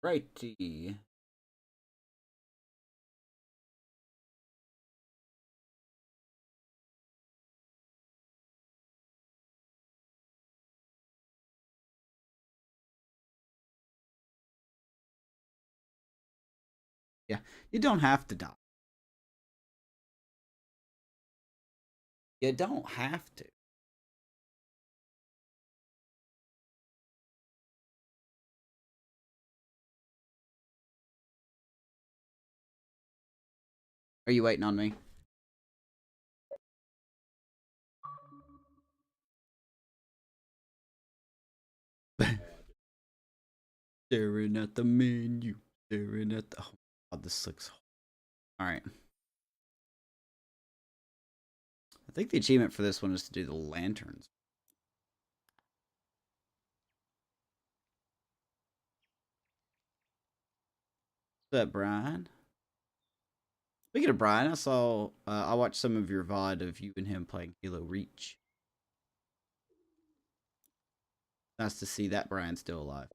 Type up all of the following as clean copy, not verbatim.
Righty. Yeah, you don't have to die. You don't have to. Are you waiting on me? Staring at the menu. Staring at the. Oh, God, this looks. Alright. I think the achievement for this one is to do the lanterns. What's up, Brian? Speaking of Brian, I watched some of your VOD of you and him playing Halo Reach. Nice to see that Brian's still alive.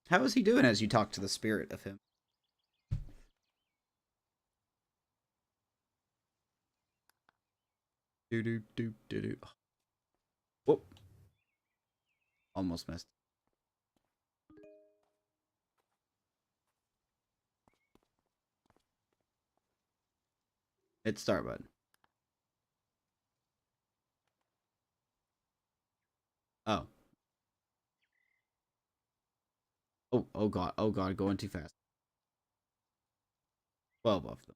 How is he doing as you talk to the spirit of him? Do do do do do. Whoop. Almost missed. Hit start button. Oh. Oh god. Oh god, going too fast. 12 of them.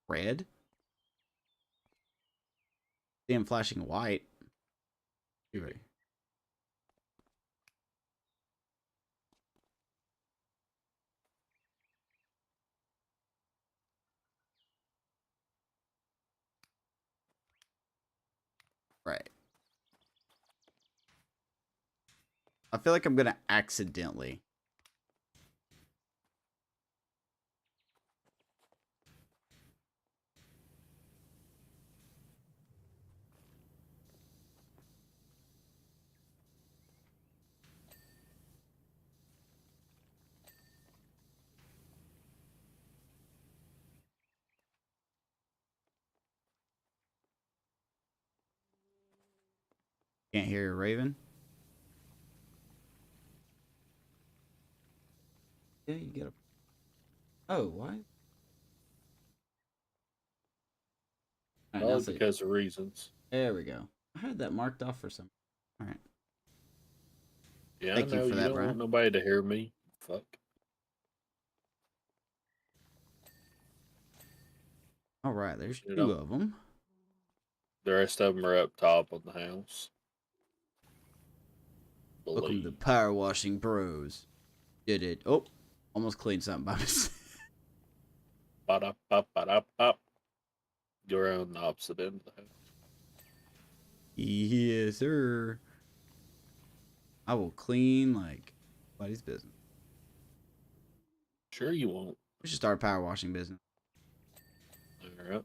Red? See him flashing white. Right. Right. I feel like I'm gonna accidentally. Can't hear a raven. Yeah, you get a. Oh, what? Alright, now Probably see. because of reasons. There we go. I had that marked off for some. Alright. Yeah, I Thank you know for you that, don't want Brian. nobody to hear me. Fuck. Alright, there's You two know, of them. the rest of them are up top on the house. Welcome to Believe. PowerWashing Bros. Did it. Oh, almost cleaned something by mistake. Ba-da-ba-ba-da-ba. You're on the opposite end of the house. Yes, sir. I will clean like nobody's business. Sure you won't. We should start a power washing business. Alright.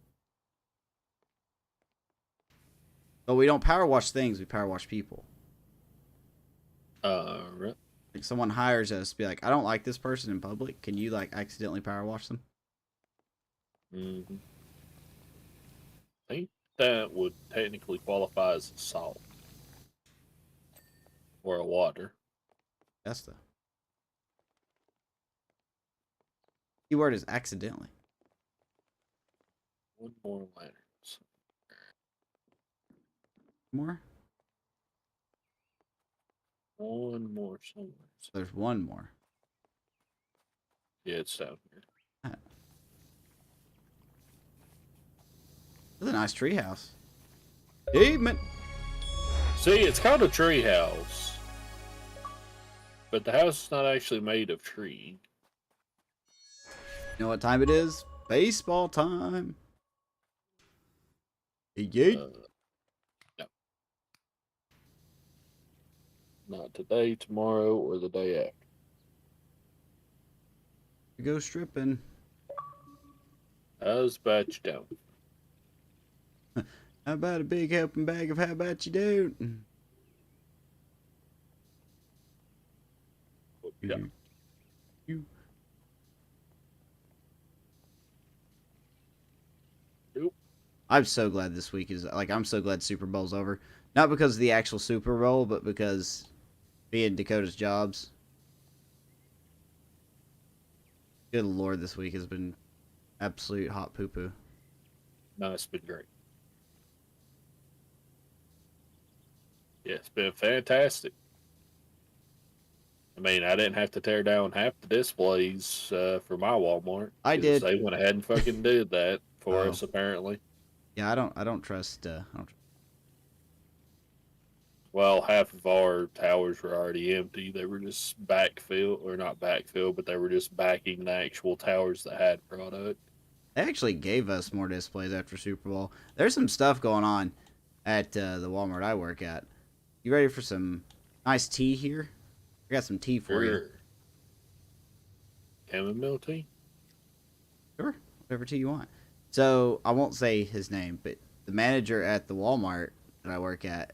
But we don't power wash things, we power wash people. Alright. Like someone hires us to be like, I don't like this person in public. Can you like accidentally power wash them? Mm-hmm. I think that would technically qualify as assault. Or a water. That's the keyword is accidentally. One more lanterns. More? One more somewhere. There's one more. Yeah, it's down here. That's a nice treehouse. Demon. See, it's called a tree house. But the house is not actually made of tree. You know what time it is? Baseball time. Yeet. No. Not today, tomorrow, or the day after. You go stripping. How's about you down? How about a big helping bag of how about you don't? Yeah. You. Nope. I'm so glad this week is like I'm so glad Super Bowl's over. Not because of the actual Super Bowl, but because being Dakota's jobs. Good lord, this week has been absolute hot poo poo. No, it's been great. Yeah, it's been fantastic. I mean, I didn't have to tear down half the displays for my Walmart I because did. they went ahead and fucking did that for Oh us, apparently. yeah, I don't trust. Well, half of our towers were already empty. They were just backfill, or not backfill, but they were just backing the actual towers that had product. They actually gave us more displays after Super Bowl. There's some stuff going on at the Walmart I work at. You ready for some nice tea here? I got some tea for you. Sure. Chamomile tea? Sure, whatever tea you want. So I won't say his name, but the manager at the Walmart that I work at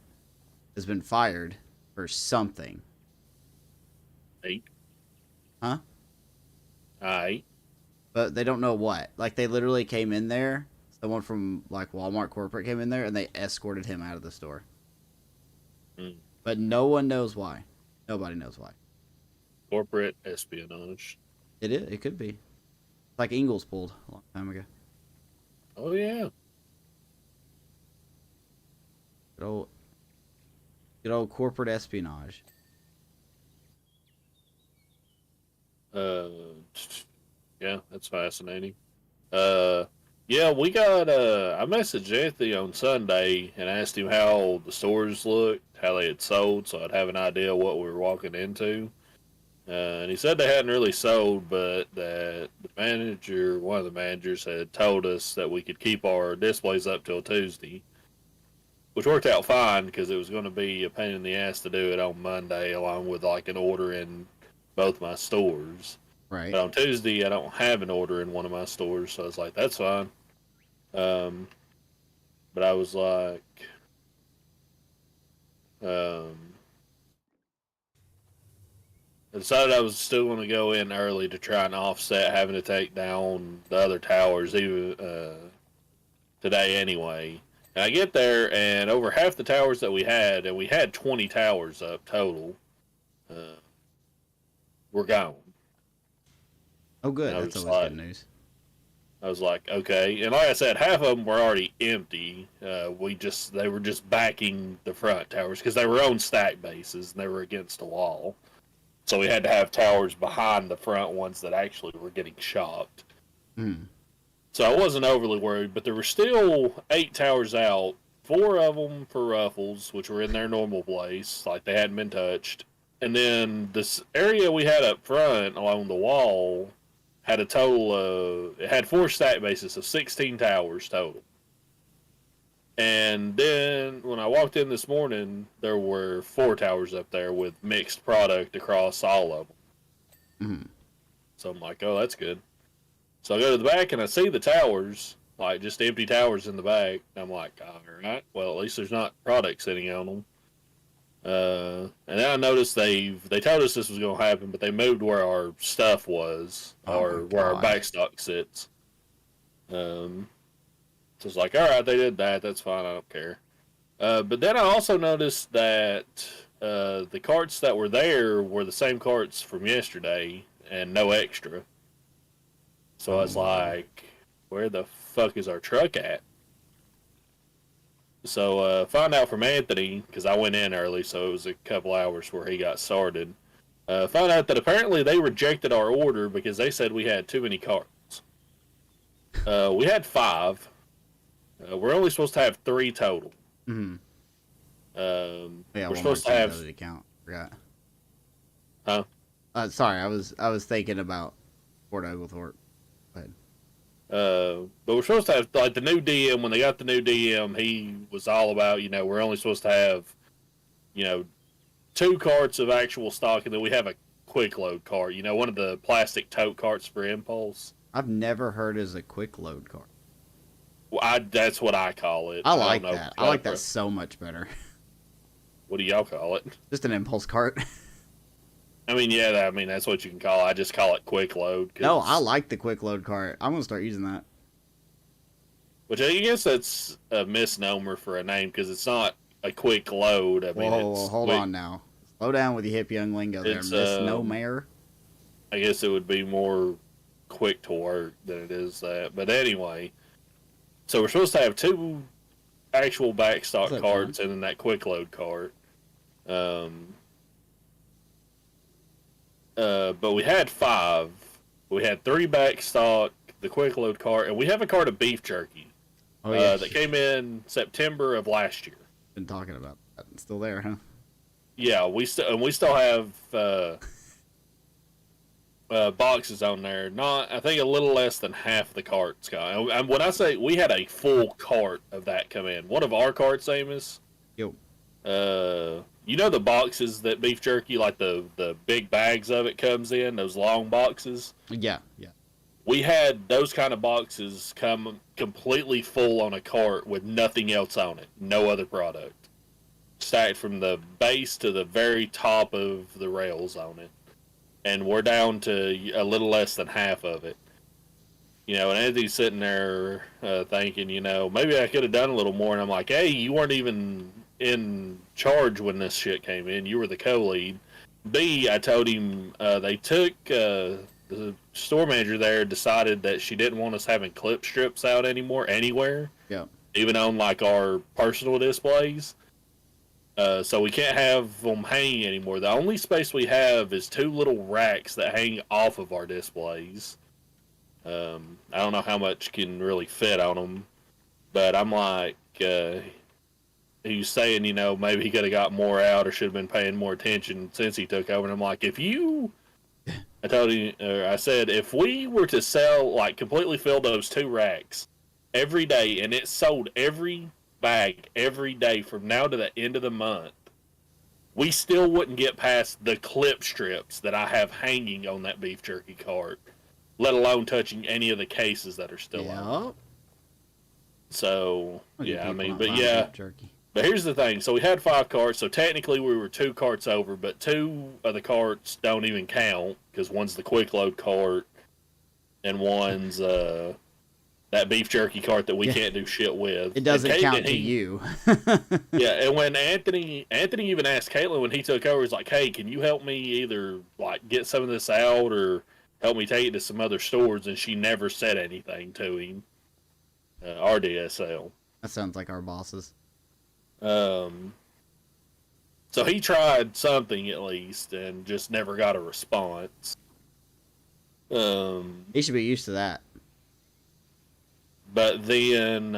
has been fired for something. 8. Huh? Aye. But they don't know what. Like they literally came in there. Someone from like Walmart corporate came in there and they escorted him out of the store. Mm. But no one knows why. Nobody knows why. Corporate espionage. It is. It could be. Like Ingles pulled a long time ago. Oh, yeah. Good old, good old corporate espionage. Uh, yeah, that's fascinating. Uh, yeah, we got. I messaged Anthony on Sunday and asked him how the stores looked, how they had sold, so I'd have an idea what we were walking into. And he said they hadn't really sold, but that the manager, one of the managers, had told us that we could keep our displays up till Tuesday, which worked out fine because it was going to be a pain in the ass to do it on Monday, along with like an order in both my stores. Right. But on Tuesday, I don't have an order in one of my stores, so I was like, that's fine. Um, but I was like, um, I decided I was still going to go in early to try and offset having to take down the other towers even today anyway. And I get there, and over half the towers that we had, and we had 20 towers up total, were gone. Oh, And good. That's always good news. I was like, okay. And like I said, half of them were already empty. They were just backing the front towers because they were on stack bases and they were against the wall. So we had to have towers behind the front ones that actually were getting shopped. Mm. So I wasn't overly worried, but there were still 8 towers out. 4 of them for Ruffles, which were in their normal place, like they hadn't been touched. And then this area we had up front along the wall had a total of, it had 4 stack bases, so 16 towers total. And then when I walked in this morning, there were 4 towers up there with mixed product across all of them. Mm. So I'm like, oh, that's good. So I go to the back and I see the towers, like just empty towers in the back. I'm like, all right, well, at least there's not product sitting on them. And then I noticed they told us this was going to happen, but they moved where our stuff was, or where our backstock sits. So it's like, all right, they did that. That's fine. I don't care. But then I also noticed that the carts that were there were the same carts from yesterday and no extra. So I was like, where the fuck is our truck at? So find out from Anthony, because I went in early, so it was a couple hours where he got started. Found out that apparently they rejected our order because they said we had too many carts. We had 5. We're only supposed to have 3 total. Mm-hmm. Yeah, we're supposed to have the account. Forgot. Huh? Sorry, I was thinking about Fort Oglethorpe. But we're supposed to have, like, the new DM. When they got the new DM, he was all about, we're only supposed to have, 2 carts of actual stock, and then we have a quick load cart. One of the plastic tote carts for impulse. I've never heard as a quick load cart. That's what I call it. I don't like know that. if I like pro- that so much better. What do y'all call it? Just an impulse cart. I mean, yeah, I mean that's what you can call it. I just call it quick load. No, I like the quick load cart. I'm gonna start using that. Which I guess that's a misnomer for a name because it's not a quick load. I mean, Whoa, it's hold quick. on now. Slow down with your hip young lingo there, It's Miss No Mayor. I guess it would be more quick to work than it is that. But anyway, so we're supposed to have 2 actual backstock What's up, carts and then that quick load cart. But we had 5. We had 3 backstock, the quick load cart, and we have a cart of beef jerky. Oh yeah, That came in September of last year. been talking about that. It's still there, huh? Yeah, we still have boxes on there. Not, I think a little less than half the carts got. And when I say we had a full cart of that come in, one of our carts, Amos. Yo. You know the boxes that beef jerky, like the big bags of it comes in, those long boxes. Yeah, yeah. We had those kind of boxes come completely full on a cart with nothing else on it, no other product, stacked from the base to the very top of the rails on it, and we're down to a little less than half of it. And Anthony's sitting there thinking, maybe I could have done a little more. And I'm like, hey, you weren't even in charge when this shit came in. You were the co-lead. B, I told him they took the store manager there decided that she didn't want us having clip strips out anymore anywhere. Yeah. Even on like our personal displays. So we can't have them hanging anymore. The only space we have is 2 little racks that hang off of our displays. I don't know how much can really fit on them, but I'm like, he was saying, maybe he could have got more out or should have been paying more attention since he took over. And I'm like, I said, if we were to sell, like completely fill those 2 racks every day and it sold every bag every day from now to the end of the month, we still wouldn't get past the clip strips that I have hanging on that beef jerky cart, let alone touching any of the cases that are still on. So, yeah, I mean, but yeah. Jerky. But here's the thing. So we had 5 carts. So technically we were 2 carts over, but 2 of the carts don't even count because one's the quick load cart and one's that beef jerky cart that we can't do shit with. It doesn't count to you. Yeah, and when Anthony even asked Caitlin when he took over, he's like, hey, can you help me either like get some of this out or help me take it to some other stores? And she never said anything to him. RDSL. That sounds like our bosses. So he tried something at least and just never got a response. He should be used to that. But then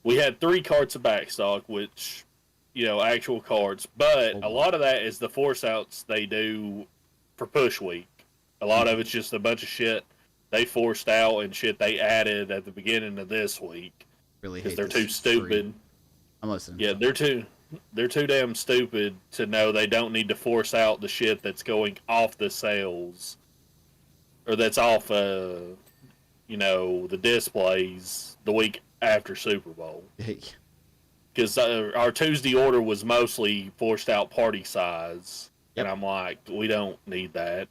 we had 3 carts of backstock, which, actual carts. But a lot of that is the force outs they do for push week. A lot of it's just a bunch of shit they forced out and shit they added at the beginning of this week. Really, because they're too stupid. I'm listening. Yeah, they're too damn stupid to know they don't need to force out the shit that's going off the sales or that's off the displays the week after Super Bowl. Because our Tuesday order was mostly forced out party size. Yep. And I'm like, we don't need that.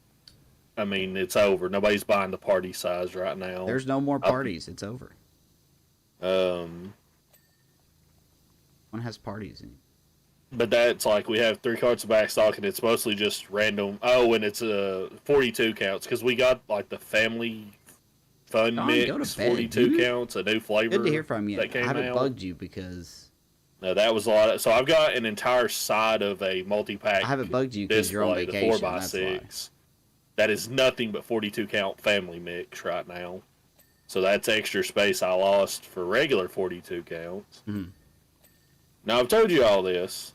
I mean, it's over. Nobody's buying the party size right now. There's no more parties. It's over. One has parties in. But that's like we have 3 carts of backstock and it's mostly just random. Oh, and it's 42 counts because we got like the family fun mix 42 counts, a new flavor. Good to hear from you. That came I haven't out. bugged you because. No, that was a lot. So I've got an entire side of a multi-pack. I haven't bugged you because you're on vacation. The 4x6. That is nothing but 42 count family mix right now. So that's extra space I lost for regular 42 counts. Mm-hmm. Now I've told you all this.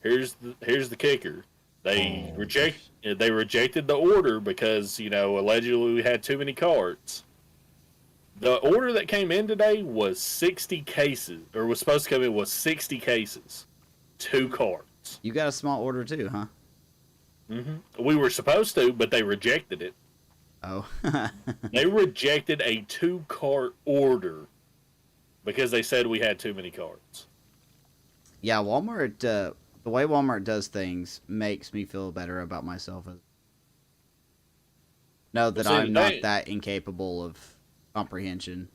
Here's the kicker. They rejected the order because, allegedly we had too many carts. The order that came in today was 60 cases, or was supposed to come in was 60 cases. 2 carts. You got a small order too, huh? Mm-hmm. We were supposed to, but they rejected it. Oh. They rejected a 2-cart order because they said we had too many carts. Yeah, Walmart, the way Walmart does things makes me feel better about myself. Know Well, that see, the I'm not thing, that incapable of comprehension.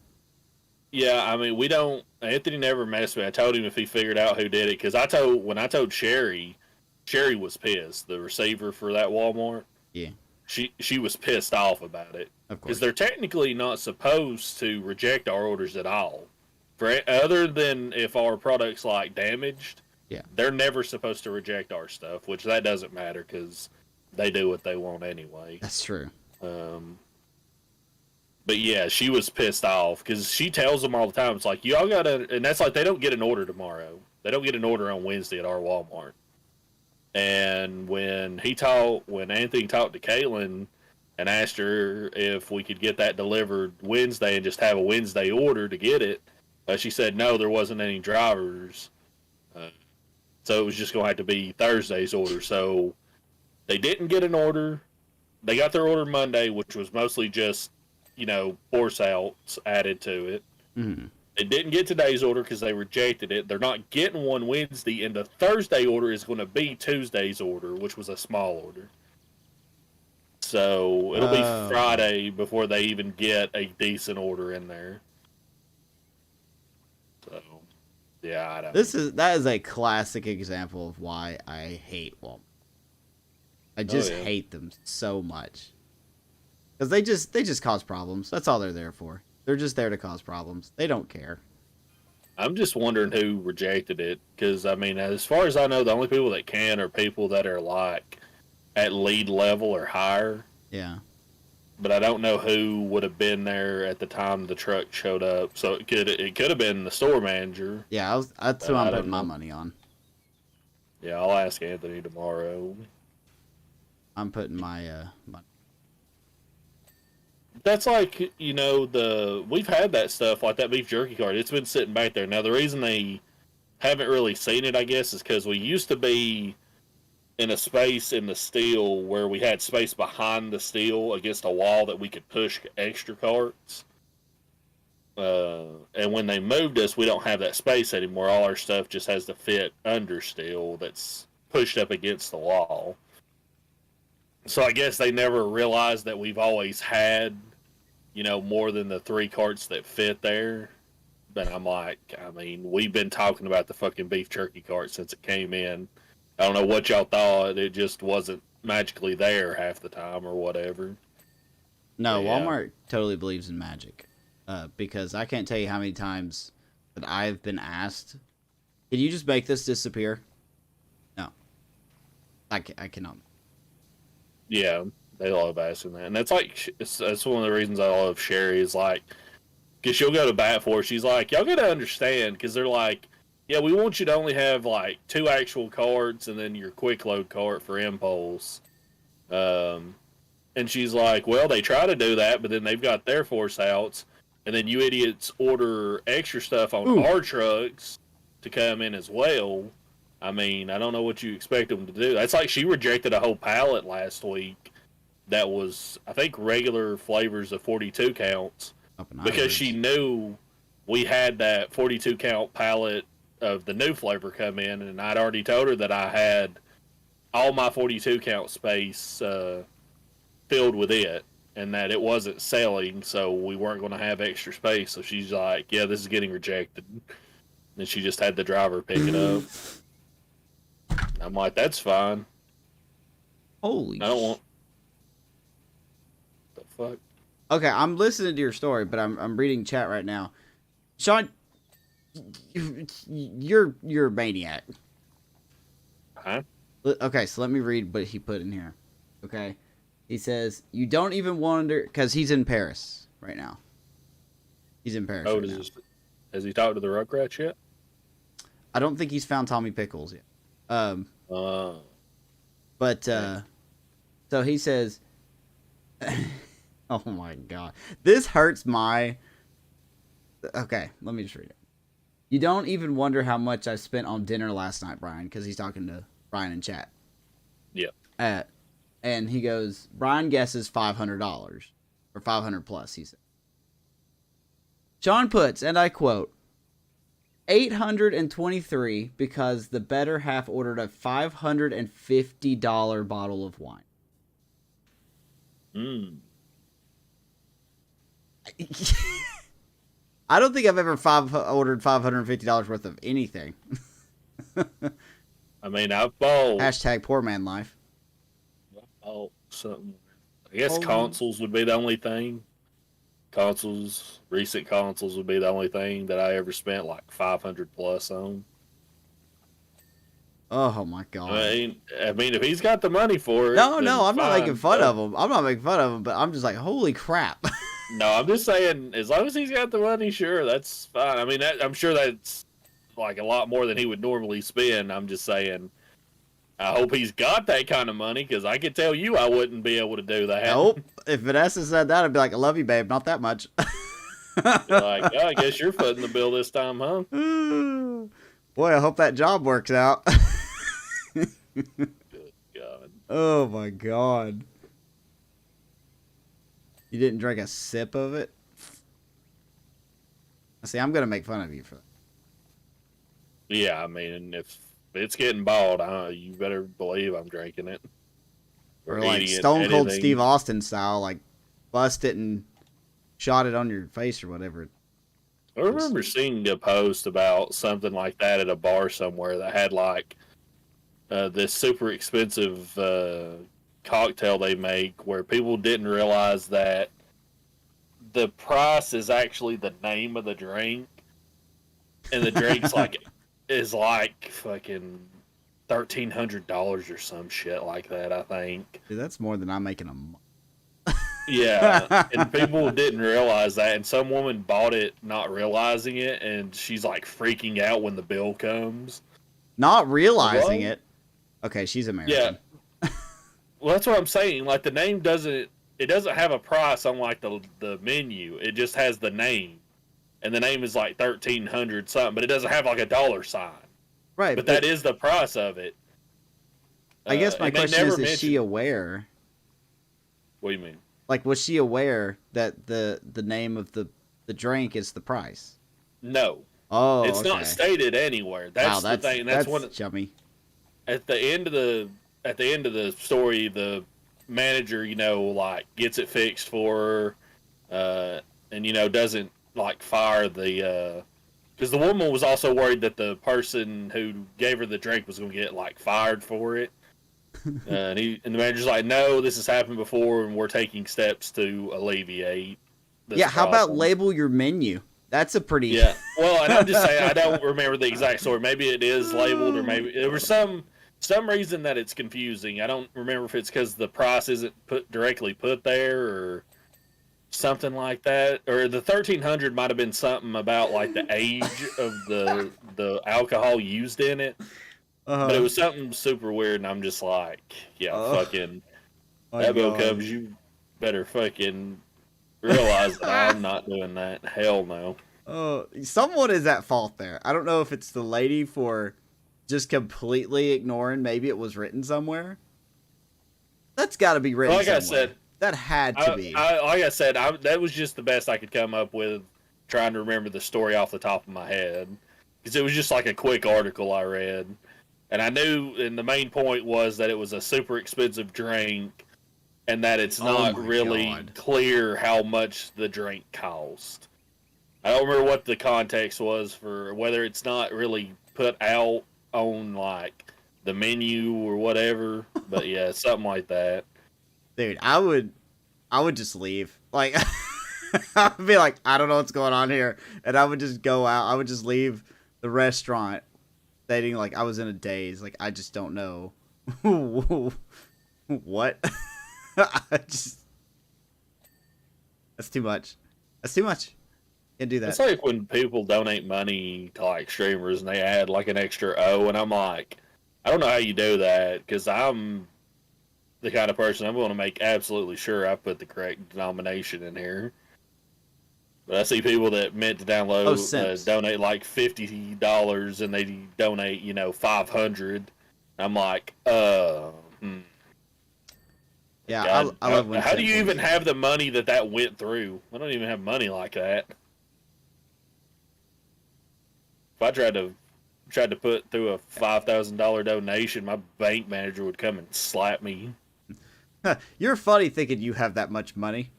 yeah, I mean, we don't. Anthony never messed with me. I told him if he figured out who did it, because when I told Sherry, Sherry was pissed. The receiver for that Walmart, Yeah, she was pissed off about it of because course. they're technically not supposed to reject our orders at all. For other than if our product's like damaged, Yeah, they're never supposed to reject our stuff, which that doesn't matter because they do what they want anyway. that's true. Um, but yeah, she was pissed off because she tells them all the time. It's like y'all gotta, and that's like they don't get an order tomorrow. They don't get an order on Wednesday at our Walmart. And when Anthony talked to Caitlin and asked her if we could get that delivered Wednesday and just have a Wednesday order to get it, she said no, there wasn't any drivers, uh, so it was just gonna have to be Thursday's order. So they didn't get an order. They got their order Monday, which was mostly just force outs added to it. Hmm. They didn't get today's order because they rejected it. They're not getting one Wednesday, and the Thursday order is going to be Tuesday's order, which was a small order. So it'll be Oh, Friday before they even get a decent order in there. So yeah, I don't. that is a classic example of why I hate Walmart. I Oh just yeah, hate them so much because they just cause problems. That's all they're there for. They're just there to cause problems. They don't care. I'm just wondering who rejected it because I mean, as far as I know, the only people that can are people that are like at lead level or higher. Yeah, But I don't know who would have been there at the time the truck showed up. So it could have been the store manager, yeah. That's who but I'm I putting don't my know. money on. Yeah, I'll ask Anthony tomorrow. I'm putting my money. That's like the we've had that stuff like that beef jerky cart. It's been sitting back there. Now the reason they haven't really seen it, I guess, is because we used to be in a space in the steel where we had space behind the steel against a wall that we could push extra carts. And when they moved us, we don't have that space anymore. All our stuff just has to fit under steel that's pushed up against the wall. So I guess they never realized that we've always had, more than the 3 carts that fit there. But I'm like, I mean, we've been talking about the fucking beef jerky cart since it came in. I don't know what y'all thought. It just wasn't magically there half the time or whatever. No, But yeah, Walmart totally believes in magic. Because I can't tell you how many times that I've been asked, "Can you just make this disappear?" No, I cannot. yeah, they love asking that, and that's one of the reasons I love Sherry is like, because she'll go to bat for. Her. She's like, y'all got to understand, because they're like, yeah, we want you to only have like 2 actual cards and then your quick load cart for impulse. Um, and she's like, well, they try to do that, but then they've got their force outs, and then you idiots order extra stuff on Ooh, our trucks to come in as well. I mean, I don't know what you expect them to do. That's like she rejected a whole pallet last week that was, I think, regular flavors of 42 counts up in because she Irish. knew we had that 42 count pallet of the new flavor come in, and I'd already told her that I had all my 42 count space filled with it and that it wasn't selling, so we weren't going to have extra space. So she's like, yeah, this is getting rejected. And she just had the driver pick it up. I'm like, that's fine. Holy I don't sh! want the fuck. Okay, I'm listening to your story, but I'm reading chat right now. Sean, you're a maniac. Huh? Okay, so let me read what he put in here. Okay, he says you don't even wonder because he's in Paris right now. He's in Paris Oh, right now. has he talked to the Rugrats yet? I don't think he's found Tommy Pickles yet. Um, Uh, but okay. so he says, "Oh my god, this hurts my." Okay, let me just read it. You don't even wonder how much I spent on dinner last night, Brian, because he's talking to Brian in chat. Yeah. Uh, and he goes, Brian guesses $500. Or 500 plus, he said. Sean puts, and I quote, 823 because the better half ordered a $550 bottle of wine. I don't think I've ever ordered $550 worth of anything. I mean, I've bought... Hashtag poor man life. Something. I guess consoles would be the only thing. Recent consoles would be the only thing that I ever spent like 500 plus on. Oh my god! I mean, if he's got the money for it, no, I'm not making fun of him. I'm not making fun of him, but I'm just like, holy crap! No, I'm just saying, as long as he's got the money, sure, that's fine. I mean, I'm sure that's like a lot more than he would normally spend. I'm just saying, I hope he's got that kind of money, because I can tell you I wouldn't be able to do that. Nope. If Vanessa said that, I'd be like, I love you, babe. Not that much. Like, oh, I guess you're footing the bill this time, huh? Boy, I hope that job works out. Good God. Oh, my God. You didn't drink a sip of it? See, I'm going to make fun of you for that. Yeah, I mean, if it's getting bought, you better believe I'm drinking it. Or like Stone Cold Steve Austin style, like bust it and shot it on your face or whatever. I remember seeing a post about something like that at a bar somewhere that had like this super expensive cocktail they make where people didn't realize that the price is actually the name of the drink, and the drink's is like fucking $1,300 or some shit like that, I think. Dude, that's more than I'm making a month. Yeah, and people didn't realize that, and some woman bought it not realizing it, and she's like freaking out when the bill comes. Not realizing it? Okay, she's American. Yeah. Well, that's what I'm saying. Like, the name doesn't have a price on like the menu. It just has the name. And the name is like 1,300 something, but it doesn't have like a dollar sign. Right. But that is the price of it. I guess my question is she aware? What do you mean? Like, was she aware that the name of the drink is the price? No. Oh, it's not stated anywhere. That's the thing. That's chummy. At the end of the story, the manager, like gets it fixed for her, and doesn't like fire the because the woman was also worried that the person who gave her the drink was going to get like fired for it. And the manager's like, no, this has happened before, and we're taking steps to alleviate this how problem. about label your menu? That's a pretty... Yeah. Well, and I'm just saying, I don't remember the exact story. Maybe it is labeled, or maybe there was some reason that it's confusing. I don't remember if it's because the price isn't directly put there, or something like that. Or the 1,300 might have been something about like the age of the alcohol used in it. But it was something super weird, and I'm just like, fucking, that bill comes, you better fucking realize that I'm not doing that. Hell no. Someone is at fault there. I don't know if it's the lady for just completely ignoring. Maybe it was written somewhere. That's got to be written somewhere. Like I said, that had to be. Like I said, that was just the best I could come up with, trying to remember the story off the top of my head. Because it was just like a quick article I read. And I knew, and the main point was that it was a super expensive drink, and that it's not really clear how much the drink cost. I don't remember what the context was for whether it's not really put out on like the menu or whatever, but yeah, something like that. Dude, I would just leave. Like, I'd be like, I don't know what's going on here, and I would just go out. I would just leave the restaurant. Stating like I was in a daze, like I just don't know what. That's too much. That's too much. Can't do that. It's like when people donate money to like streamers and they add like an extra O, and I'm like, I don't know how you do that, because I'm the kind of person I'm going to make absolutely sure I put the correct denomination in here. But I see people that meant to donate like $50 and they donate, $500. I'm like, Yeah, God, I love when how do simp you even boys. have the money that went through? I don't even have money like that. If I tried to put through a $5,000 donation, my bank manager would come and slap me. You're funny thinking you have that much money.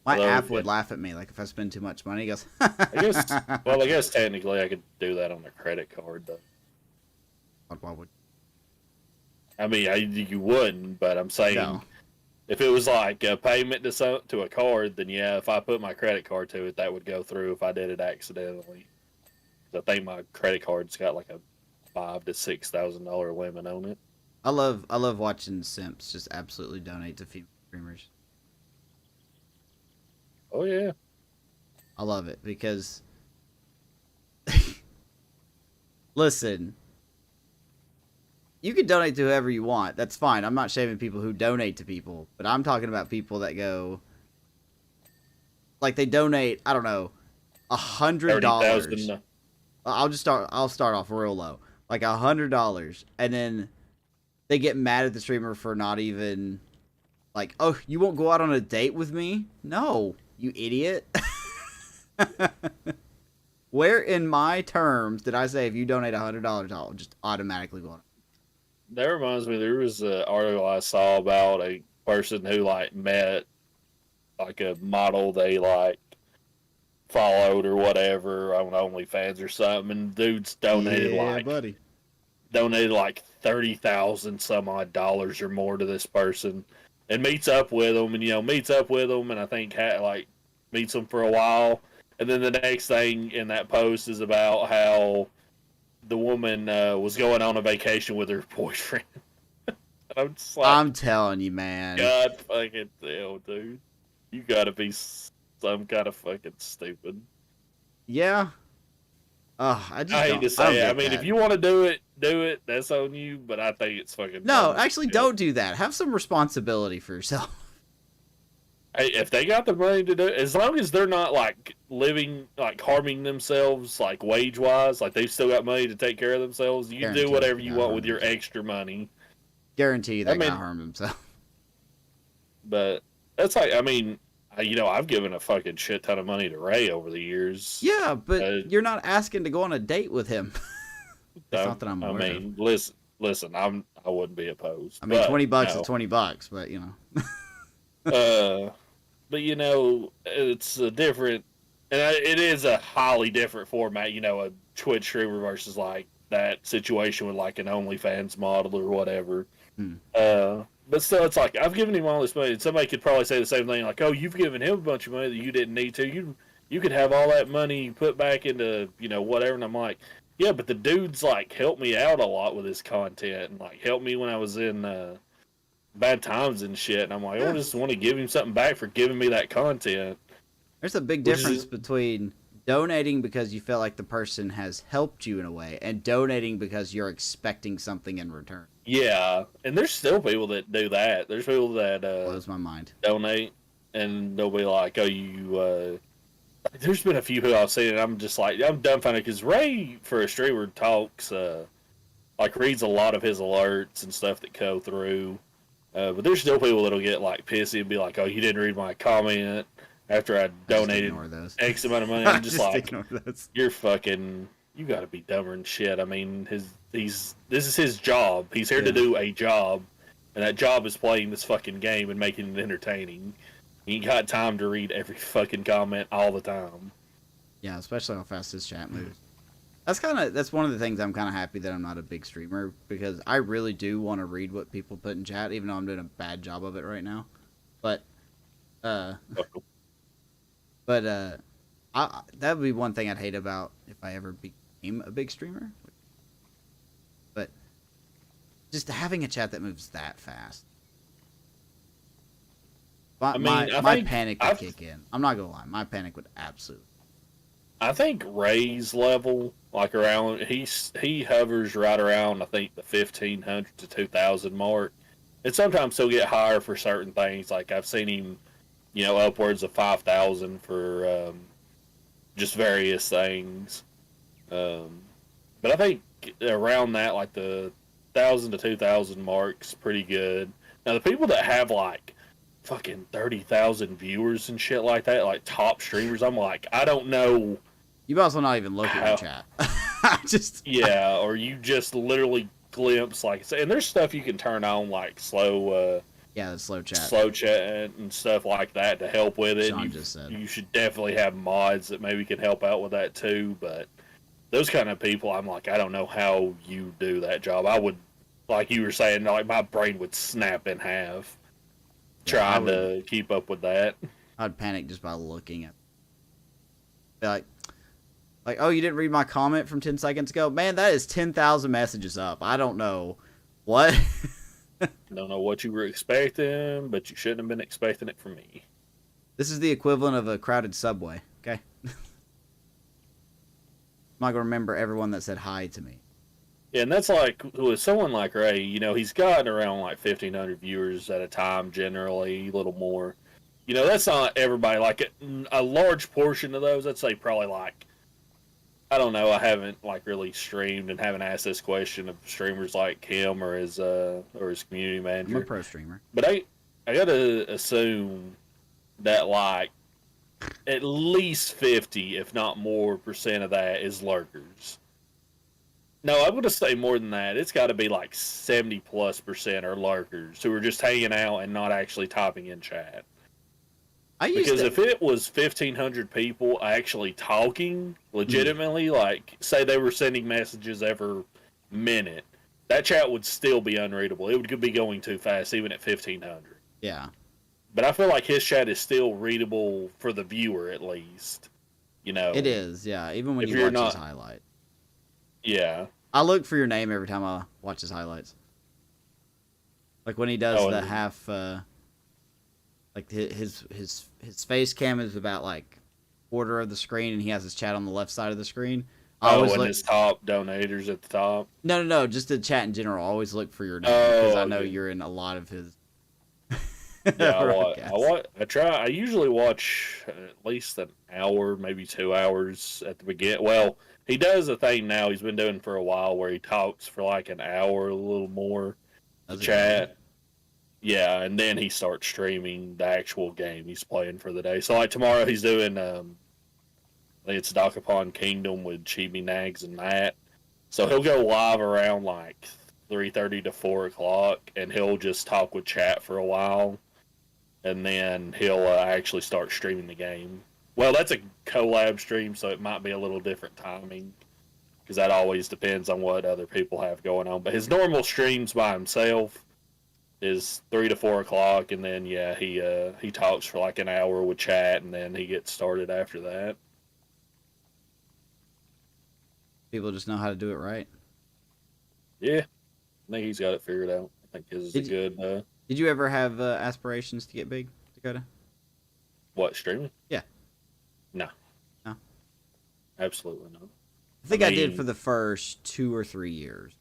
My Although, app would laugh at me, like if I spend too much money. He goes, I guess technically I could do that on a credit card, though. why would I mean, you wouldn't, but I'm saying no? if it was like a payment to a card, then yeah, if I put my credit card to it, that would go through if I did it accidentally. I think my credit card's got like a $5,000 to $6,000 limit on it. I love watching simps just absolutely donate to female streamers. Oh yeah, I love it because listen, you can donate to whoever you want. That's fine. I'm not shaming people who donate to people, but I'm talking about people that go like they donate, I don't know, $100. 30,000. I'll start off real low. Like $100, and then they get mad at the streamer for not even like, oh, you won't go out on a date with me? No, you idiot. Where in my terms did I say if you donate $100, I'll just automatically go on? That reminds me, there was an article I saw about a person who like met like a model they like followed or whatever on OnlyFans or something, and dudes Yeah, buddy. donated like 30,000 some odd dollars or more to this person, and meets up with them, and and I think like meets them for a while, and then the next thing in that post is about how the woman was going on a vacation with her boyfriend. I'm just like, I'm telling you, man. God fucking hell, dude. You gotta be some kind of fucking stupid. Yeah. I hate to say it. I mean, if you want to do it. That's on you. But I think it's fucking. No, actually, don't do that. Have some responsibility for yourself. Hey, if they got the money to do it, as long as they're not like living, like harming themselves, like wage wise, like they've still got money to take care of themselves, you do whatever you want with your extra money. Guarantee that guy harmed himself. But that's like, I mean, I've given a fucking shit ton of money to Ray over the years. Yeah, but you're not asking to go on a date with him. That's not that I'm aware of. Listen, I wouldn't be opposed. I mean, $20 is $20, but you know. But it's a different, and it is a highly different format. A Twitch streamer versus like that situation with like an OnlyFans model or whatever. But still, it's like I've given him all this money, and somebody could probably say the same thing, like, "Oh, you've given him a bunch of money that you didn't need to. You could have all that money put back into whatever." And I'm like, "Yeah, but the dude's like helped me out a lot with his content, and like helped me when I was in bad times and shit." And I'm like, I just want to give him something back for giving me that content. There's a big difference between donating because you feel like the person has helped you in a way, and donating because you're expecting something in return. Yeah, and there's still people that do that. There's people that blows my mind. Donate, and they'll be like, "Oh, you." There's been a few who I've seen, and I'm just like, I'm dumbfounded because Ray, for a streamer, talks like reads a lot of his alerts and stuff that go through. But there's still people that'll get like pissy and be like, "Oh, you didn't read my comment after I donated X amount of money." I'm just like, "You're fucking. You got to be dumber than shit." I mean, this is his job. He's here to do a job, and that job is playing this fucking game and making it entertaining. He ain't got time to read every fucking comment all the time. Yeah, especially how fast his chat moves. That's one of the things I'm kind of happy that I'm not a big streamer, because I really do want to read what people put in chat, even though I'm doing a bad job of it right now. But, that would be one thing I'd hate about if I ever became a big streamer. But just having a chat that moves that fast. My panic would kick in. I'm not gonna lie, my panic would absolutely. I think Ray's level, like around, he hovers right around, I think, the 1,500 to 2,000 mark. And sometimes he'll get higher for certain things. Like I've seen him, upwards of 5,000 for just various things. But I think around that, like the 1,000 to 2,000 mark's pretty good. Now the people that have like fucking 30,000 viewers and shit like that, like top streamers, I'm like, I don't know You also not even look at your chat. Yeah, or you just literally glimpse like, and there's stuff you can turn on like slow. Yeah, the slow chat and stuff like that to help with it. Sean just said. You should definitely have mods that maybe can help out with that too. But those kind of people, I'm like, I don't know how you do that job. I would, like you were saying, like my brain would snap in half trying to keep up with that. I'd panic just by looking at. Like, oh, you didn't read my comment from 10 seconds ago? Man, that is 10,000 messages up. I don't know what. Don't know what you were expecting, but you shouldn't have been expecting it from me. This is the equivalent of a crowded subway, okay? I'm not going to remember everyone that said hi to me. Yeah, and that's like, with someone like Ray, you know, he's gotten around like 1,500 viewers at a time, generally, a little more. You know, that's not everybody. Like, a large portion of those, I'd say probably like, I don't know, I haven't like really streamed and haven't asked this question of streamers like him or his community manager. I'm a pro streamer. But I gotta assume that like at least 50, if not more, % of that is lurkers. No, I'm gonna say more than that. It's got to be like 70+% are lurkers who are just hanging out and not actually typing in chat. Because if it was 1,500 people actually talking legitimately, like say they were sending messages every minute, that chat would still be unreadable. It would be going too fast, even at 1,500. Yeah. But I feel like his chat is still readable for the viewer, at least. You know, it is. Yeah, even when you watch his highlight. Yeah. I look for your name every time I watch his highlights. Like when he does the half. Like his face cam is about like quarter of the screen, and he has his chat on the left side of the screen. His top donators at the top. No, just the chat in general. I always look for your name because I know you're in a lot of his. Yeah, I usually watch at least an hour, maybe 2 hours at the beginning. Well, he does a thing now he's been doing for a while where he talks for like an hour, a little more, to chat. Yeah, and then he starts streaming the actual game he's playing for the day. So, like, tomorrow he's doing, I think it's Dokapon Kingdom with Chibi Nags and Matt. So he'll go live around, like, 3:30 to 4 o'clock, and he'll just talk with chat for a while. And then he'll actually start streaming the game. Well, that's a collab stream, so it might be a little different timing. Because that always depends on what other people have going on. But his normal streams by himself is 3 to 4 o'clock, and then he talks for like an hour with chat, and then he gets started after that. People just know how to do it right. Yeah, I think he's got it figured out. I think his is good. Did you ever have aspirations to get big, Dakota? What, streaming? Yeah. No. Absolutely not. I think I did for the first 2 or 3 years.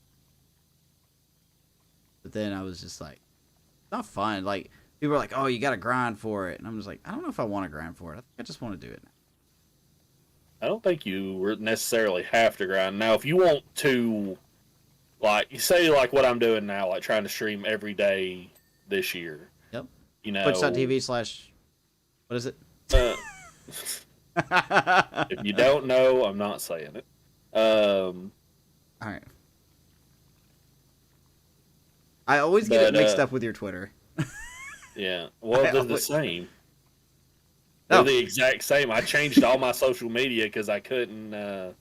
But then I was just like, it's not fun. Like, people are like, oh, you got to grind for it. And I'm just like, I don't know if I want to grind for it. I think I just want to do it. I don't think you necessarily have to grind. Now, if you want to, like, you say, like, what I'm doing now, like, trying to stream every day this year. Yep. You know. Twitch.tv/ what is it? If you don't know, I'm not saying it. All right. I always get it mixed up with your Twitter. Yeah. Well, they're the same. They're the exact same. I changed all my social media because I couldn't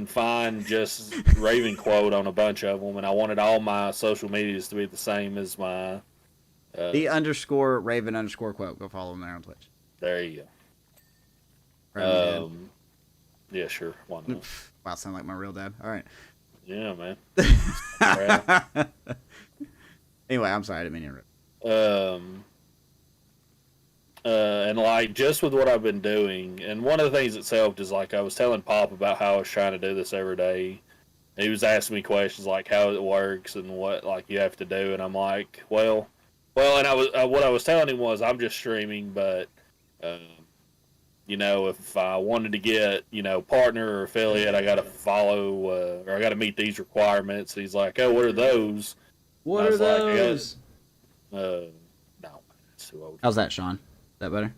find just Raven quote on a bunch of them, and I wanted all my social medias to be the same as my the _Raven_quote. Go follow him there on Twitch. There you go. Yeah, sure. Why not? Wow, sound like my real dad. All right. Yeah, man. Anyway, I'm sorry, I didn't mean to interrupt. And like just with what I've been doing, and one of the things that's helped is like I was telling Pop about how I was trying to do this every day. He was asking me questions like how it works and what like you have to do, and I'm like, well, and I was what I was telling him was I'm just streaming, but you know, if I wanted to get, you know, partner or affiliate, I got to follow or I got to meet these requirements. He's like, oh, what are those? What are those? No, that's too old. How's that, Sean? Is that better?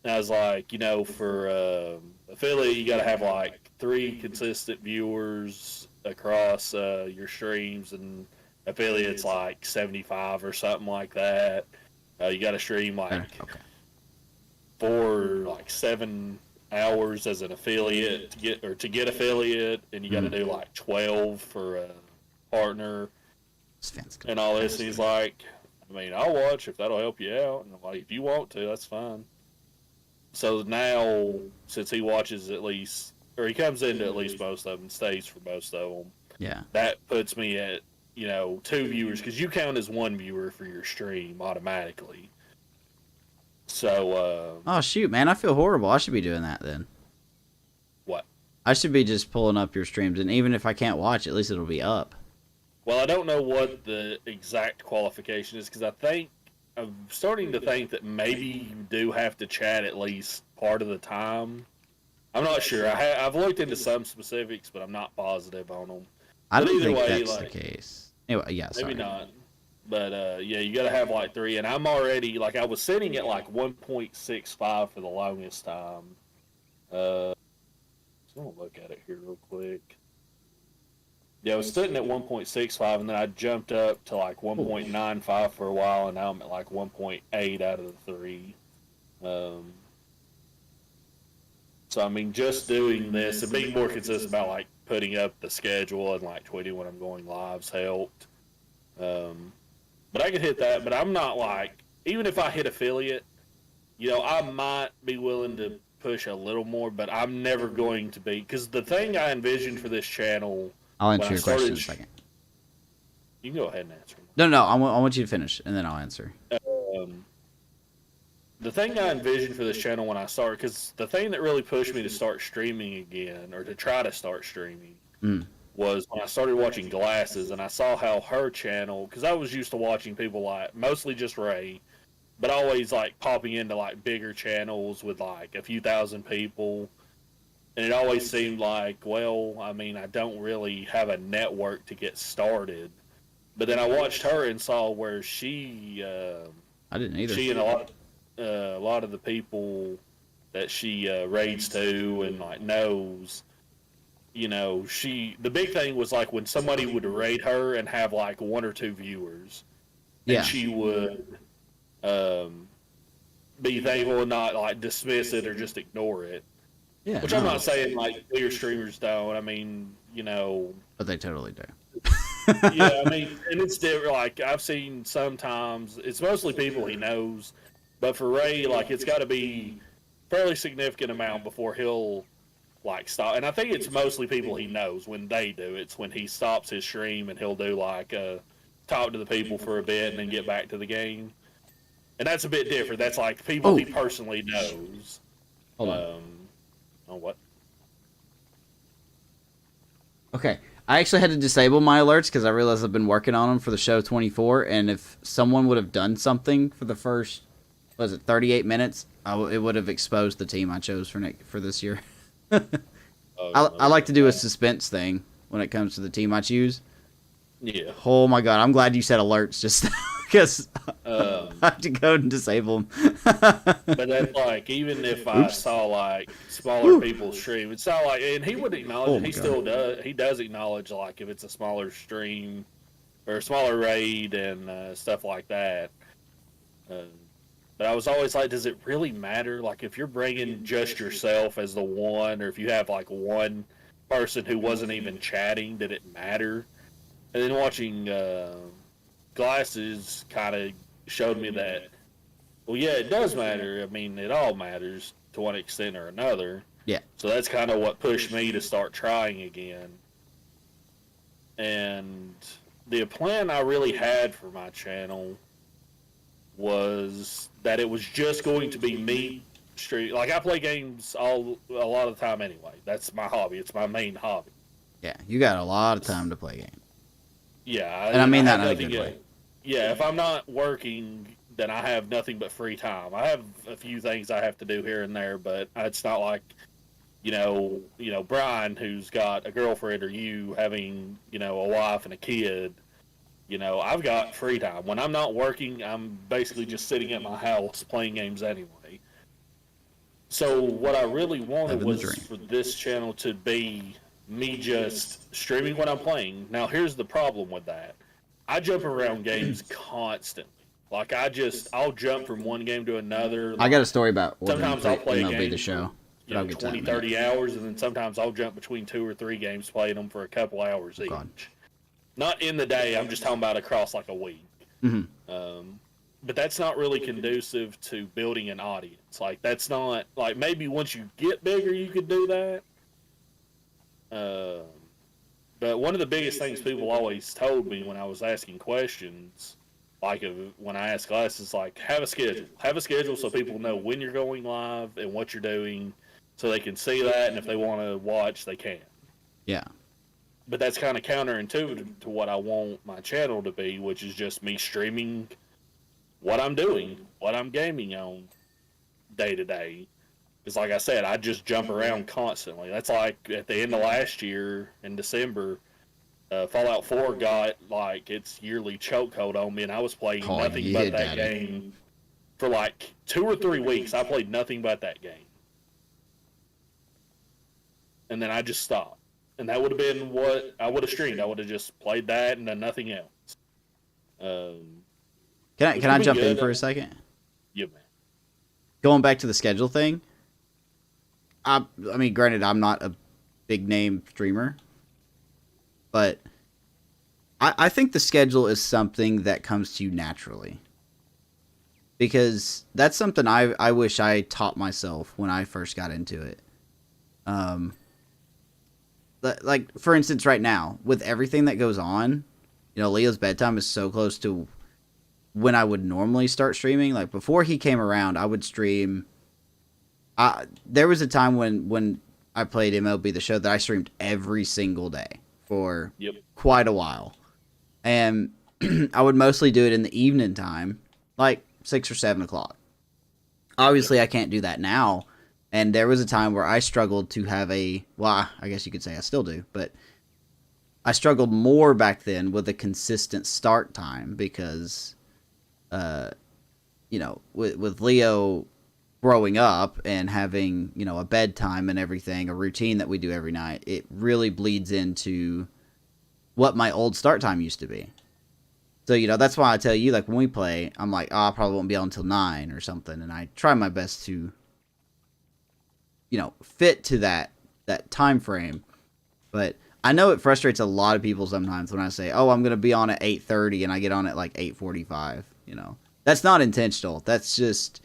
I was like, for affiliate, you got to have like 3 consistent viewers across your streams, and affiliates like 75 or something like that. You got to stream like Okay. 7 hours as an affiliate to get affiliate, and you got to do like 12 for a partner and all this. And he's like, I mean, I'll watch if that'll help you out. And I'm like, if you want to, that's fine. So now, since he watches at least, or he comes into at least most of them, stays for most of them. Yeah. That puts me at 2 viewers, because you count as 1 viewer for your stream automatically. So. Oh shoot, man! I feel horrible. I should be doing that then. What? I should be just pulling up your streams, and even if I can't watch, at least it'll be up. Well, I don't know what the exact qualification is, because I'm starting to think that maybe you do have to chat at least part of the time. I'm not sure. I've looked into some specifics, but I'm not positive on them. I don't think that's the case. Anyway, yeah, sorry. Maybe not. But, yeah, you got to have like 3. And I'm already, I was sitting at like 1.65 for the longest time. So I'm going to look at it here real quick. Yeah, I was sitting at 1.65, and then I jumped up to like 1.95 for a while, and now I'm at like 1.8 out of the 3. So, I mean, just doing this and being more consistent about like putting up the schedule and like tweeting when I'm going live's helped. But I could hit that, but I'm not like, even if I hit affiliate, I might be willing to push a little more, but I'm never going to be, because the thing I envisioned for this channel. I'll answer your question in a second. You can go ahead and answer. No, I want you to finish, and then I'll answer. The thing I envisioned for this channel when I started, because the thing that really pushed me to start streaming again, or to try to start streaming, was when I started watching Glasses, and I saw how her channel, because I was used to watching people like, mostly just Ray, but always like popping into like bigger channels with like a few thousand people. And it always seemed like, well, I mean, I don't really have a network to get started. But then I watched her and saw where she, I didn't either. She and a lot of the people that she raids to and like knows, the big thing was like when somebody would raid her and have like 1 or 2 viewers, and she would be thankful and not like dismiss it or just ignore it. Yeah, which I'm not saying like bigger streamers don't. I mean, but they totally do. Yeah, I mean, and it's different. Like I've seen sometimes it's mostly people he knows, but for Ray, like it's got to be fairly significant amount before he'll like stop. And I think it's mostly people he knows when they do. It's when he stops his stream and he'll do like talk to the people for a bit and then get back to the game. And that's a bit different. That's like people he personally knows. Hold on. Oh, what? Okay. I actually had to disable my alerts because I realized I've been working on them for the show 24, and if someone would have done something for the first, 38 minutes, it would have exposed the team I chose for this year. I like to do a suspense thing when it comes to the team I choose. Yeah. Oh my god, I'm glad you said alerts just because I have to go and disable them. But that's like, even if I saw like smaller people stream, it's not like, and he would acknowledge, still does, he does acknowledge like if it's a smaller stream or a smaller raid and stuff like that. But I was always like, does it really matter? Like if you're bringing just yourself as the one, or if you have like one person who wasn't even chatting, did it matter? And then watching Glasses kind of showed me that, well, yeah, it does matter. I mean, it all matters to one extent or another. Yeah. So that's kind of what pushed me to start trying again. And the plan I really had for my channel was that it was just going to be me stream. Like I play games a lot of the time anyway. That's my hobby. It's my main hobby. Yeah, you got a lot of time to play games. Yeah, and I mean that in a good way. Yeah, if I'm not working, then I have nothing but free time. I have a few things I have to do here and there, but it's not like, Brian, who's got a girlfriend, or you having, a wife and a kid. I've got free time. When I'm not working, I'm basically just sitting at my house playing games anyway. So what I really wanted Living the was dream. for this channel to be me just streaming what I'm playing. Now here's the problem with that. I jump around games constantly. Like I'll jump from one game to another. I got a Like story about ordering sometimes for I'll play a MLB game the for show, but I'll get to that 20, in a minute. 30 hours, and then sometimes I'll jump between 2 or 3 games playing them for a couple hours each. God. Not in the day. I'm just talking about across like a week. Mm-hmm. But that's not really conducive to building an audience. Like that's not like maybe once you get bigger you could do that. But one of the biggest things people always told me when I was asking questions, like when I ask us, is like have a schedule. Have a schedule so people know when you're going live and what you're doing, so they can see that, and if they want to watch, they can. Yeah. But that's kind of counterintuitive to what I want my channel to be, which is just me streaming what I'm doing, what I'm gaming on day to day. Because like I said, I just jump around constantly. That's like at the end of last year in December, Fallout 4 got like its yearly chokehold on me, and I was playing nothing but that game for like 2 or 3 weeks. I played nothing but that game. And then I just stopped. And that would have been what I would have streamed. I would have just played that and done nothing else. Can I jump in for a second? Yeah, man. Going back to the schedule thing. I mean, granted, I'm not a big name streamer, but I think the schedule is something that comes to you naturally. Because that's something I wish I taught myself when I first got into it. Like, for instance, right now, with everything that goes on, Leo's bedtime is so close to when I would normally start streaming. Like, before he came around, I would stream. There was a time when I played MLB The Show that I streamed every single day for quite a while. And I would mostly do it in the evening time, like 6 or 7 o'clock. Obviously, I can't do that now. And there was a time where I struggled to have I guess you could say I still do, but I struggled more back then with a consistent start time because, with Leo growing up and having, a bedtime and everything, a routine that we do every night, it really bleeds into what my old start time used to be. So, that's why I tell you, like, when we play, I'm like, I probably won't be on until 9 or something. And I try my best to, fit to that time frame. But I know it frustrates a lot of people sometimes when I say, oh, I'm going to be on at 8:30 and I get on at like 8:45, That's not intentional. That's just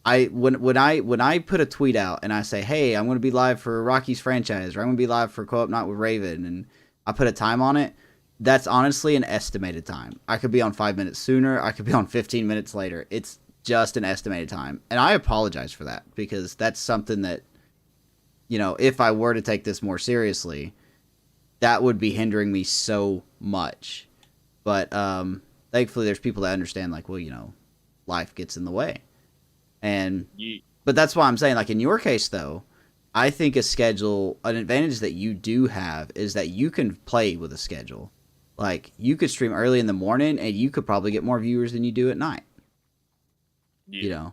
when I put a tweet out and I say, hey, I'm going to be live for Rocky's franchise, or I'm going to be live for Co-op Night with Raven, and I put a time on it, that's honestly an estimated time. I could be on 5 minutes sooner. I could be on 15 minutes later. It's just an estimated time. And I apologize for that, because that's something that, if I were to take this more seriously, that would be hindering me so much. But thankfully there's people that understand, like, well, life gets in the way. But that's why I'm saying, like, in your case, though, I think an advantage that you do have is that you can play with a schedule. Like, you could stream early in the morning and you could probably get more viewers than you do at night. Yeah.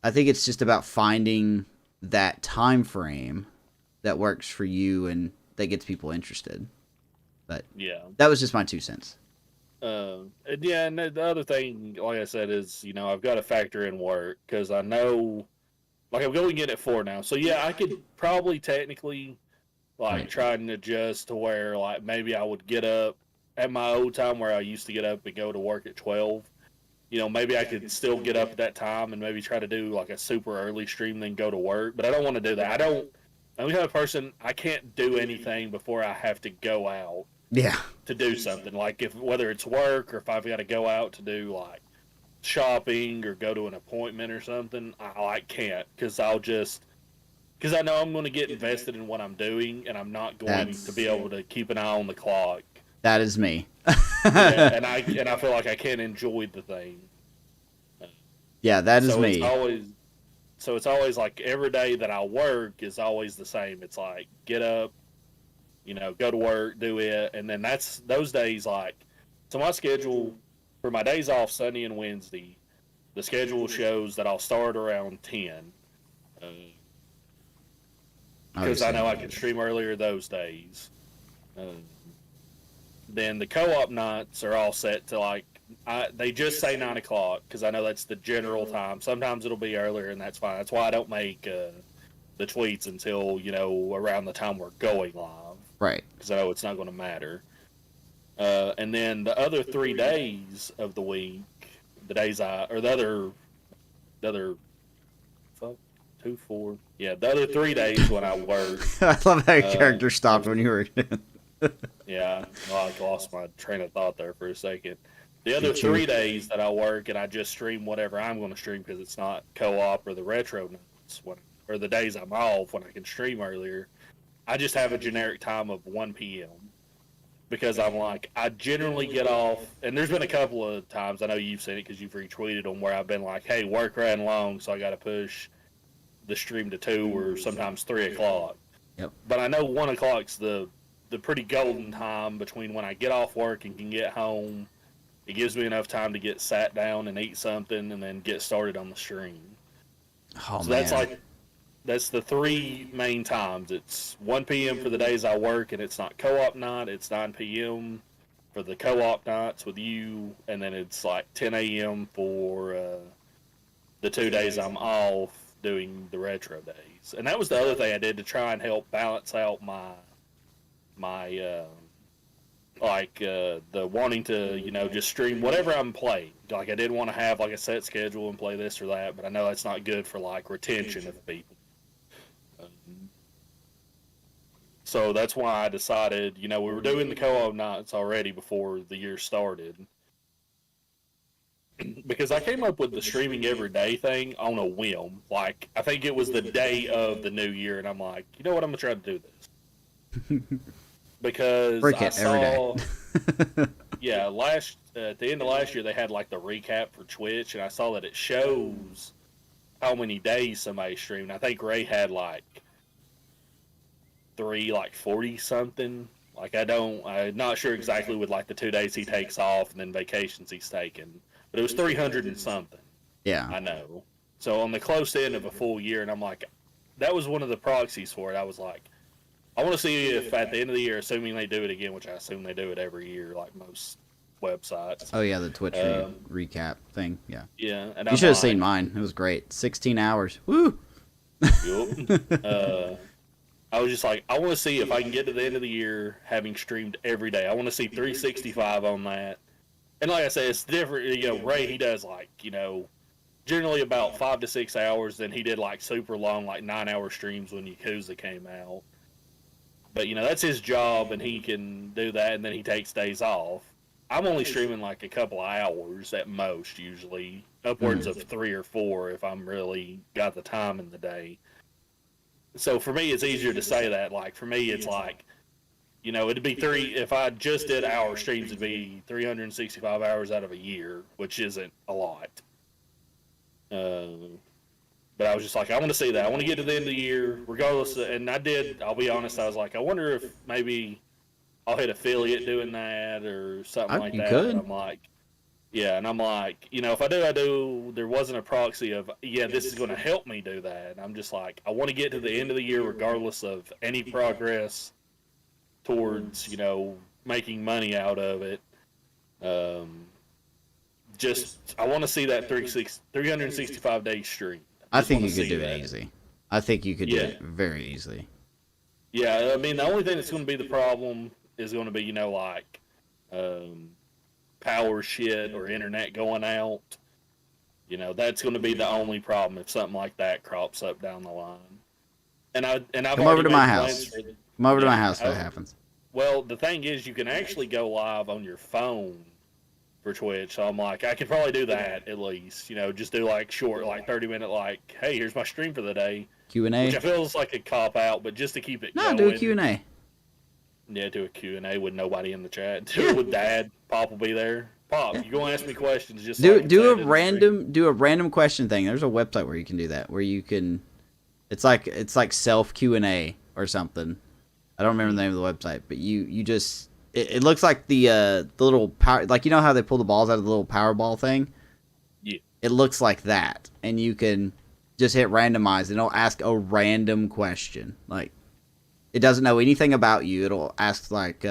I think it's just about finding that time frame that works for you and that gets people interested. But that was just my 2 cents. And the other thing, like I said, is, I've got to factor in work, because I know, like, I'm going in at 4 now. So, I could probably technically, like, try and adjust to where, like, maybe I would get up at my old time where I used to get up and go to work at 12. Maybe I could still get up at that time and maybe try to do, like, a super early stream, then go to work. But I don't want to do that. I'm the kind of person, I can't do anything before I have to go out. Yeah. To do something, like whether it's work or if I've got to go out to do like shopping or go to an appointment or something, I can't, because I know I'm going to get invested in what I'm doing, and I'm not going to be able to keep an eye on the clock. That is me. and I feel like I can't enjoy the thing. Yeah, that is me. It's always like every day that I work is always the same. It's like get up, go to work, do it, and then those days, like, So my schedule for my days off, Sunday and Wednesday, the schedule shows that I'll start around 10. Because I know I can stream earlier those days. Then the co-op nights are all set to like, they just say 9 o'clock because I know that's the general time. Sometimes it'll be earlier, and that's fine. That's why I don't make the tweets until, around the time we're going live. Right. Because I know it's not going to matter. And then the other 3 days of the week, the other 3 days when I work. I love how your character stopped when you were. Yeah, I lost my train of thought there for a second. The other 3 days that I work and I just stream whatever I'm going to stream because it's not co-op or the retro nights or the days I'm off when I can stream earlier, I just have a generic time of 1 p.m. Because I'm like, I generally get off, and there's been a couple of times, I know you've seen it because you've retweeted them, where I've been like, hey, work ran long, so I got to push the stream to 2 or sometimes 3 o'clock. Yep. But I know 1 o'clock's the pretty golden time between when I get off work and can get home. It gives me enough time to get sat down and eat something and then get started on the stream. Oh, so man. That's the 3 main times. It's 1 p.m. for the days I work, and it's not co-op night. It's 9 p.m. for the co-op nights with you, and then it's like 10 a.m. for the 2 days I'm off doing the retro days. And that was the other thing I did to try and help balance out my the wanting to, just stream whatever I'm playing. Like, I didn't want to have like a set schedule and play this or that, but I know that's not good for like retention of people. So that's why I decided, we were doing the co-op nights already before the year started. Because I came up with the streaming every day thing on a whim. Like, I think it was the day of the new year, and I'm like, you know what, I'm going to try to do this. Because I saw, yeah, at the end of last year, they had like the recap for Twitch, and I saw that it shows how many days somebody streamed. I think Ray had like 40 something. Like, I'm not sure exactly with like the 2 days he takes off and then vacations he's taken, but it was 300 and something. Yeah. I know. So on the close end of a full year, and I'm like, that was one of the proxies for it. I was like, I want to see if at the end of the year, assuming they do it again, which I assume they do it every year, like most websites. Oh, yeah, the Twitch recap thing. Yeah. Yeah. And you should have seen mine. It was great. 16 hours. Woo! Yep. I was just like, I want to see if I can get to the end of the year having streamed every day. I want to see 365 on that. And like I said, it's different. Ray, he does like, generally about 5 to 6 hours. Then he did like super long, like 9-hour streams when Yakuza came out. But, that's his job, and he can do that, and then he takes days off. I'm only streaming like a couple of hours at most, usually. Upwards of 3 or 4 if I'm really got the time in the day. So for me, it's easier to say that. Like, for me, it's like, it'd be if I just did hour streams, it'd be 365 hours out of a year, which isn't a lot. But I was just like, I want to see that. I want to get to the end of the year, regardless. And I'll be honest, I was like, I wonder if maybe I'll hit affiliate doing that or something like that. Could. I'm like, yeah, and I'm like, if I do, there wasn't a proxy of, this is going to help me do that. And I'm just like, I want to get to the end of the year regardless of any progress towards, making money out of it. I want to see that 365-day stream. I think you could do it easy. I think you could do it very easily. Yeah, I mean, the only thing that's going to be the problem is going to be, power shit or internet going out. That's going to be the only problem if something like that crops up down the line. I've come over to my house. Come over to my house if that happens. Well, the thing is, you can actually go live on your phone for Twitch. So I'm like, I could probably do that at least. Just do like short, like 30-minute, like, hey, here's my stream for the day. Q&A. Which I feel is like a cop out, but just to keep it going. Do a Q&A. Yeah, do a Q&A with nobody in the chat. Do it with Dad. Pop will be there. Pop, you gonna ask me questions? Just do a random question thing. There's a website where you can do that, where you can. It's like self Q&A or something. I don't remember the name of the website, but you just it looks like the little power, like you know how they pull the balls out of the little Powerball thing. Yeah. It looks like that, and you can just hit randomize, and it'll ask a random question. Like it doesn't know anything about you. It'll ask like,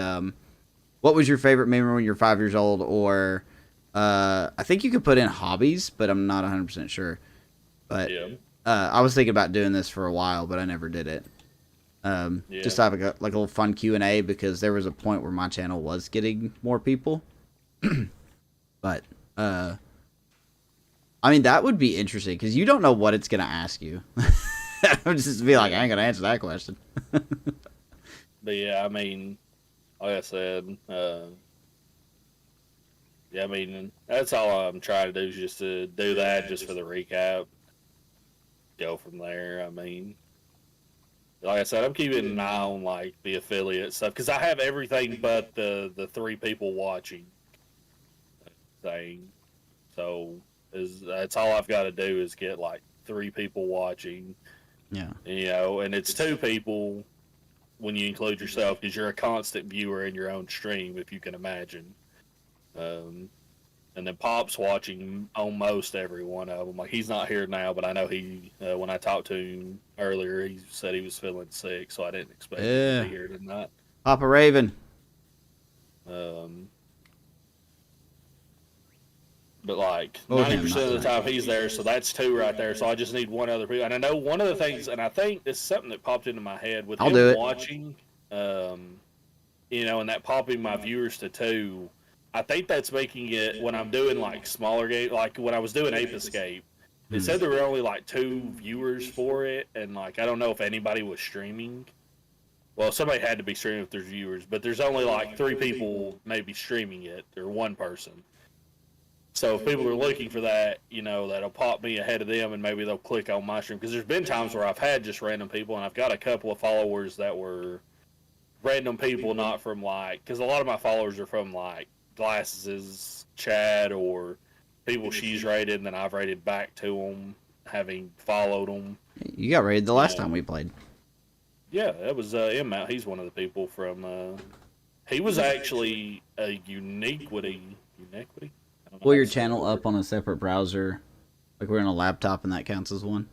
what was your favorite memory when you're 5 years old, or I think you could put in hobbies, but I'm not 100% sure. But Yeah. I was thinking about doing this for a while, but I never did it. Yeah. Just to have like a little fun Q&A, because there was a point where my channel was getting more people. But I mean, that would be interesting because you don't know what it's gonna ask you. I would just be like, I ain't gonna answer that question. But yeah, I mean, like I said, yeah, I mean, that's all I'm trying to do is just to do that just for the recap. Go from there. I mean, like I said, I'm keeping an eye on like the affiliate stuff because I have everything but the 3 people watching thing. So that's all I've got to do is get like 3 people watching. Yeah. You know, and it's 2 people when you include yourself because you're a constant viewer in your own stream, if you can imagine. And then Pop's watching almost every one of them. Like he's not here now, but I know he. When I talked to him earlier, he said he was feeling sick, so I didn't expect him to be here tonight. Papa Raven. But like Oh, 90% of the time he's there, so that's 2 right there. So I just need 1 other person. And I know one of the things, and I think this is something that popped into my head with him watching, you know, and that popping my viewers to 2. I think that's making it when I'm doing like smaller games, like when I was doing Ape Escape. It said there were only like 2 viewers for it, and like I don't know if anybody was streaming. Well, somebody had to be streaming if there's viewers, but there's only like 3 people maybe streaming it, or 1 person. So if people are looking for that, you know, that'll pop me ahead of them, and maybe they'll click on my stream. Because there's been times where I've had just random people, and I've got a couple of followers that were random people, not from like, because a lot of my followers are from like Glasses, Chad, or people she's rated, and then I've rated back to them, having followed them. You got raided the last time we played. Yeah, that was M-Mount. He's one of the people from. He was actually a Uniquity. Pull your channel up on a separate browser, like we're on a laptop, and that counts as one.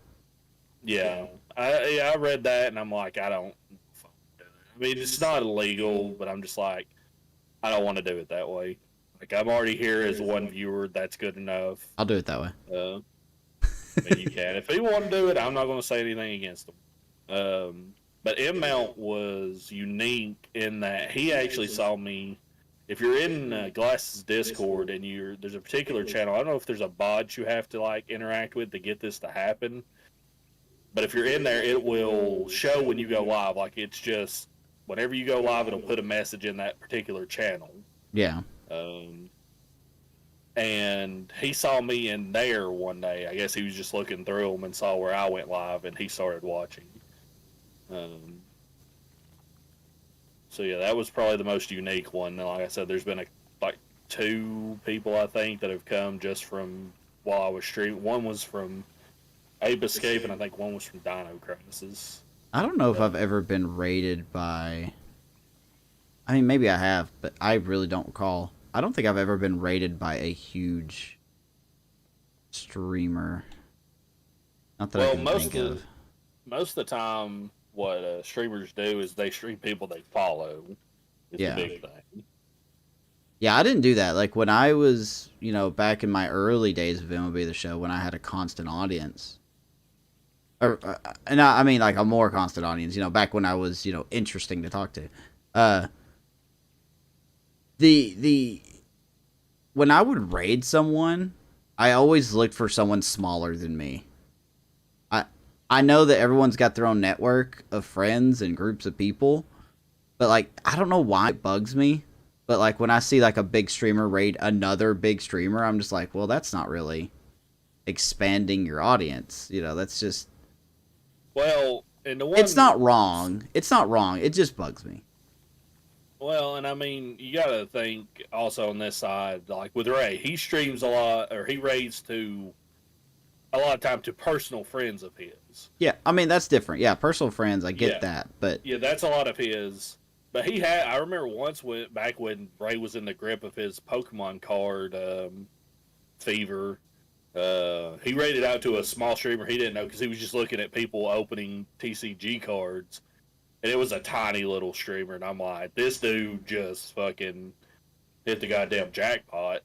Yeah, I read that, and I'm like, I don't. I mean, it's not illegal, but I'm just like, I don't want to do it that way. Like, I'm already here as 1 viewer. That's good enough. I'll do it that way. I mean, you can. If he want to do it, I'm not going to say anything against him. But M-Mount was unique in that he actually saw me. If you're in Glasses Discord and there's a particular channel, I don't know if there's a bot you have to like interact with to get this to happen. But if you're in there, it will show when you go live. Like it's just whenever you go live, it'll put a message in that particular channel. Yeah. And he saw me in there one day. I guess he was just looking through them and saw where I went live, and he started watching. So yeah, that was probably the most unique one. And like I said, there's been like 2 people I think that have come just from while I was streaming. One was from Ape Escape, and I think one was from Dino Crisis. I don't know if I've ever been raided by. I mean, maybe I have, but I really don't recall. I don't think I've ever been raided by a huge streamer. Not that I can think of. Most of the time, what streamers do is they stream people they follow. It's a big thing. Yeah, I didn't do that. Like when I was, you know, back in my early days of MLB The Show, when I had a constant audience, and I mean like a more constant audience, you know, back when I was, you know, interesting to talk to. When I would raid someone, I always looked for someone smaller than me. I know that everyone's got their own network of friends and groups of people, but like I don't know why it bugs me. But like when I see like a big streamer raid another big streamer, I'm just like, well, that's not really expanding your audience. You know, that's just. Well, and the one. It's not wrong. It's not wrong. It just bugs me. Well, and I mean, you got to think also on this side, like with Ray, he streams a lot, or he raids to a lot of time to personal friends of his. Yeah, I mean that's different. Yeah, personal friends, I get that, but yeah, that's a lot of his. But he had. I remember once back when Ray was in the grip of his Pokemon card fever. He rated out to a small streamer he didn't know because he was just looking at people opening TCG cards, and it was a tiny little streamer. And I'm like, this dude just fucking hit the goddamn jackpot.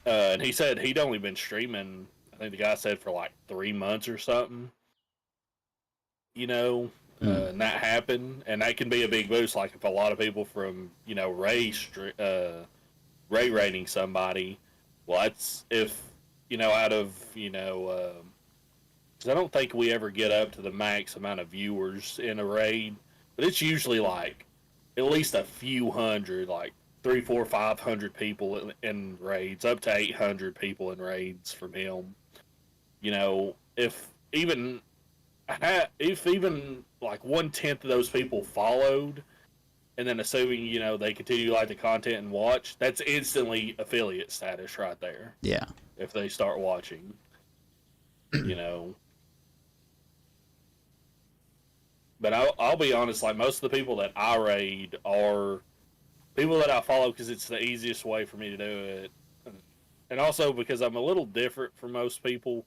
And he said he'd only been streaming. I think the guy said for like 3 months or something. You know, and that happened, and that can be a big boost. Like if a lot of people from Ray rating somebody, well, that's if out of because I don't think we ever get up to the max amount of viewers in a raid, but it's usually like at least a few hundred, like 3, 4, 500 people in raids, up to 800 people in raids from him. If even like 1/10 of those people followed, and then assuming they continue to like the content and watch, that's instantly affiliate status right there. Yeah. If they start watching, But I'll be honest, like most of the people that I raid are people that I follow because it's the easiest way for me to do it, and also because I'm a little different from most people.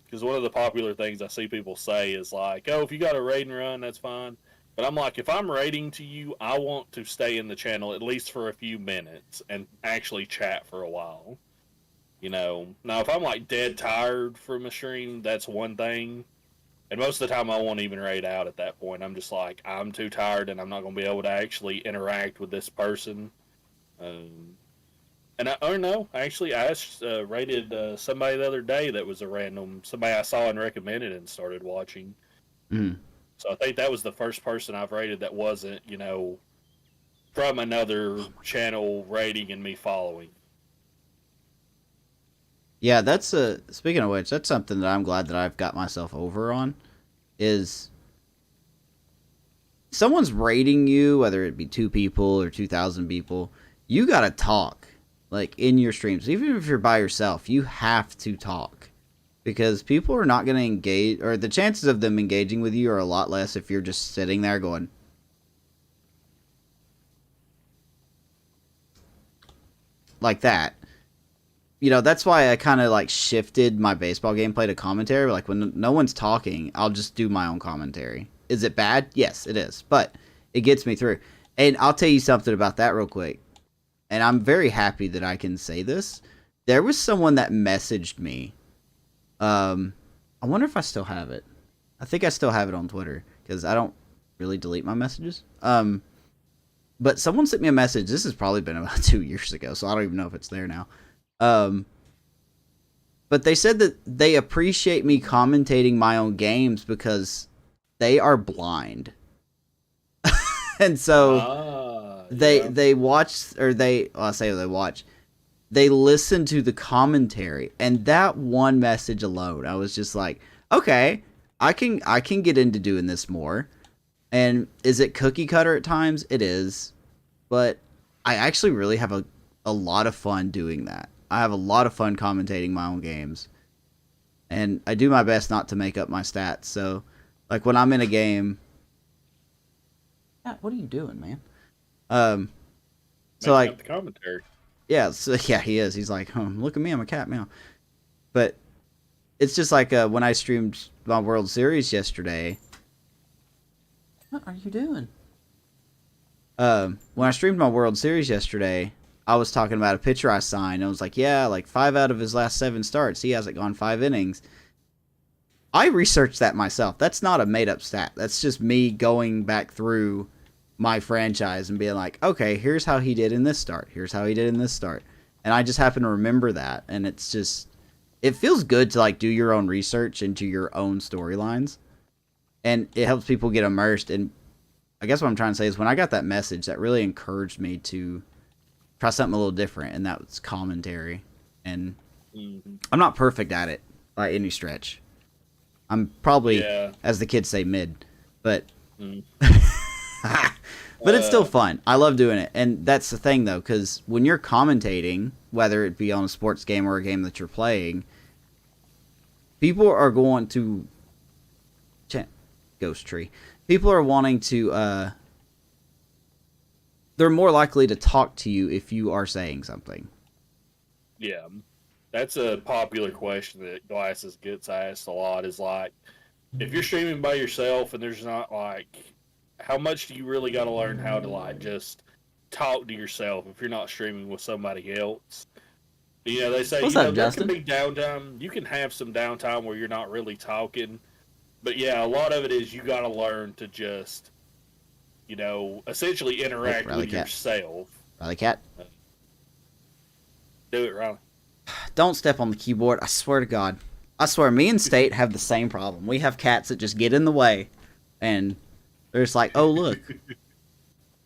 Because one of the popular things I see people say is like, "Oh, if you got a raid and run, that's fine." But I'm like, if I'm raiding to you, I want to stay in the channel at least for a few minutes and actually chat for a while. Now if I'm like dead tired from a stream, that's one thing. And most of the time I won't even raid out at that point. I'm just like, I'm too tired and I'm not going to be able to actually interact with this person. And I rated somebody the other day that was a random, somebody I saw and recommended and started watching. So I think that was the first person I've rated that wasn't, from another channel rating and me following. Yeah, that's speaking of which, that's something that I'm glad that I've got myself over on, is someone's rating you, whether it be 2 people or 2,000 people, you gotta talk, like, in your streams. Even if you're by yourself, you have to talk. Because people are not gonna engage, or the chances of them engaging with you are a lot less if you're just sitting there going, like that. That's why I kind of like shifted my baseball gameplay to commentary. Like when no one's talking, I'll just do my own commentary. Is it bad? Yes, it is. But it gets me through. And I'll tell you something about that real quick. And I'm very happy that I can say this. There was someone that messaged me. I wonder if I still have it. I think I still have it on Twitter because I don't really delete my messages. But someone sent me a message. This has probably been about 2 years ago, so I don't even know if it's there now. But they said that they appreciate me commentating my own games because they are blind. And so they watch, or they listen to the commentary, and that one message alone, I was just like, okay, I can get into doing this more. And is it cookie cutter at times? It is, but I actually really have a lot of fun doing that. I have a lot of fun commentating my own games. And I do my best not to make up my stats. So, like, when I'm in a game... Yeah, what are you doing, man? So, like... the commentary. Yeah, he is. He's like, look at me, I'm a cat, meow. But it's just like when I streamed my World Series yesterday... What are you doing? When I streamed my World Series yesterday... I was talking about a pitcher I signed. I was like, yeah, like 5 out of his last 7 starts, he hasn't gone 5 innings. I researched that myself. That's not a made-up stat. That's just me going back through my franchise and being like, okay, here's how he did in this start. Here's how he did in this start. And I just happen to remember that. And it's just, it feels good to like do your own research into your own storylines. And it helps people get immersed. And I guess what I'm trying to say is when I got that message, that really encouraged me to try something a little different, and that was commentary. And I'm not perfect at it by any stretch. I'm probably, as the kids say, mid, but but it's still fun. I love doing it, and that's the thing though, because when you're commentating, whether it be on a sports game or a game that you're playing, people are going to Ghost Tree. People are wanting to they're more likely to talk to you if you are saying something. Yeah, that's a popular question that Glasses gets asked a lot. Is like, if you're streaming by yourself and there's not like, how much do you really got to learn how to like just talk to yourself if you're not streaming with somebody else? You know, they say, What's you know, up, there can Justin? be downtime. You can have some downtime where you're not really talking. But yeah, a lot of it is you got to learn to just, you know, essentially Oh, interact Rally with Cat. yourself. Rally Cat. Do it, Riley. Don't step on the keyboard. I swear to God. I swear, me and State have the same problem. We have cats that just get in the way, and they're just like, "Oh, look,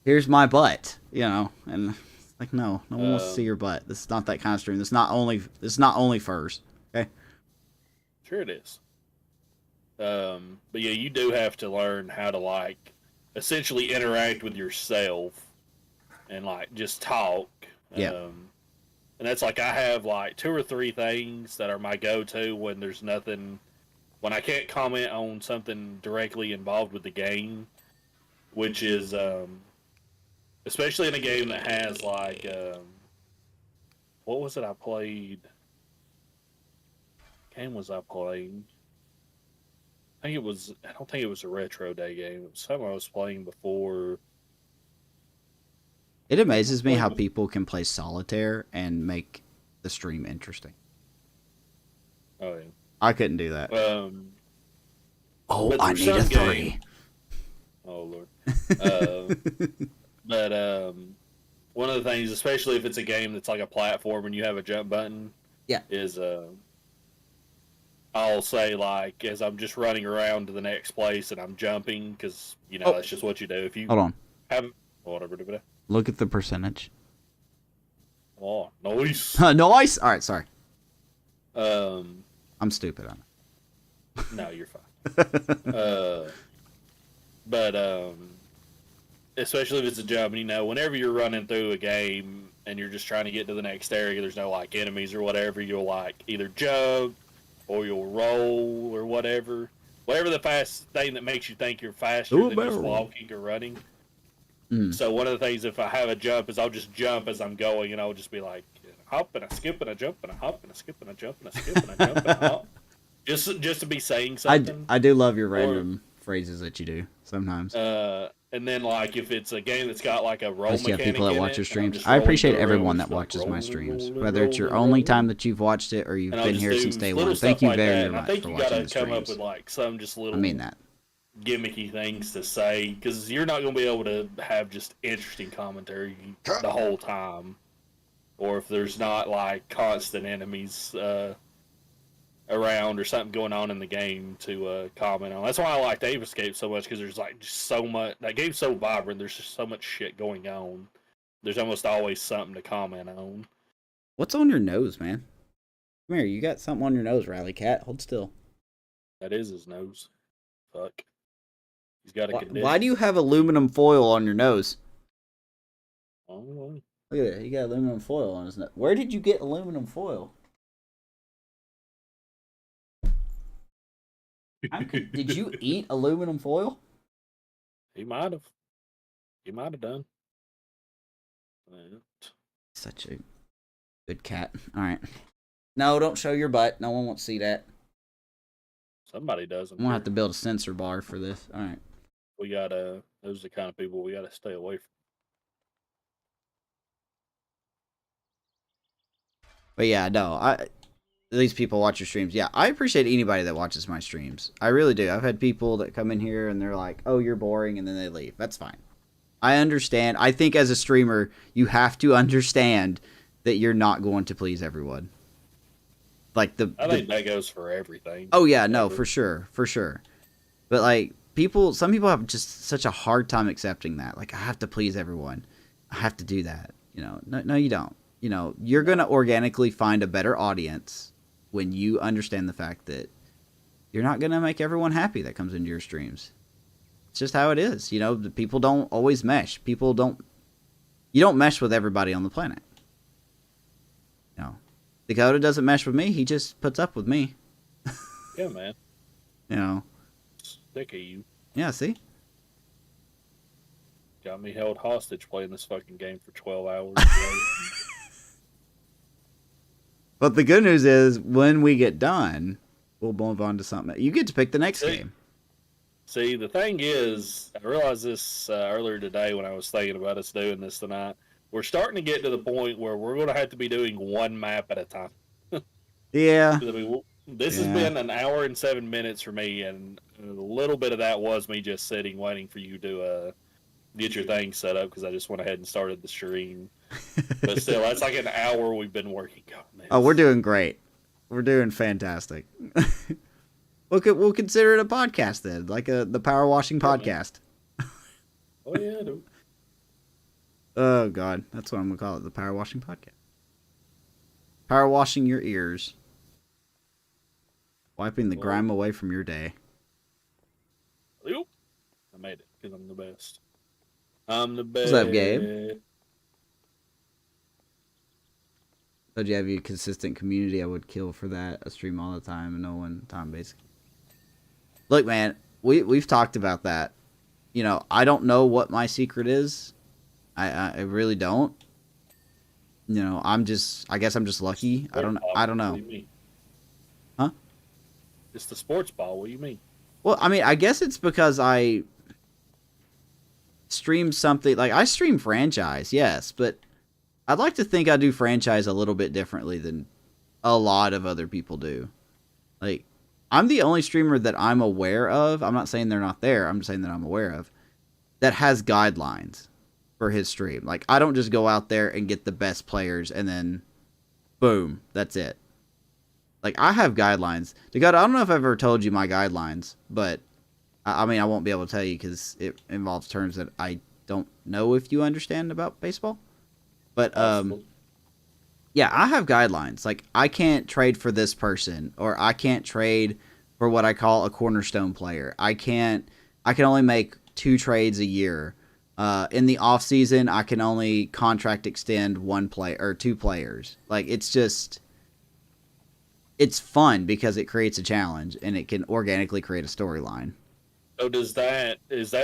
here's my butt," you know. And it's like, no one wants to see your butt. This is not that kind of stream. This is not only furs. Okay. Sure it is. But yeah, you do have to learn how to like essentially interact with yourself and like just talk. Yeah. And that's like I have like 2 or 3 things that are my go-to when there's nothing, when I can't comment on something directly involved with the game, which is especially in a game that has like what was it I played? What game was I playing? I think it was. I don't think it was a retro day game. It was something I was playing before. It amazes me how people can play solitaire and make the stream interesting. Oh yeah. I couldn't do that. But I there's need a some 3. game- Oh lord. But one of the things, especially if it's a game that's like a platform and you have a jump button, Yeah. is I'll say like as I'm just running around to the next place and I'm jumping because you know that's just what you do. If you Hold on. have whatever. Look at the percentage. Oh, nice. Nice. All right, sorry. Um, I'm stupid on no, you're fine. it. But especially if it's a jump, and you know, whenever you're running through a game and you're just trying to get to the next area, there's no like enemies or whatever. You'll like either jump or you'll roll or whatever. Whatever the fast thing that makes you think you're faster than just walking or running. So one of the things, if I have a jump, is I'll just jump as I'm going, and I'll just be like, hop and a skip and a jump and a hop and a skip and a jump and a skip and a jump and a hop. Just to be saying something. I do love your random phrases that you do sometimes. And then like if it's a game that's got like a roll Plus, you have mechanic people that in watch it, your and I'm streams. just I rolling appreciate through a room, everyone that just like watches my rolling, streams, rolling, whether it's your rolling, only rolling. time that you've watched it or you've And I'll been just here do since day little one. stuff Thank you like very, that, very and I much think for you watching gotta the come up streams. with like some just little I mean that. gimmicky things to say because you're not gonna be able to have just interesting commentary the whole time, or if there's not like constant enemies around or something going on in the game to comment on. That's why I like Ape Escape so much because there's like just so much. That game's so vibrant. There's just so much shit going on. There's almost always something to comment on. What's on your nose, man? Come here, you got something on your nose, Riley Cat. Hold still. That is his nose. Fuck. He's got a condition. Why do you have aluminum foil on your nose? Oh, Look at it. He got aluminum foil on his nose. Where did you get aluminum foil? Did you eat aluminum foil? he might have. He might have done. Such a good cat. All right. No, don't show your butt. No one wants to see that. Somebody does. I'm gonna have to build a sensor bar for this. All right. We gotta. Those are the kind of people we gotta stay away from. But yeah, no. These people watch your streams. Yeah, I appreciate anybody that watches my streams. I really do. I've had people that come in here and they're like, "Oh, you're boring," and then they leave. That's fine. I understand. I think as a streamer, you have to understand that you're not going to please everyone. Like I think that goes for everything. Oh yeah, no, for sure. But like some people have just such a hard time accepting that. Like I have to please everyone. I have to do that. You know, no, you don't. You know, you're gonna organically find a better audience when you understand the fact that you're not gonna make everyone happy that comes into your streams. It's just how it is. You know, the people don't always mesh. You don't mesh with everybody on the planet. No. Dakota doesn't mesh with me. He just puts up with me. Yeah, man. You know. Sick of you. Yeah, see? got me held hostage playing this fucking game for 12 hours. Today. But the good news is, when we get done, we'll move on to something. You get to pick the next game. See, the thing is, I realized this earlier today when I was thinking about us doing this tonight. We're starting to get to the point where we're going to have to be doing one map at a time. Yeah. I mean, this has been an hour and 7 minutes for me, and a little bit of that was me just sitting waiting for you to get your thing set up because I just went ahead and started the stream. But still, that's like an hour we've been working on this. Oh, we're doing great. We're doing fantastic. We'll consider it a podcast then, like the power washing podcast. Oh yeah, dude. Oh God, that's what I'm gonna call it, the power washing podcast. Power washing your ears, wiping the grime away from your day. Oop. I made it because I'm the best. I'm the best. What's up, Gabe? Told you have a consistent community. I would kill for that. I stream all the time and no one time basically. Look, man, we've talked about that. You know, I don't know what my secret is. I really don't. You know, I guess I'm just lucky. I don't know. What do you mean? Huh? It's the sports ball. What do you mean? Well, I mean, I guess it's because I stream something like I stream franchise, yes, but I'd like to think I do franchise a little bit differently than a lot of other people do. Like, I'm the only streamer that I'm aware of. I'm not saying they're not there. I'm just saying that I'm aware of that has guidelines for his stream. Like, I don't just go out there and get the best players and then boom, that's it. Like, I have guidelines. Dakota, I don't know if I've ever told you my guidelines, but I mean, I won't be able to tell you because it involves terms that I don't know if you understand about baseball. But, yeah, I have guidelines. Like, I can't trade for this person, or I can't trade for what I call a cornerstone player. I can only make 2 trades a year. In the off season, I can only contract extend 1 player or 2 players. Like, it's fun because it creates a challenge and it can organically create a storyline. So is that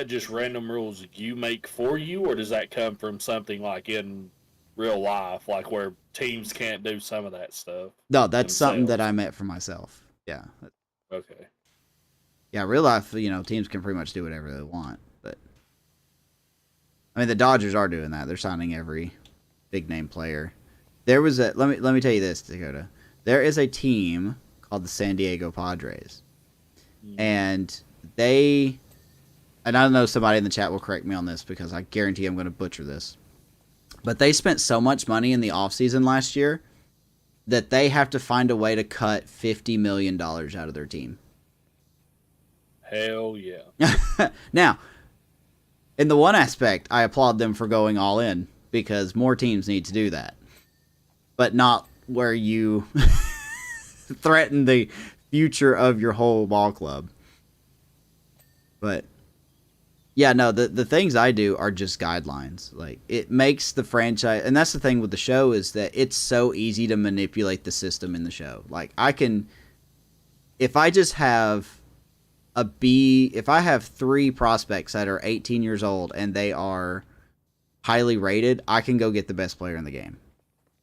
just random rules you make for you, or does that come from something like in real life, like where teams can't do some of that stuff? No, that's something that I meant for myself. Yeah. Okay. Yeah, real life, you know, teams can pretty much do whatever they want, but I mean, the Dodgers are doing that. They're signing every big name player. There was let me tell you this, Dakota. There is a team called the San Diego Padres. And I don't know, somebody in the chat will correct me on this because I guarantee I'm going to butcher this. But they spent so much money in the offseason last year that they have to find a way to cut $50 million out of their team. Hell yeah. Now, in the one aspect, I applaud them for going all in because more teams need to do that. But not where you threaten the future of your whole ball club. But yeah, no, the things I do are just guidelines. Like, it makes the franchise, and that's the thing with the show, is that it's so easy to manipulate the system in the show. Like, if I just have if I have 3 prospects that are 18 years old and they are highly rated, I can go get the best player in the game.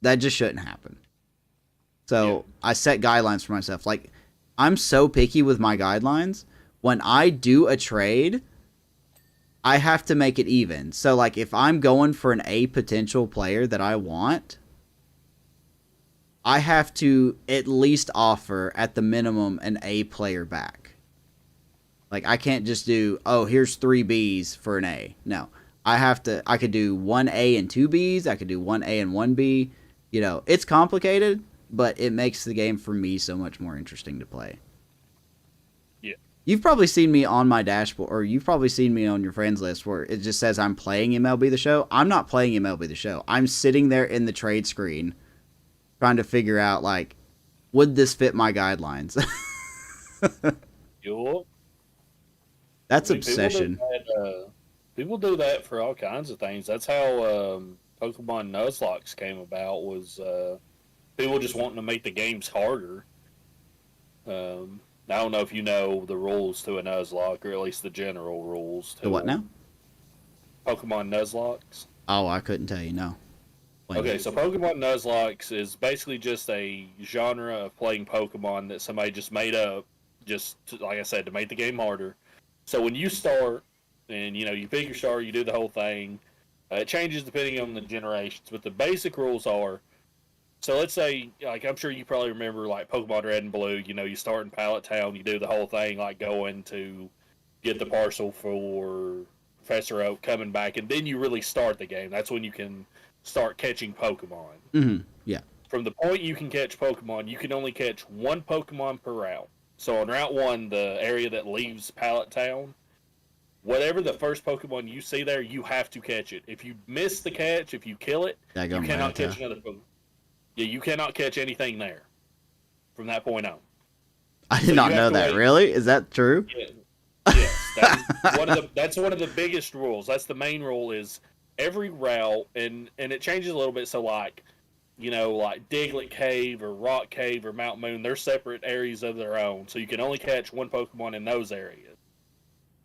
That just shouldn't happen. So I set guidelines for myself. Like, I'm so picky with my guidelines. When I do a trade, I have to make it even. So, like, if I'm going for an A potential player that I want, I have to at least offer, at the minimum, an A player back. Like, I can't just do, oh, here's 3 Bs for an A. No. I could do 1 A and 2 Bs. I could do 1 A and 1 B. You know, it's complicated, but it makes the game for me so much more interesting to play. Yeah. You've probably seen me on my dashboard, or you've probably seen me on your friends list where it just says I'm playing MLB The Show. I'm not playing MLB The Show. I'm sitting there in the trade screen trying to figure out, like, would this fit my guidelines? Yup. That's obsession. People do that for all kinds of things. That's how Pokemon Nuzlocke came about, was people just wanting to make the games harder. I don't know if you know the rules to a Nuzlocke, or at least the general rules. The what now? Pokemon Nuzlocke? Oh, I couldn't tell you. No. Okay, so Pokemon Nuzlocke is basically just a genre of playing Pokemon that somebody just made up, like I said, to make the game harder. So when you start, and you pick your starter, you do the whole thing. It changes depending on the generations, but the basic rules are. So let's say, like I'm sure you probably remember, like Pokemon Red and Blue. You start in Pallet Town, you do the whole thing, like going to get the parcel for Professor Oak, coming back, and then you really start the game. That's when you can start catching Pokemon. Mm-hmm. Yeah. From the point you can catch Pokemon, you can only catch one Pokemon per route. So on Route 1, the area that leaves Pallet Town, whatever the first Pokemon you see there, you have to catch it. If you miss the catch, if you kill it, you cannot catch another Pokemon. Yeah, you cannot catch anything there from that point on. I did not know that. Really? Is that true? Yeah. Yes. That's one of the biggest rules. That's the main rule is every route, and it changes a little bit. So like Diglett Cave or Rock Cave or Mount Moon, they're separate areas of their own. So you can only catch one Pokemon in those areas.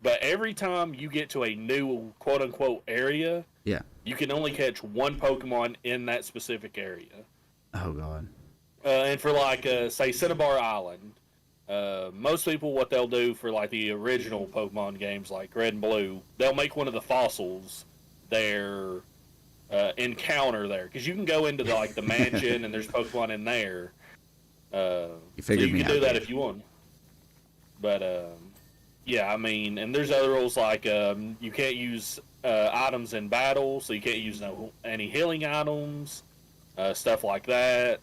But every time you get to a new quote unquote area, yeah, you can only catch one Pokemon in that specific area. Oh god. And for say Cinnabar Island, most people what they'll do for like the original Pokemon games like Red and Blue, they'll make one of the fossils their encounter there, because you can go into the mansion and there's Pokemon in there. You can do that if you want. But yeah, I mean, and there's other rules like you can't use items in battle, so you can't use any healing items, stuff like that.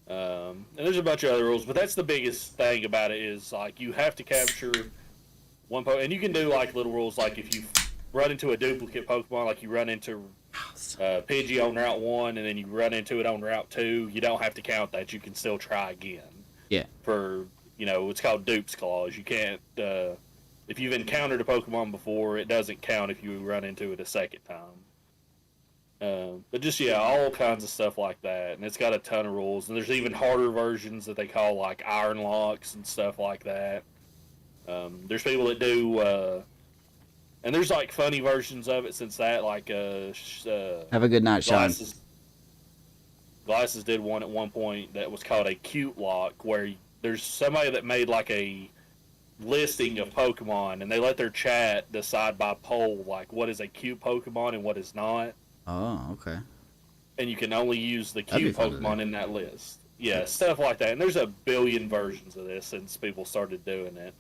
And there's a bunch of other rules, but that's the biggest thing about it is like you have to capture one Pokemon, and you can do like little rules like if you run into a duplicate Pokemon, like you run into Pidgey on Route 1 and then you run into it on Route 2, you don't have to count that. You can still try again. Yeah. For, it's called Dupe's Clause. You can't, if you've encountered a Pokemon before, it doesn't count if you run into it a second time. But just, all kinds of stuff like that. And it's got a ton of rules. And there's even harder versions that they call like Iron Locks and stuff like that. There's people that do, and there's like funny versions of it since that, like have a good night, Sean. Glasses did one at one point that was called a cute lock, where there's somebody that made like a listing of Pokemon, and they let their chat decide by poll like what is a cute Pokemon and what is not. Oh, okay. And you can only use the cute Pokemon in that list. Yeah, stuff like that. And there's a billion versions of this since people started doing it.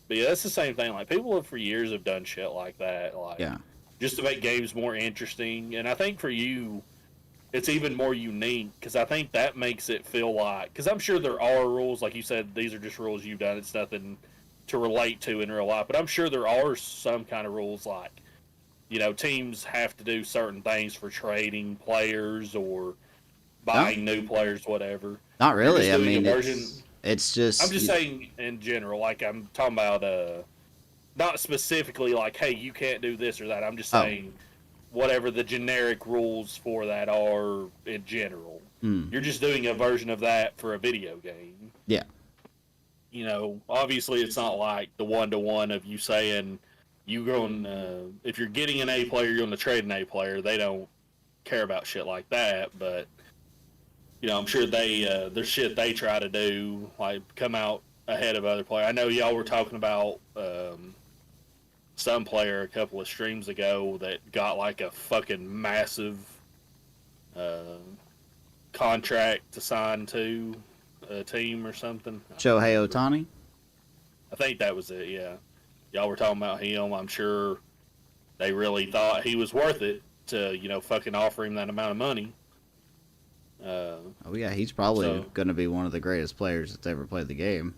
But yeah, that's the same thing. Like, people for years have done shit like that. Like, just to make games more interesting. And I think for you, it's even more unique, because I think that makes it feel like... Because I'm sure there are rules. Like you said, these are just rules you've done. It's nothing to relate to in real life. But I'm sure there are some kind of rules like, teams have to do certain things for trading players or buying new players, whatever. Not really. I mean, it's just... I'm just saying in general, like I'm talking about, not specifically like, hey, you can't do this or that. I'm just saying whatever the generic rules for that are in general. You're just doing a version of that for a video game. Yeah. Obviously it's not like the one-to-one of you saying you going, if you're getting an A player, you're going to trade an A player. They don't care about shit like that, but... I'm sure there's shit they try to do, like come out ahead of other players. I know y'all were talking about some player a couple of streams ago that got like a fucking massive contract to sign to a team or something. Shohei Ohtani? I think that was it, yeah. Y'all were talking about him. I'm sure they really thought he was worth it to, fucking offer him that amount of money. Oh yeah, he's probably going to be one of the greatest players that's ever played the game.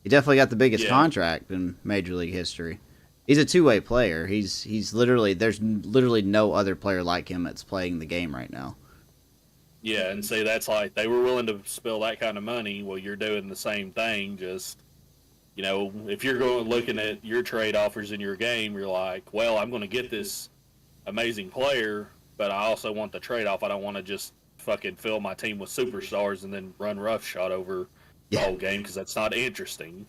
He definitely got the biggest contract in Major League history. He's a two-way player. He's literally, there's literally no other player like him that's playing the game right now. Yeah, and see, that's like, they were willing to spill that kind of money. Well, you're doing the same thing, just, if you're looking at your trade offers in your game, you're like, well, I'm going to get this amazing player, but I also want the trade-off. I don't want to just fucking fill my team with superstars and then run roughshod over the whole game, because that's not interesting.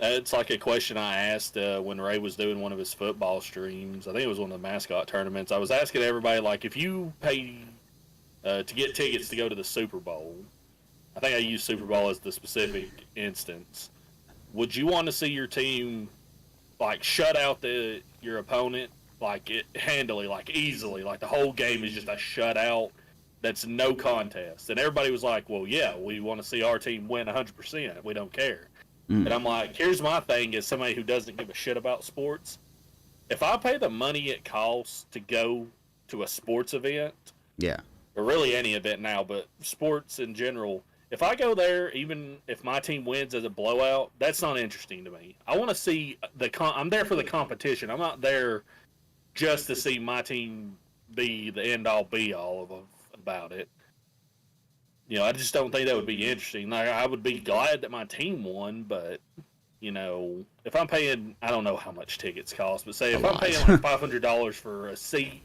It's like a question I asked when Ray was doing one of his football streams. I think it was one of the mascot tournaments. I was asking everybody, like, if you pay to get tickets to go to the Super Bowl, I think I used Super Bowl as the specific instance. Would you want to see your team like shut out your opponent like it handily, like easily, like the whole game is just a shutout that's no contest? And everybody was like, "Well, yeah, we want to see our team win 100%. We don't care." And I'm like, here's my thing: as somebody who doesn't give a shit about sports, if I pay the money it costs to go to a sports event, Yeah. or really any event now, but sports in general, if I go there, even if my team wins as a blowout, that's not interesting to me. I want to see I'm there for the competition. I'm not there just to see my team be the end all be all about it. You know, I just don't think that would be interesting. Like, I would be glad that my team won, but you know, if I'm paying, I don't know how much tickets cost, but say if I'm paying like $500 for a seat,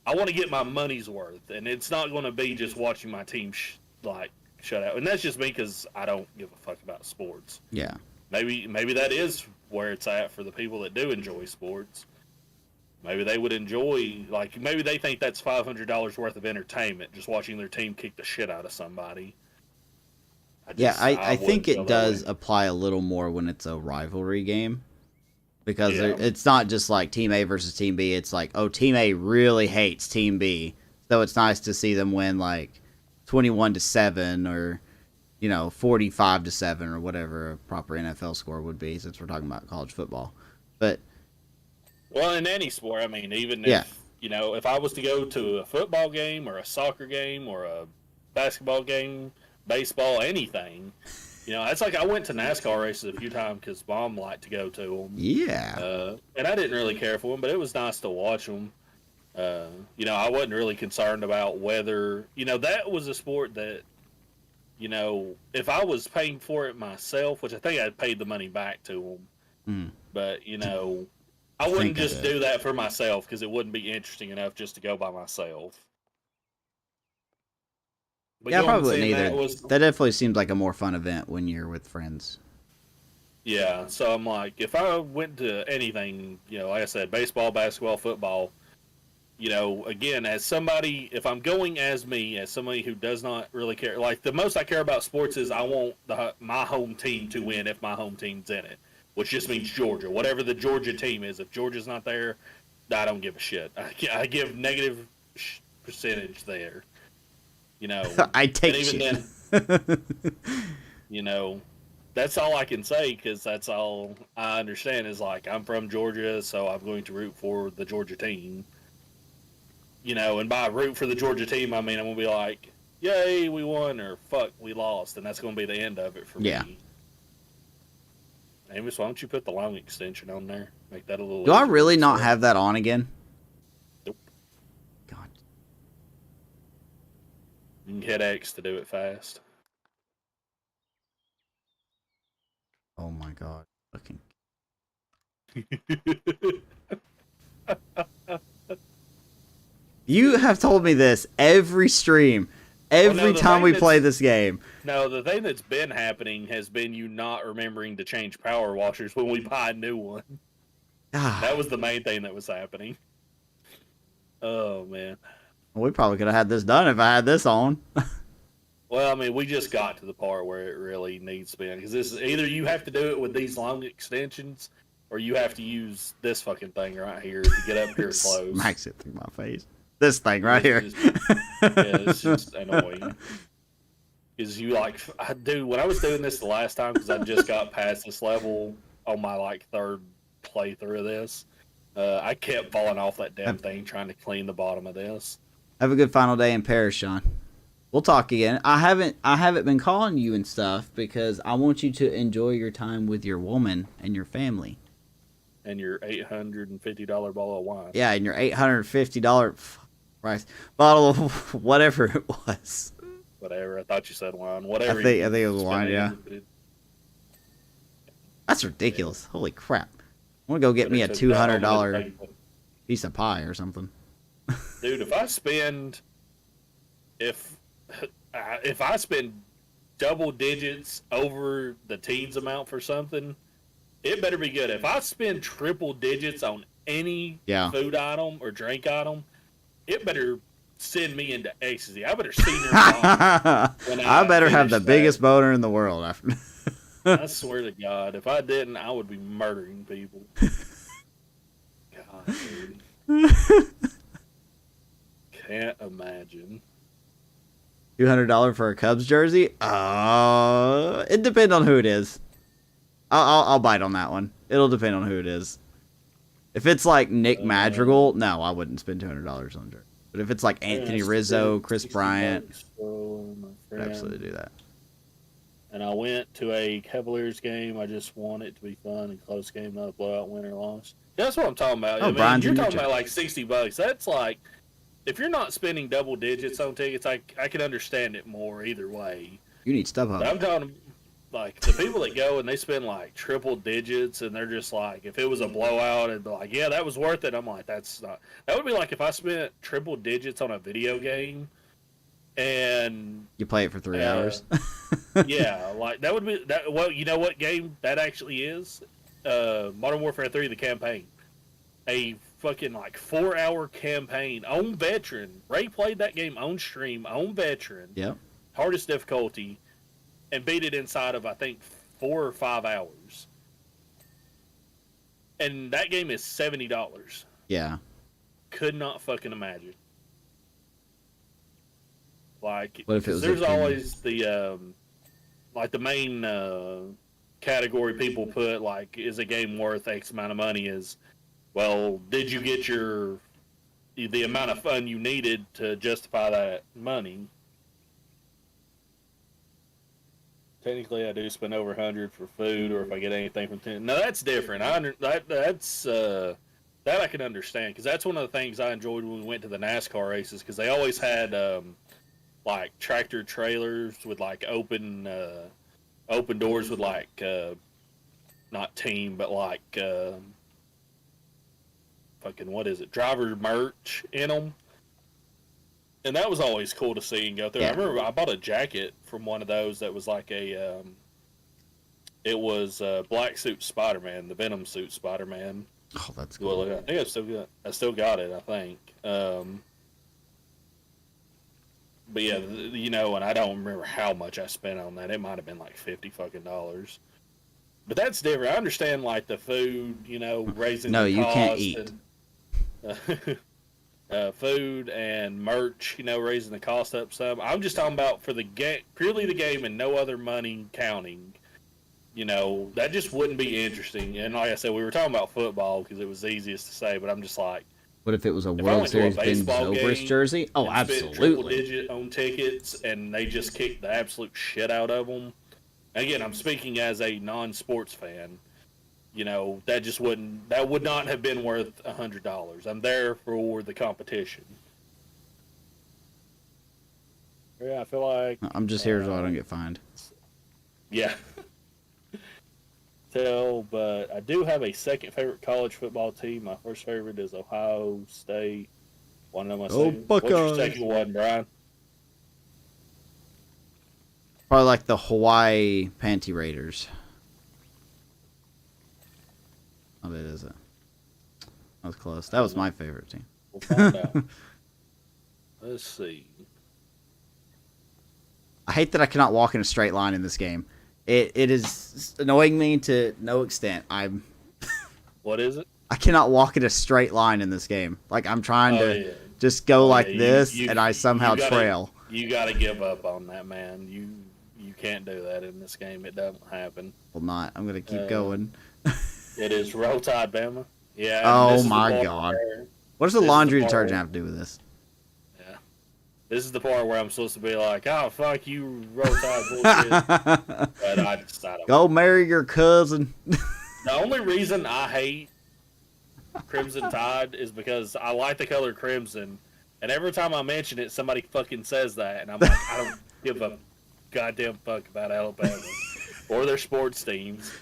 I want to get my money's worth, and it's not going to be just watching my team shut out. And that's just me because I don't give a fuck about sports. Yeah. Maybe that is where it's at for the people that do enjoy sports. Maybe they would enjoy, like, maybe they think that's $500 worth of entertainment, just watching their team kick the shit out of somebody. I think it does apply a little more when it's a rivalry game. Because it's not just like Team A versus Team B. It's like, oh, Team A really hates Team B. So it's nice to see them win, like, 21-7 or, 45-7 or whatever a proper NFL score would be, since we're talking about college football. But... well, in any sport, I mean, even if, if I was to go to a football game or a soccer game or a basketball game, baseball, anything, that's like I went to NASCAR races a few times because Mom liked to go to them. Yeah. And I didn't really care for them, but it was nice to watch them. I wasn't really concerned about whether, that was a sport that, if I was paying for it myself, which I think I paid the money back to them, but, I wouldn't just do that for myself because it wouldn't be interesting enough just to go by myself. But yeah, I probably wouldn't either. That definitely seems like a more fun event when you're with friends. Yeah, so I'm like, if I went to anything, like I said, baseball, basketball, football, again, as somebody, if I'm going as me, as somebody who does not really care, like the most I care about sports is I want my home team to win if my home team's in it, which just means Georgia. Whatever the Georgia team is, if Georgia's not there, I don't give a shit. I give negative percentage there. I take even then, that's all I can say because that's all I understand is like I'm from Georgia, so I'm going to root for the Georgia team. And by root for the Georgia team, I mean I'm going to be like, yay, we won, or fuck, we lost, and that's going to be the end of it for me. Amos, why don't you put the long extension on there? Make that a little. Do I really not have that on again? Nope. God. You can hit X to do it fast. Oh my god. Fucking. You have told me this every stream. Every time we play this game. No, the thing that's been happening has been you not remembering to change power washers when we buy a new one. That was the main thing that was happening. Oh, man. Well, we probably could have had this done if I had this on. Well, I mean, we just got to the part where it really needs to be. Because this is either you have to do it with these long extensions, or you have to use this fucking thing right here to get up here close. Smacks it through my face. This thing right here. It's just annoying. Because when I was doing this the last time, because I just got past this level on my third playthrough of this, I kept falling off that damn thing trying to clean the bottom of this. Have a good final day in Paris, Sean. We'll talk again. I haven't been calling you and stuff because I want you to enjoy your time with your woman and your family. And your $850 bottle of wine. Yeah, and your $850 price bottle of whatever it was. Whatever. I thought you said wine. Whatever. I think it was wine, yeah. That's ridiculous. Holy crap. I'm going to go get me a $200 piece of pie or something. Dude, if I spend double digits over the teens amount for something, it better be good. If I spend triple digits on any Yeah. food item or drink item, it better send me into ecstasy. I better senior bond when I I better have finish the that. biggest boner in the world after. I swear to God, if I didn't, I would be murdering people. God, dude. Can't imagine. $200 for a Cubs jersey? It depends on who it is. I'll bite on that one. It'll depend on who it is. If it's like Nick Madrigal, no, I wouldn't spend $200 on a jersey. But if it's like Anthony Rizzo, Chris Bryant, I'd absolutely do that. And I went to a Cavaliers game. I just want it to be fun and close game, not a blowout win or loss. That's what I'm talking about. Oh, I mean, Brian's you're in your talking about chat. like $60. That's like, if you're not spending double digits on tickets, I can understand it more either way. You need StubHub. But I'm talking like the people that go and they spend like triple digits and they're just like, if it was a blowout, and like, yeah, that was worth it. I'm like, that's not. That would be like if I spent triple digits on a video game. And You play it for 3 hours. yeah, like that would be that. Well, you know what game that actually is? Modern Warfare 3, the campaign. A fucking like 4-hour campaign on veteran. Ray played that game on stream on veteran. Yep. Hardest difficulty, and beat it inside of I think 4 or 5 hours. And that game is $70. Yeah. Could not fucking imagine. Like, What if it was there's a always the like the main category people put like, is a game worth X amount of money? Is, well, did you get the amount of fun you needed to justify that money? Technically, I do spend over 100 for food, or if I get anything from 10. Now that's different. That I can understand, because that's one of the things I enjoyed when we went to the NASCAR races, because they always had like tractor trailers with like open doors with like not team, but like fucking, what is it, driver merch in them. And that was always cool to see and go through. Yeah. I remember I bought a jacket from one of those that was like a it was Black Suit Spider-Man, the Venom suit Spider-Man. Oh, that's cool. Well, I think I still got it, I think. But yeah, you know, and I don't remember how much I spent on that. It might have been like $50 fucking dollars. But that's different. I understand like the food, you know, raising No, the you cost can't eat. And, food and merch, you know, raising the cost up some. I'm just talking about for the game, purely the game, and no other money counting. You know, that just wouldn't be interesting. And like I said, we were talking about football because it was the easiest to say, but I'm just like, What if it was a if I World went to a Series Ben baseball Zobrist game jersey? Oh, and spent triple absolutely. digit on tickets, and they just kicked the absolute shit out of them. Again, I'm speaking as a non-sports fan. You know, that would not have been worth $100. I'm there for the competition. Yeah, I feel like I'm just here so I don't get fined. yeah. But I do have a second favorite college football team. My first favorite is Ohio State. Want to know my Go second? What's your Buckeyes. second one, Brian? Probably like the Hawaii Panty Raiders. Oh, that is it. That was close. That was my favorite team. We'll find out. Let's see. I hate that I cannot walk in a straight line in this game. It is annoying me to no extent. What is it? I cannot walk in a straight line in this game. Like, I'm trying to just go Oh, like yeah, this, and I somehow trail. You got to give up on that, man. You can't do that in this game. It doesn't happen. Well, not. I'm going to keep going. It is Roll Tide, Bama. Yeah. Oh, my God. What does the laundry detergent have to do with this? Yeah. This is the part where I'm supposed to be like, oh, fuck you, Roll Tide bullshit. But I decided. Go marry your cousin. The only reason I hate Crimson Tide is because I like the color crimson, and every time I mention it, somebody fucking says that, and I'm like, I don't give a goddamn fuck about Alabama or their sports teams.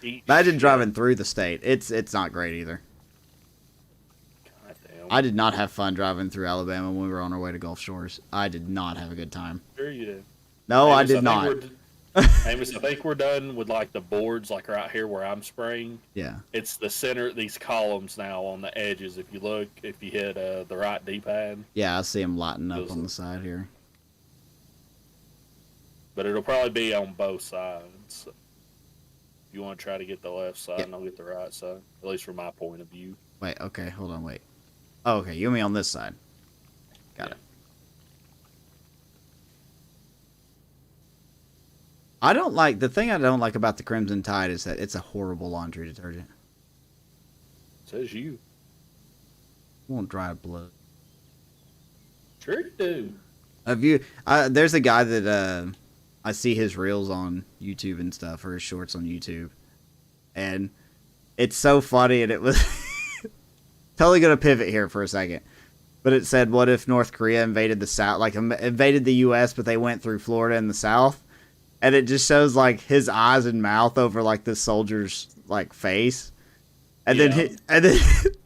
Imagine driving through the state. It's not great either. Goddamn. I did not have fun driving through Alabama when we were on our way to Gulf Shores. I did not have a good time. Sure you did. No, I Davis, did not. Amos, I think we're done with like the boards, like right here where I'm spraying. Yeah. It's the center, these columns now on the edges. If you look, if you hit the right D-pad, Yeah, I see them lighting up goes, on the side here. but it'll probably be on both sides. If you want to try to get the left side, Yeah. and I'll get the right side, at least from my point of view. Wait, okay, hold on, wait. Oh, okay, you and me on this side. Got it. I don't like, the thing I don't like about the Crimson Tide is that it's a horrible laundry detergent. Says you. It won't dry blood. Sure you do. Have you, there's a guy that, I see his reels on YouTube and stuff, or his shorts on YouTube. And it's so funny, and it was totally gonna pivot here for a second. But it said, what if North Korea invaded the South, like invaded the U.S., but they went through Florida and the South? And it just shows like his eyes and mouth over like the soldier's like face. And then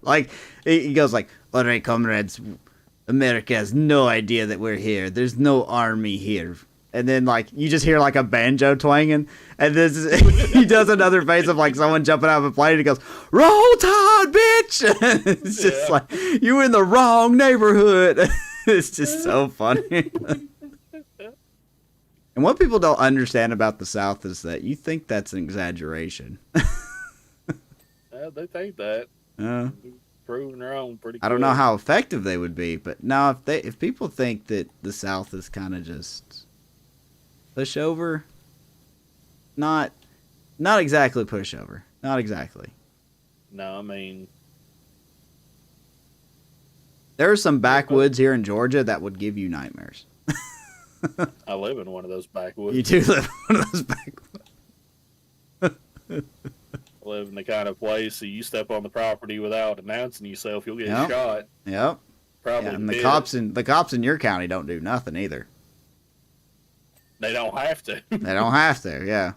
like he goes like, "All right, comrades, America has no idea that we're here. There's no army here." And then like you just hear like a banjo twanging, and this he does another face of like someone jumping out of a plane. And he goes, "Roll Tide, bitch!" It's just like you in the wrong neighborhood. It's just so funny. And what people don't understand about the South is that you think that's an exaggeration. They think that. Proving their own pretty. I don't know how effective they would be, but now if people think that the South is kind of just pushover, not exactly pushover, not exactly. No, I mean, there are some backwoods here in Georgia that would give you nightmares. I live in one of those backwoods. You do live in one of those backwoods. I live in the kind of place that you step on the property without announcing yourself, you'll get Yep. shot. Yep. Probably. Yeah, and the cops in your county don't do nothing either. They don't have to. They don't have to. Yeah.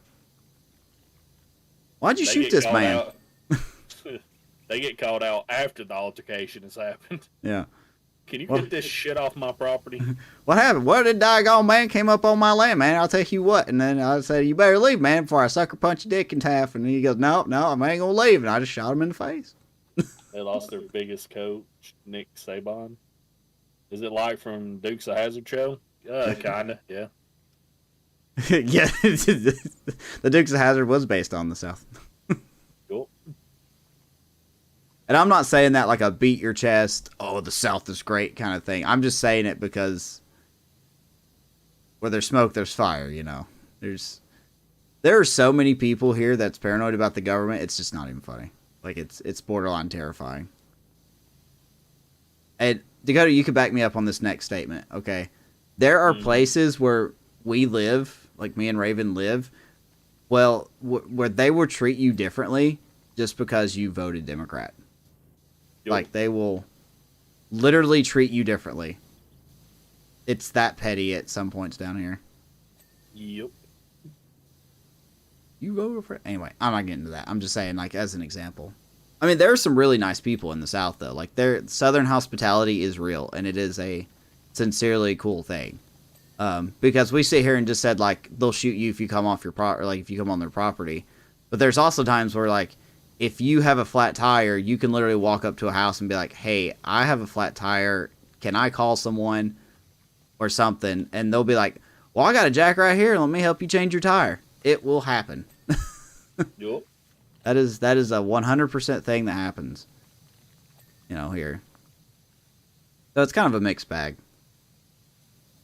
Why'd you shoot this man? They get called out after the altercation has happened. Yeah. Can you get this shit off my property? What happened? What did Diagon man came up on my land, man? I'll tell you what. And then I said, "You better leave, man, before I sucker punch your dick in half." And he goes, No, I ain't gonna leave. And I just shot him in the face. They lost their biggest coach, Nick Saban. Is it like from Dukes of Hazzard show? Kinda, yeah. Yeah, the Dukes of Hazzard was based on the South. Cool. And I'm not saying that like a beat your chest, "Oh, the South is great" kind of thing. I'm just saying it because where there's smoke, there's fire, you know. There are so many people here that's paranoid about the government, it's just not even funny. Like, it's borderline terrifying. And Dakota, you could back me up on this next statement, okay? There are places where we live, like me and Raven live, well, where they will treat you differently just because you voted Democrat. Yep. Like, they will literally treat you differently. It's that petty at some points down here. Yep. You voted for it? Anyway, I'm not getting into that. I'm just saying, like, as an example. I mean, there are some really nice people in the South, though. Like, Southern hospitality is real, and it is a sincerely cool thing. Because we sit here and just said, like, they'll shoot you if you come off your if you come on their property. But there's also times where, like, if you have a flat tire, you can literally walk up to a house and be like, "Hey, I have a flat tire. Can I call someone or something?" And they'll be like, "Well, I got a jack right here. Let me help you change your tire." It will happen. Yep. That is a 100% thing that happens, you know, here. So it's kind of a mixed bag.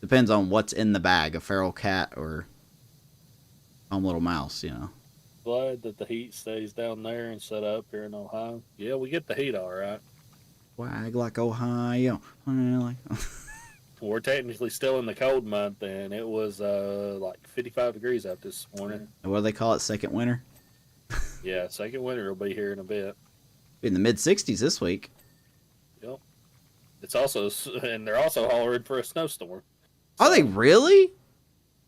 Depends on what's in the bag, a feral cat or a little mouse, you know. Glad that the heat stays down there and set up here in Ohio. Yeah, we get the heat all right. Wag like Ohio. We're technically still in the cold month, and it was like 55 degrees out this morning. What do they call it? Second winter? Yeah, second winter will be here in a bit. In the mid-60s this week. Yep. It's also, and they're also hollering for a snowstorm. Are they really?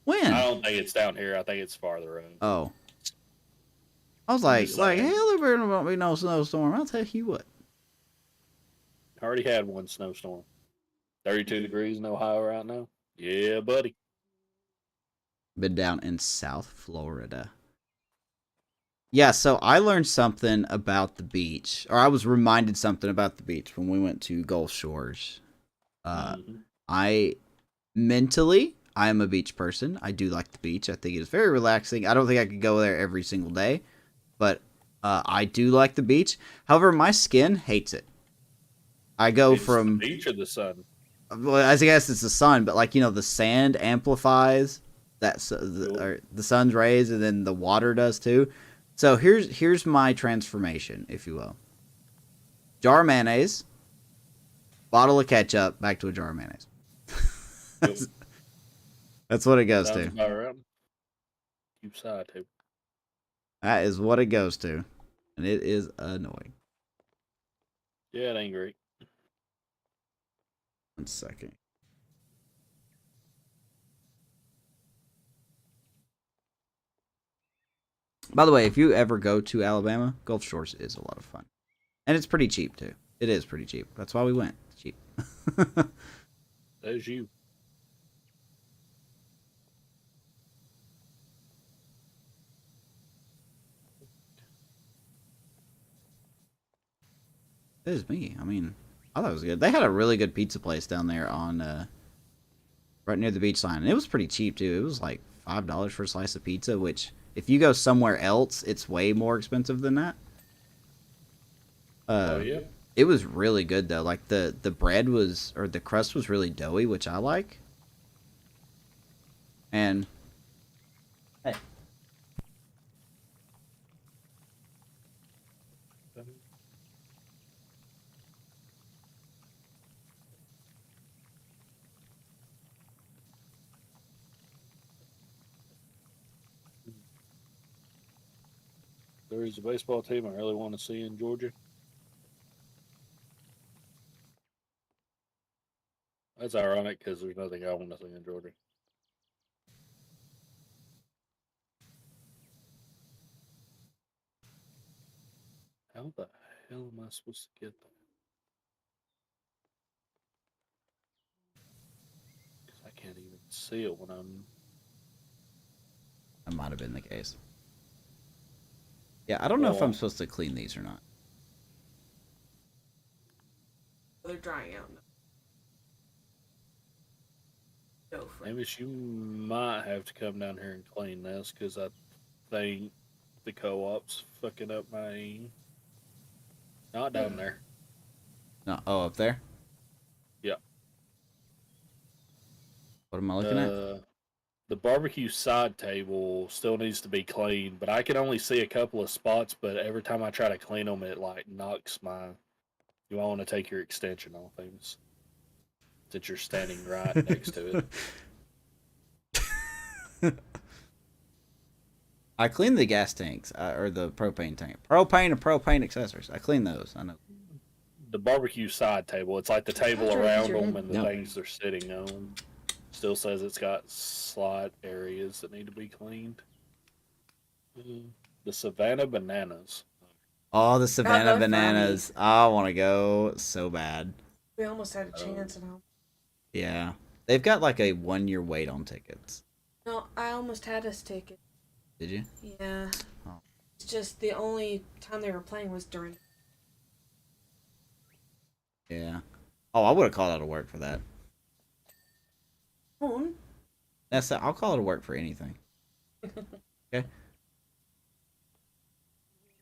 When? I don't think it's down here. I think it's farther up. Oh. I was like, hell, there better not be no snowstorm. I'll tell you what. I already had one snowstorm. 32 degrees in Ohio right now. Yeah, buddy. Been down in South Florida. Yeah, so I learned something about the beach, or I was reminded something about the beach when we went to Gulf Shores. Mm-hmm. I mentally, I am a beach person. I do like the beach. I think it is very relaxing. I don't think I could go there every single day, but I do like the beach. However, my skin hates it. I go It's the from, beach or the sun. well, I guess it's the sun, but like the sand amplifies Cool. the sun's rays, and then the water does too. So here's my transformation, if you will. Jar of mayonnaise, bottle of ketchup, back to a jar of mayonnaise. Yep. That's what it goes Sounds to. about right. Keep side too. That is what it goes to, and it is annoying. Yeah, it ain't great. 1 second. By the way, if you ever go to Alabama, Gulf Shores is a lot of fun, and it's pretty cheap too. It is pretty cheap. That's why we went. It's cheap. There's you. It is me. I mean, I thought it was good. They had a really good pizza place down there on right near the beach line, and it was pretty cheap too. It was like $5 for a slice of pizza, which if you go somewhere else, it's way more expensive than that. Oh Uh, yeah. it was really good though. Like the bread was, or the crust was really doughy, which I like. And hey, There is a baseball team I really want to see in Georgia. That's ironic because there's nothing I want to see in Georgia. How the hell am I supposed to get that? 'Cause I can't even see it when I'm. that might have been the case. Yeah, I don't know if I'm Well, supposed to clean these or not. They're drying out. No, for maybe you might have to come down here and clean this because I think the co-op's fucking up my. Not down there. No, oh, up there. Yeah. What am I looking at? The barbecue side table still needs to be cleaned, but I can only see a couple of spots. But every time I try to clean them, it like knocks my. You want to take your extension off things since you're standing right next to it. I clean the gas tanks or the propane tank, propane and propane accessories. I clean those. I know. The barbecue side table, it's like the table That's right, around you're them in. and the Yep. things they're sitting on. Still says it's got slight areas that need to be cleaned. The Savannah Bananas. Oh, the Savannah those bananas. I want to go so bad. we almost had a chance, and Yeah, they've got like a 1 year wait on tickets. no, I almost had us ticket. Did you? Yeah, Oh. it's just the only time they were playing was during. Yeah. Oh, I would have called out of work for that. Phone. I'll call it a work for anything. Okay.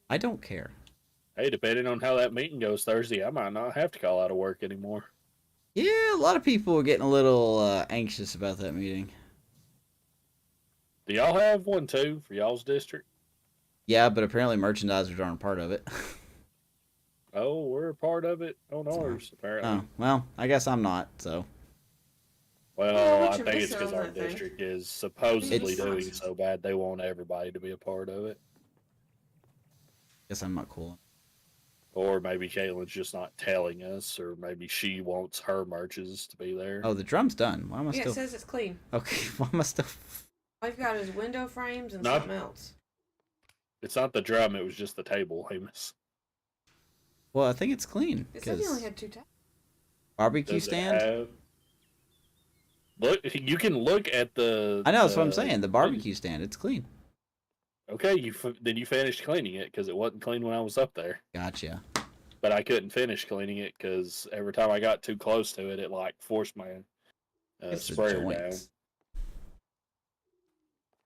I don't care. Hey, depending on how that meeting goes Thursday, I might not have to call out of work anymore. Yeah, a lot of people are getting a little anxious about that meeting. Do y'all have one too for y'all's district? Yeah, but apparently merchandisers aren't part of it. Oh, we're a part of it on ours, apparently. Oh, well, I guess I'm not, so. Well, Yeah, what I you're think it's missing because on our that thing. district is supposedly It's- doing so bad they want everybody to be a part of it. Guess I'm not cool. Or maybe Caitlin's just not telling us, or maybe she wants her merches to be there. Oh, the drum's done. Why am I Yeah, still? it says it's clean. Okay, why am I still? All you've got is window frames and Not- something else. It's not the drum, it was just the table, Amos. Well, I think it's clean. It said you only 'Cause had 2 tabs. barbecue Does it stand. have... Look, you can look at the. I know, that's what I'm saying. The barbecue stand, it's clean. Okay, then you finished cleaning it because it wasn't clean when I was up there. Gotcha. But I couldn't finish cleaning it because every time I got too close to it, it like forced my It's the sprayer down.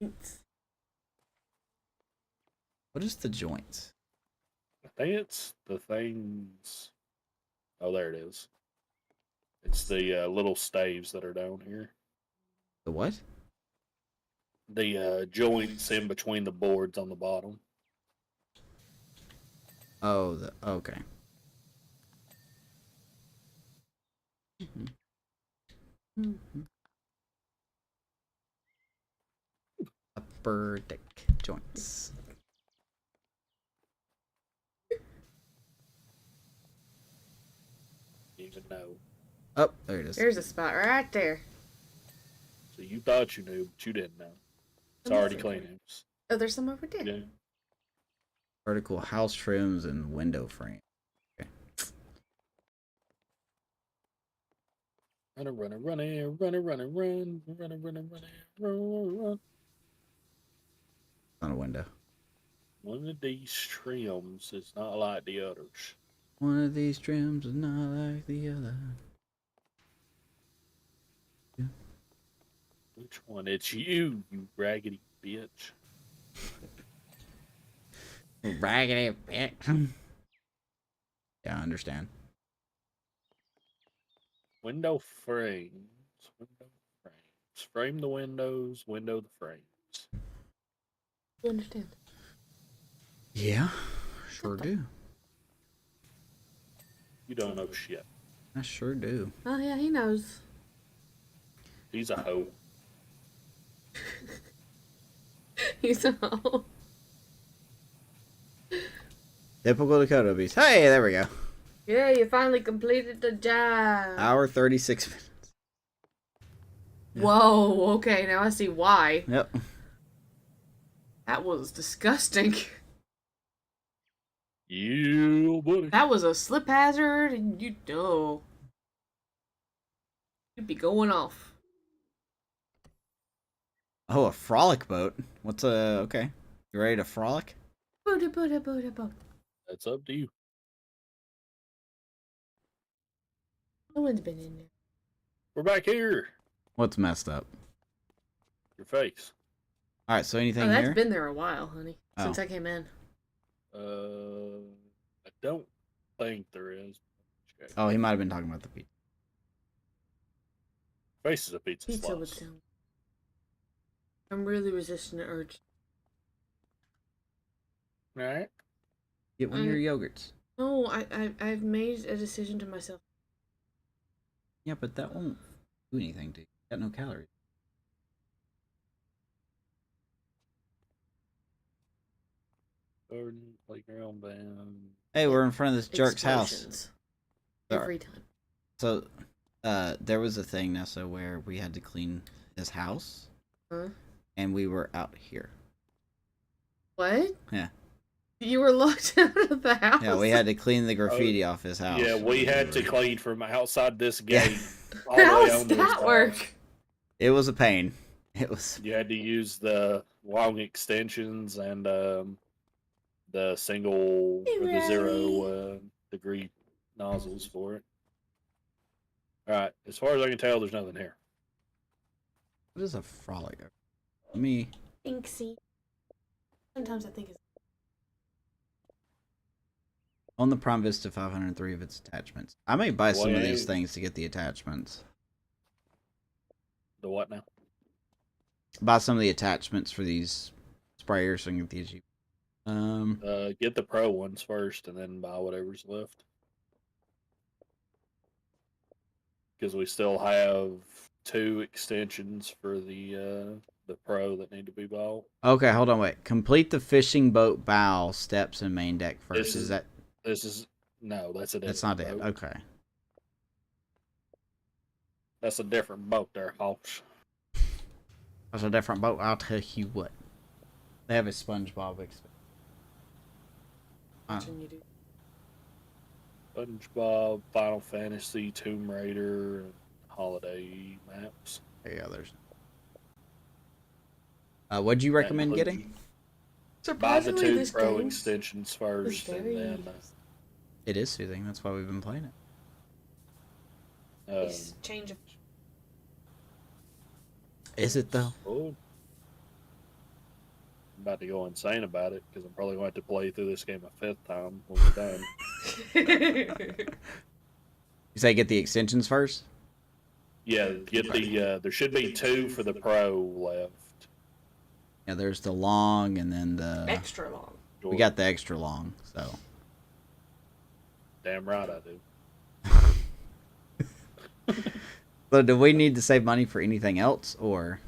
joints. What is the joints? I think it's the things. Oh, there it is. It's the little staves that are down here. The what? The joints in between the boards on the bottom. Oh, okay. Upper deck joints. Even know. Oh, there it is. There's a spot right there. So you thought you knew, but you didn't know. It's already clean. Oh, there's some over there. Yeah. Vertical house trims and window frame. Okay. Run. On a window. One of these trims is not like the others. One of these trims is not like the other. Which one? It's you raggedy bitch. Raggedy bitch. Yeah, I understand. Window frames. Frame the windows, window the frames. You understand? Yeah, sure do. You don't know shit. I sure do. Oh, yeah, he knows. He's a hoe. He's a hoe. Typical Dakota beast. Hey, there we go. Yeah, you finally completed the job. Hour 36 minutes. Whoa, okay, now I see why. Yep. That was disgusting. You buddy. That was a slip hazard, and you know. You'd be going off. Oh, a frolic boat. What's a... Okay. You ready to frolic? Boda. That's up to you. No one's been in there. We're back here. What's messed up? Your face. Alright, so anything Oh, that's here? been there a while, honey. Oh. Since I came in. I don't think there is. Okay. Oh, he might have been talking about the pizza. Face is a pizza Pizza would slice. sound. I'm really resisting the urge. Alright. Get one of your yogurts. No, I've made a decision to myself. Yeah, but that won't do anything to you. Got no calories. Garden, playground, band. Hey, we're in front of this jerk's house. Explosions. Sorry. Every time. So, there was a thing, Nessa, where we had to clean his house. Huh? And we were out here. What? Yeah. You were locked out of the house? Yeah, we had to clean the graffiti off his house. Yeah, we had to clean from outside this gate. all How the way does onto his that house. work? It was a pain. It was... You had to use the long extensions and the single or the 0 degree nozzles for it. Alright, as far as I can tell, there's nothing here. What is a frolic? Let me... Inksy. Sometimes I think it's... On the Prime Vista 503 of its attachments. I may buy some of these Wait. things to get the attachments. The what now? Buy some of the attachments for these sprayers so I can get these. Get the pro ones first and then buy whatever's left. Because we still have 2 extensions for the pro that need to be bought. Okay, hold on, wait. Complete the fishing boat bow, steps, and main deck first. This Is that... This is no, that's a different That's not it. boat. Okay. That's a different boat there, Hawks. That's a different boat, I'll tell you what. They have a SpongeBob Watching you do. SpongeBob, Final Fantasy, Tomb Raider, and Holiday maps. There you go. There's. What'd you recommend getting? Buy the Surprisingly, 2 this Pro game extensions is first, and very. then It is soothing. That's why we've been playing it. It's change of. Is it though? oh, I'm about to go insane about it because I'm probably going to have to play through this game a 5th time when we're done. You say get the extensions first? Yeah, get the there should be 2 for the Pro left. Yeah, there's the long and then the Extra long. We got the extra long, so. Damn right I do. So do we need to save money for anything else, or?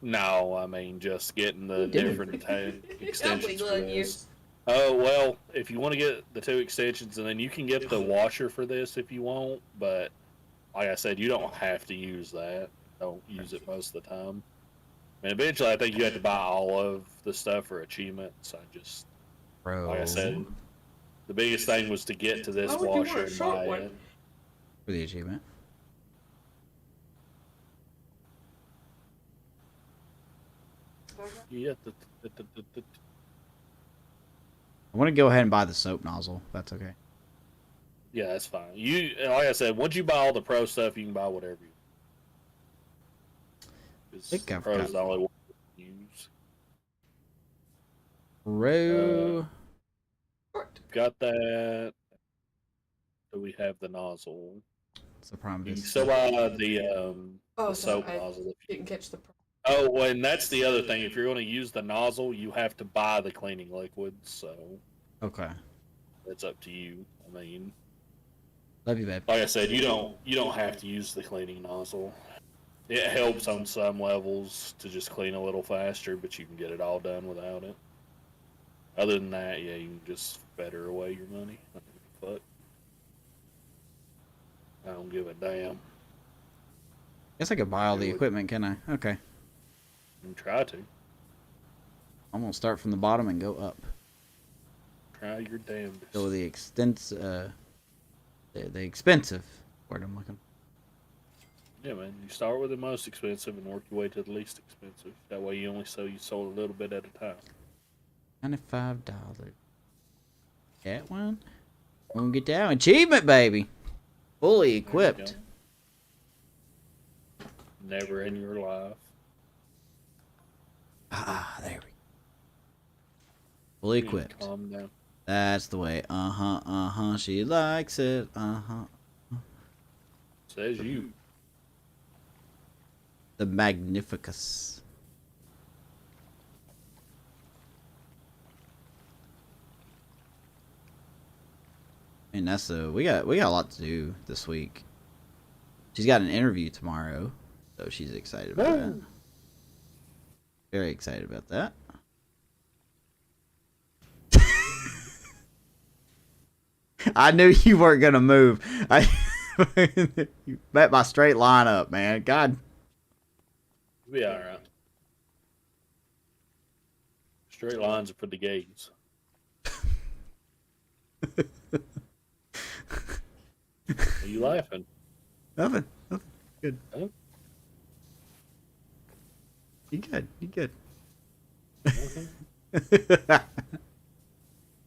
No, I mean just getting the different extensions for good, this. Oh well, if you want to get the 2 extensions, and then you can get the washer for this if you want. But like I said, you don't have to use that. Don't use it most of the time. And eventually, I think you have to buy all of the stuff for achievements. I just, Bro. like I said, the biggest thing was to get to this Why would you want washer a and short buy one? it. For the achievement. Yeah, I want to go ahead and buy the soap nozzle. If that's okay. yeah, that's fine. You, like I said, once you buy all the Pro stuff, you can buy whatever you. Think I've Pro's got- the only one you use. Bro. Got that. Do we have the nozzle? What's the problem? You with can this? still buy the Oh, soap sorry, I nozzle. didn't catch the. Oh, well, and that's the other thing. If you're going to use the nozzle, you have to buy the cleaning liquid. So Okay. it's up to you. I mean, Love you, babe. like I said, you don't have to use the cleaning nozzle. It helps on some levels to just clean a little faster, but you can get it all done without it. Other than that, yeah, you can just fetter away your money. I don't give a fuck. I don't give a damn. Guess I could buy all the Do it. equipment, can I? Okay. You can try to. I'm gonna start from the bottom and go up. Try your damnedest. Go with the the expensive word I'm looking. Yeah, man. You start with the most expensive and work your way to the least expensive. That way you only sold a little bit at a time. $95. That one. We're gonna get that achievement, baby. Fully equipped. Never in your life. Ah, there we go. Fully equipped. Calm down. That's the way. She likes it. Says you. The Magnificus. And that's we got a lot to do this week. She's got an interview tomorrow, so she's excited about that. Very excited about that. I knew you weren't gonna move. You bet my straight line up, man. God. You'll be alright. Straight lines are for the gays. Are you laughing? Nothing. Good. Huh? You good. You good. Mhm.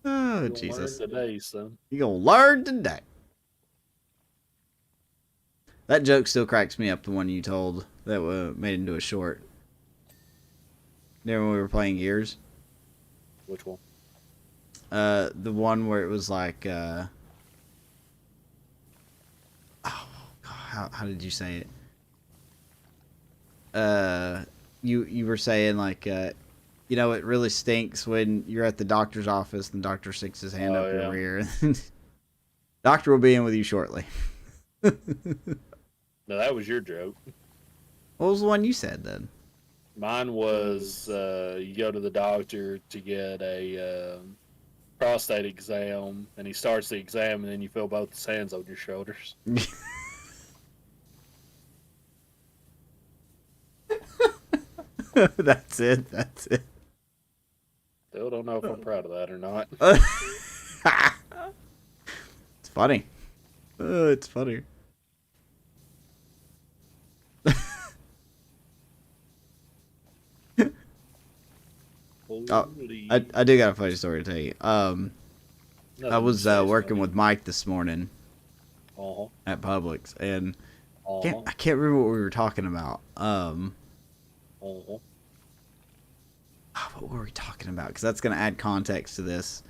Oh, You'll Jesus. learn today, son. You gonna learn today. That joke still cracks me up, the one you told that made into a short. Remember when we were playing Gears? Which one? The one where it was like, oh, God, how did you say it? You were saying like, you know, it really stinks when you're at the doctor's office and the doctor sticks his hand up your rear. Doctor will be in with you shortly. No, that was your joke. What was the one you said then? Mine was you go to the doctor to get a prostate exam, and he starts the exam, and then you feel both his hands on your shoulders. That's it. That's it. Still don't know if I'm proud of that or not. It's funny. It's funny. I do got a funny story to tell you. I was working with Mike this morning at Publix, and I can't remember what we were talking about. What were we talking about? Because that's going to add context to this.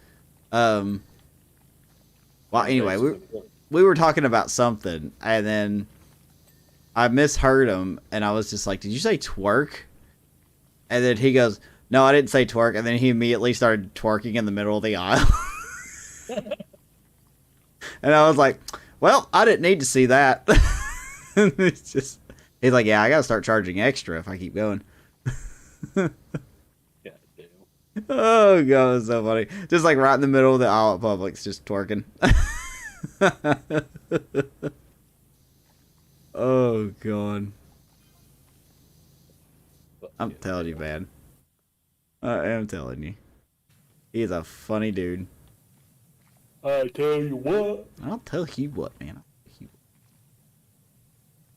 Well, anyway, we were talking about something, and then I misheard him, and I was just like, "Did you say twerk?" And then he goes, "No, I didn't say twerk." And then he immediately started twerking in the middle of the aisle. And I was like, "Well, I didn't need to see that." It's just, he's like, "Yeah, I gotta start charging extra if I keep going." Oh god, it's so funny. Just like right in the middle of the aisle at Publix, just twerking. Oh god. I'm telling you, man. I am telling you. He's a funny dude. I tell you what. I'll tell you what, man. I'll tell you what.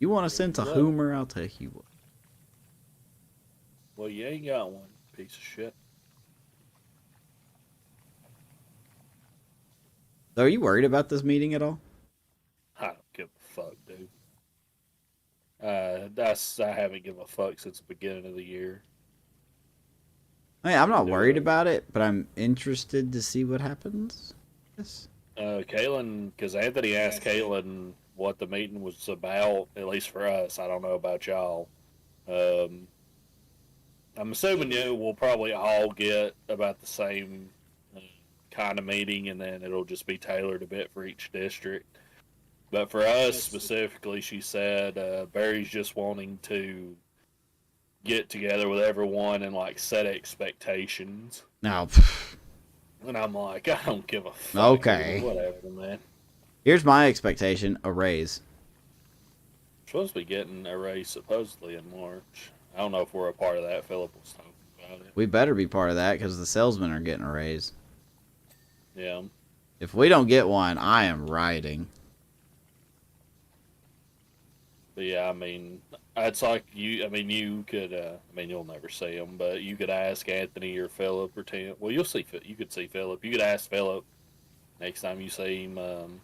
You want a sense of humor? I'll tell you what. Well, you ain't got one, piece of shit. So are you worried about this meeting at all? I don't give a fuck, dude. I haven't given a fuck since the beginning of the year. I mean, I'm not worried about it, but I'm interested to see what happens. Yes. Caitlin, because Anthony asked Caitlin what the meeting was about, at least for us. I don't know about y'all. I'm assuming we'll probably all get about the same kind of meeting, and then it'll just be tailored a bit for each district. But for us specifically, she said Barry's just wanting to get together with everyone and like set expectations. No. And I'm like, I don't give a fuck. Okay. Whatever, man. Here's my expectation: a raise. We're supposed to be getting a raise supposedly in March. I don't know if we're a part of that. Philip was talking about it. We better be part of that because the salesmen are getting a raise. Yeah. If we don't get one, I am rioting. But yeah, I mean, it's like you. I mean, you could. I mean, you'll never see him, but you could ask Anthony or Philip or Tim. Well, you'll see. You could see Philip. You could ask Philip next time you see him.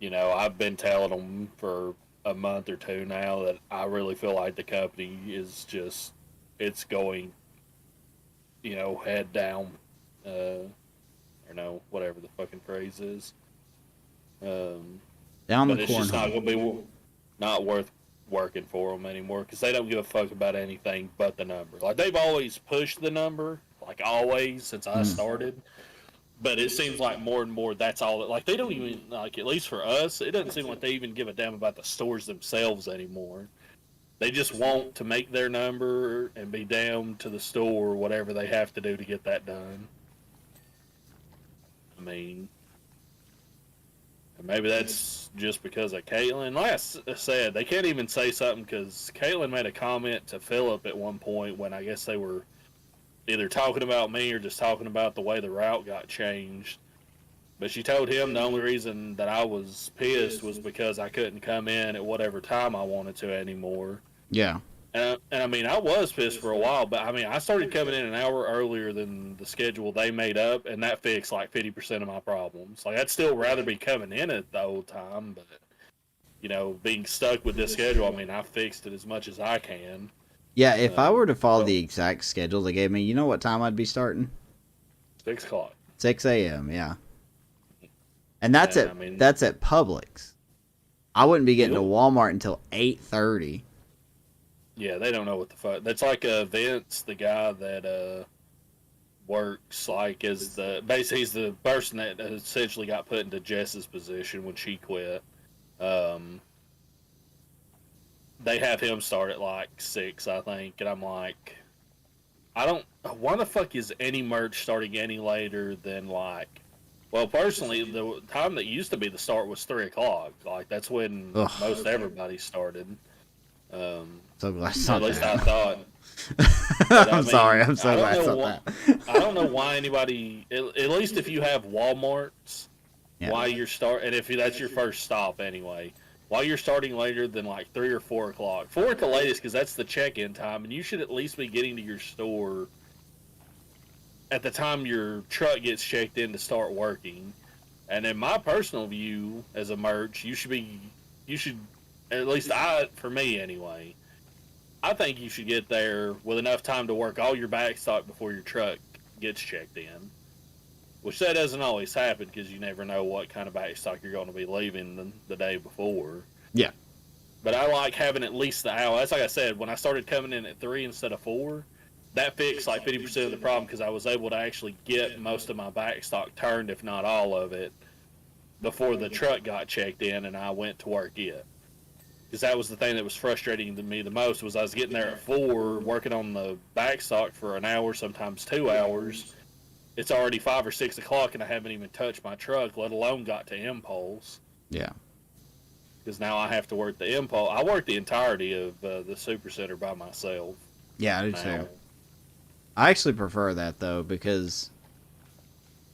You know, I've been telling him for a month or two now that I really feel like the company is just, it's going, you know, head down, or no, whatever the fucking phrase is. Down the but it's just cornhole. not going to be not worth working for them anymore because they don't give a fuck about anything but the number. Like, they've always pushed the number, like always since I started. But it seems like more and more that's all. Like, they don't even, like, at least for us, it doesn't seem like they even give a damn about the stores themselves anymore. They just want to make their number and be down to the store, whatever they have to do to get that done. I mean, maybe that's just because of Caitlin. Like I said, they can't even say something because Caitlin made a comment to Philip at one point when I guess they were either talking about me or just talking about the way the route got changed. But she told him the only reason that I was pissed was because I couldn't come in at whatever time I wanted to anymore. Yeah. And I mean, I was pissed for a while, but I mean, I started coming in an hour earlier than the schedule they made up, and that fixed like 50% of my problems. Like, I'd still rather be coming in at the whole time, but, you know, being stuck with this schedule, I mean, I fixed it as much as I can. Yeah, if I were to follow the exact schedule they gave me, you know what time I'd be starting? 6 o'clock. 6 a.m., yeah. And that's that's at Publix. I wouldn't be getting to Walmart until 8:30. Yeah, they don't know what the fuck. That's like Vince, the guy that works like as basically he's the person that essentially got put into Jess's position when she quit. They have him start at like 6, I think, and I'm like, why the fuck is any merch starting any later than like, well, personally, the time that used to be the start was 3 o'clock. Like, that's when most everybody started. So glad it's not at least that. I thought. I'm sorry. I'm so glad it's not that. I don't know why anybody, at least if you have Walmarts, why you're and if that's your first stop anyway, why you're starting later than like 3 or 4 o'clock. 4 at the latest because that's the check-in time, and you should at least be getting to your store at the time your truck gets checked in to start working. And in my personal view, as a merch, you should, at least for me anyway, I think you should get there with enough time to work all your backstock before your truck gets checked in. Which that doesn't always happen because you never know what kind of backstock you're going to be leaving the day before. Yeah. But I like having at least the hour. That's like I said, when I started coming in at 3 instead of 4, that fixed like 50% of the problem because I was able to actually get most of my backstock turned, if not all of it, before the truck got checked in and I went to work it. Because that was the thing that was frustrating to me the most was I was getting there at 4, working on the backstock for an hour, sometimes 2 hours. It's already 5 or 6 o'clock and I haven't even touched my truck, let alone got to impulse. Yeah. Because now I have to work the impulse. I work the entirety of the super center by myself. Yeah, I do too. I actually prefer that though because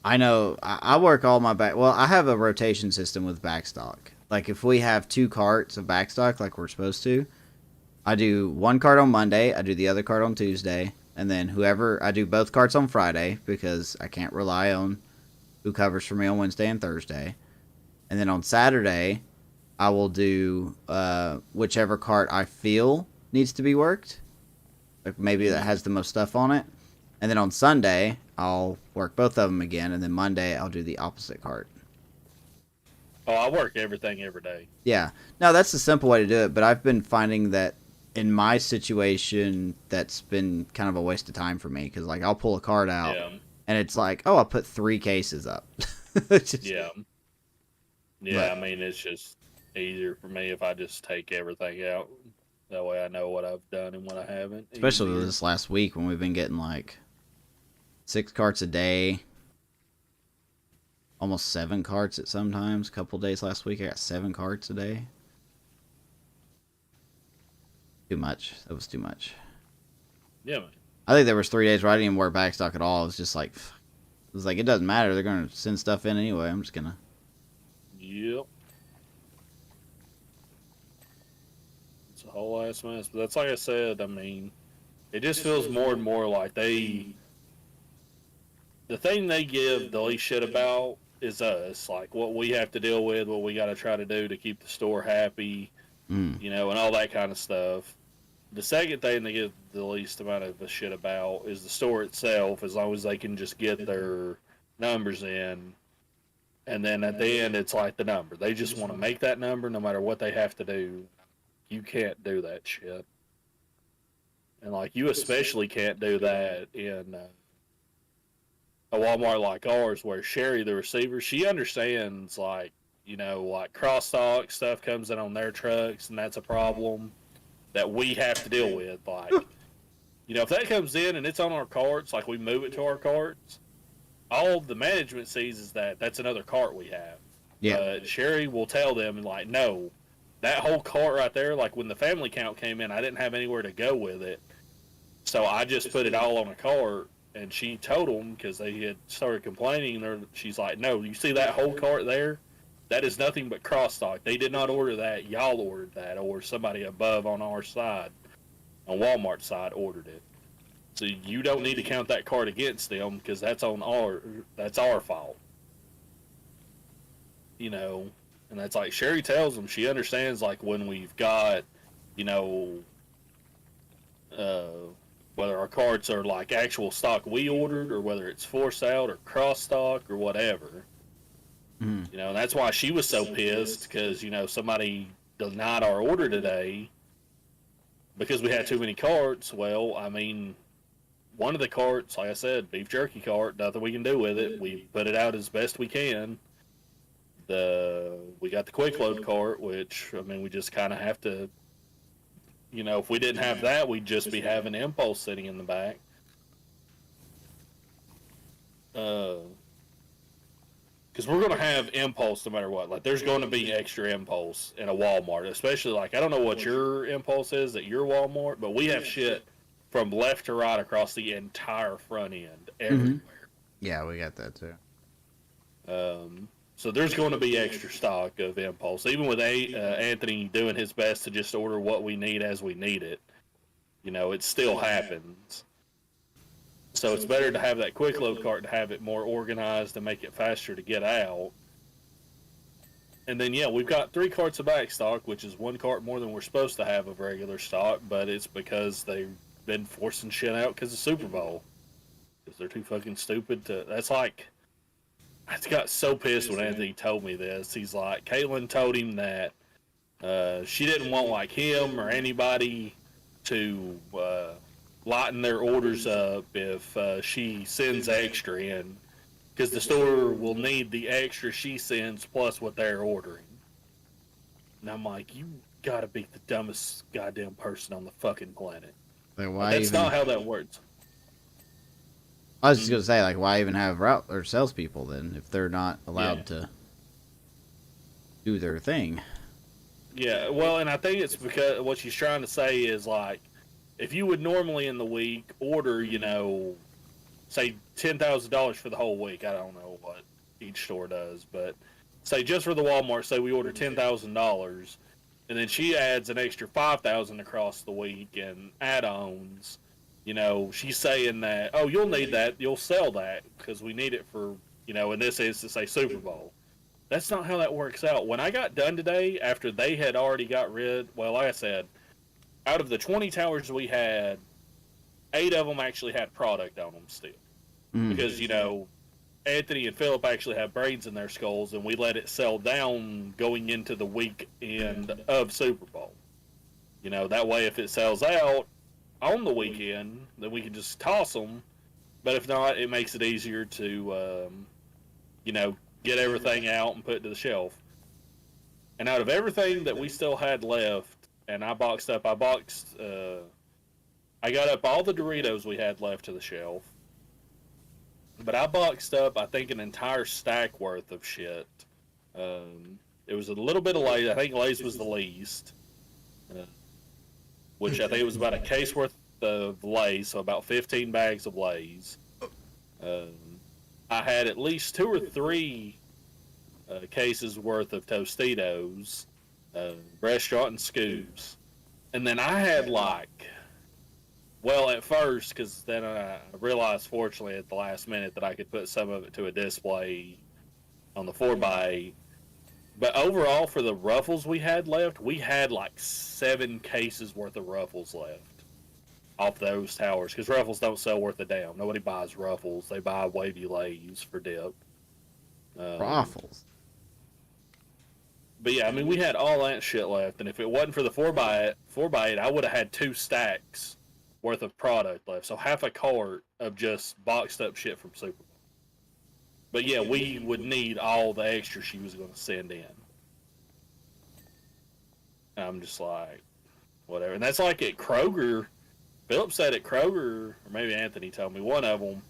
I know I work all my back. Well, I have a rotation system with backstock. Like if we have 2 carts of backstock, like we're supposed to, I do 1 cart on Monday, I do the other cart on Tuesday, and then I do both carts on Friday because I can't rely on who covers for me on Wednesday and Thursday. And then on Saturday, I will do whichever cart I feel needs to be worked. Like maybe that has the most stuff on it. And then on Sunday, I'll work both of them again. And then Monday, I'll do the opposite cart. Oh, I work everything every day. Yeah. No, that's the simple way to do it. But I've been finding that in my situation, that's been kind of a waste of time for me. Because, like, I'll pull a cart out. Yeah. And it's like, oh, I'll put 3 cases up. Yeah. Yeah, I mean, it's just easier for me if I just take everything out. That way I know what I've done and what I haven't. Especially this last week when we've been getting, like, 6 carts a day. Almost 7 carts at sometimes. A couple days last week, I got 7 carts a day. Too much. That was too much. Yeah, man. I think there was 3 days where I didn't even wear backstock at all. It was just like, it doesn't matter. They're going to send stuff in anyway. I'm just going to. Yep. It's a whole ass mess. But that's like I said, I mean, it just feels more and more like the thing they give the least shit about is us. Like what we have to deal with, what we got to try to do to keep the store happy, you know, and all that kind of stuff. The second thing they give the least amount of a shit about is the store itself, as long as they can just get their numbers in. And then at the end, it's like the number. They just want to make that number no matter what they have to do. You can't do that shit. And, like, you especially can't do that in a Walmart like ours where Sherry, the receiver, she understands, like, you know, like cross-stock stuff comes in on their trucks, and that's a problem that we have to deal with. Like, you know, if that comes in and it's on our carts, like we move it to our carts, all the management sees is that that's another cart we have. Yeah. But Sherry will tell them, like, no, that whole cart right there, like when the family count came in, I didn't have anywhere to go with it. So I just put it all on a cart, and she told them, because they had started complaining, she's like, no, you see that whole cart there? That is nothing but cross-stock. They did not order that. Y'all ordered that, or somebody above on our side, on Walmart's side, ordered it. So you don't need to count that cart against them because that's our fault. You know, and that's like Sherry tells them, she understands like when we've got, you know, whether our carts are like actual stock we ordered or whether it's forced out or cross stock or whatever. Mm. You know, and that's why she was so pissed because, you know, somebody denied our order today because we had too many carts. Well, I mean, one of the carts, like I said, beef jerky cart, nothing we can do with it. We put it out as best we can. We got the quick load cart, which, I mean, we just kind of have to, you know, if we didn't have that, we'd just be having impulse sitting in the back. Because we're going to have impulse no matter what. Like, there's going to be extra impulse in a Walmart, especially, like, I don't know what your impulse is at your Walmart, but we have shit from left to right across the entire front end, everywhere. Mm-hmm. Yeah, we got that too. So there's going to be extra stock of impulse, even with Anthony doing his best to just order what we need as we need it. You know, it still happens. So it's better to have that quick load cart to have it more organized and make it faster to get out. And then, yeah, we've got 3 carts of back stock, which is 1 cart more than we're supposed to have of regular stock, but it's because they've been forcing shit out because of Super Bowl. Because they're too fucking stupid to. That's like. I got so pissed when Anthony told me this. He's like, Caitlin told him that she didn't want, like, him or anybody to lighten their orders up if she sends extra in. Because the store will need the extra she sends plus what they're ordering. And I'm like, you gotta be the dumbest goddamn person on the fucking planet. Like, why That's even... not how that works. I was just gonna say, like, why even have route or salespeople then if they're not allowed to do their thing? Yeah, well, and I think it's because what she's trying to say is, like, if you would normally in the week order, you know, say $10,000 for the whole week. I don't know what each store does, but say just for the Walmart, say we order $10,000, and then she adds an extra $5,000 across the week and add-ons. You know, she's saying that, oh, you'll need that, you'll sell that because we need it for, you know, in this instance, say Super Bowl. That's not how that works out. When I got done today, after they had already got rid, well, like I said, out of the 20 towers we had, 8 of them actually had product on them still. Because, you know, Anthony and Philip actually have brains in their skulls, and we let it sell down going into the weekend of Super Bowl. You know, that way if it sells out on the weekend, then we can just toss them. But if not, it makes it easier to, you know, get everything out and put it to the shelf. And out of everything that we still had left, and I got up all the Doritos we had left to the shelf. But I boxed up, I think, an entire stack worth of shit. It was a little bit of Lay's. I think Lay's was the least. Which I think it was about a case worth of Lay's, so about 15 bags of Lay's. I had at least 2 or 3 cases worth of Tostitos, restaurant and scoops. And then I had like, well, at first, because then I realized, fortunately, at the last minute that I could put some of it to a display on the 4x8. But overall, for the Ruffles we had left, we had like 7 cases worth of Ruffles left off those towers. Because Ruffles don't sell worth a damn. Nobody buys Ruffles. They buy Wavy Lays for dip. Ruffles. But yeah, I mean, we had all that shit left. And if it wasn't for the 4x8, I would have had 2 stacks worth of product left. So half a cart of just boxed up shit from Super Bowl. But yeah, we would need all the extra she was going to send in. And I'm just like, whatever. And that's like at Kroger. Philip said at Kroger, or maybe Anthony told me, one of them,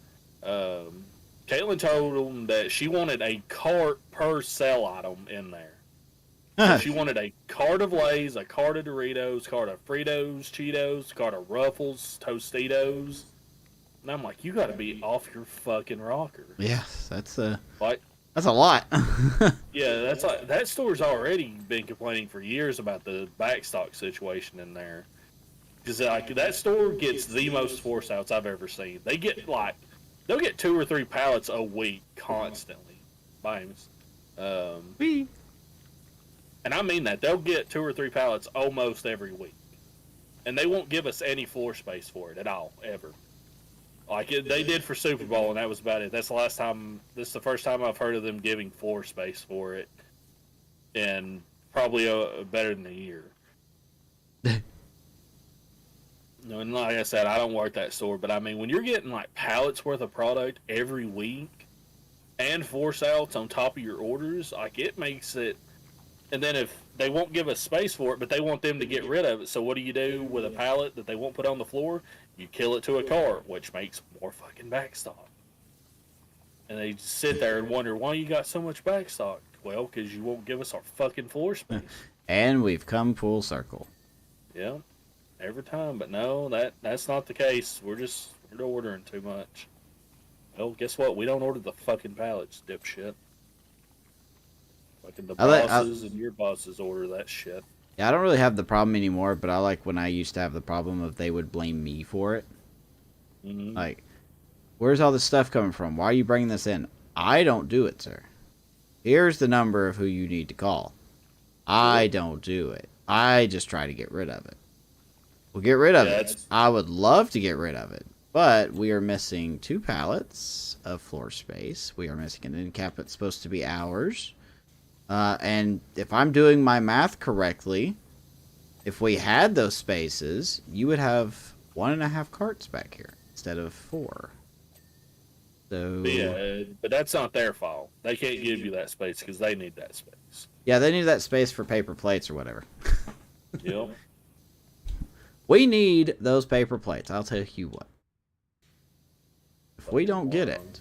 Caitlin told them that she wanted a cart per sell item in there. So she wanted a cart of Lay's, a cart of Doritos, cart of Fritos, Cheetos, cart of Ruffles, Tostitos. And I'm like, you got to be off your fucking rocker. Yes, that's a that's a lot. Yeah, that's like, that store's already been complaining for years about the backstock situation in there. Because like that store gets the most force outs I've ever seen. They get like, they'll get 2 or 3 pallets a week constantly. And I mean that. They'll get 2 or 3 pallets almost every week. And they won't give us any floor space for it at all, ever. Like they did for Super Bowl, and that was about it. That's the last time. This is the first time I've heard of them giving floor space for it, in probably better than a year. And like I said, I don't work that store, but I mean, when you're getting like pallets worth of product every week, and force outs on top of your orders, like it makes it. And then if they won't give us space for it, but they want them to get rid of it, so what do you do with a pallet that they won't put on the floor? You kill it to a cart, which makes more fucking backstock. And they just sit there and wonder, why you got so much backstock? Well, because you won't give us our fucking floor space. And we've come full circle. Yeah, every time. But no, that's not the case. We're ordering too much. Well, guess what? We don't order the fucking pallets, dipshit. Fucking the bosses and your bosses order that shit. Yeah, I don't really have the problem anymore, but I like when I used to have the problem of they would blame me for it. Mm-hmm. Like, Where's all this stuff coming from? Why are you bringing this in? I don't do it, sir. Here's the number of who you need to call. I don't do it. I just try to get rid of it. We'll get rid of it. I would love to get rid of it. But we are missing 2 pallets of floor space. We are missing an end cap that's supposed to be ours. And if I'm doing my math correctly, if we had those spaces, you would have 1.5 carts back here instead of 4. So Yeah, but that's not their fault. They can't give you that space because they need that space. yeah, they need that space for paper plates or whatever. Yep. We need those paper plates. I'll tell you what. If we don't get it,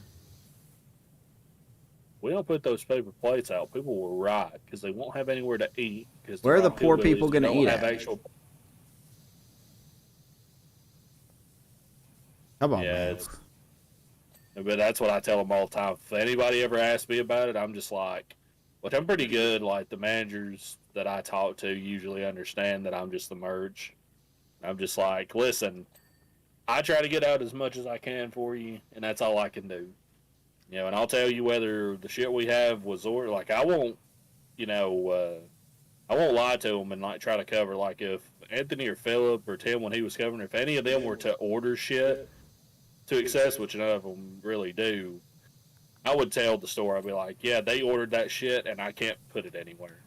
we don't put those paper plates out, people will riot because they won't have anywhere to eat. Where are the poor people going to eat at? Come on, man. But that's what I tell them all the time. If anybody ever asks me about it, I'm just like, which I'm pretty good. Like, the managers that I talk to usually understand that I'm just the merge. I'm just like, listen, I try to get out as much as I can for you, and that's all I can do. You know, and I'll tell you whether the shit we have was ordered. Like, I won't, I won't lie to them and like try to cover. Like, if Anthony or Philip or Tim, when he was covering, if any of them were to order shit to excess, which none of them really do, I would tell the store. I'd be like, yeah, they ordered that shit, and I can't put it anywhere.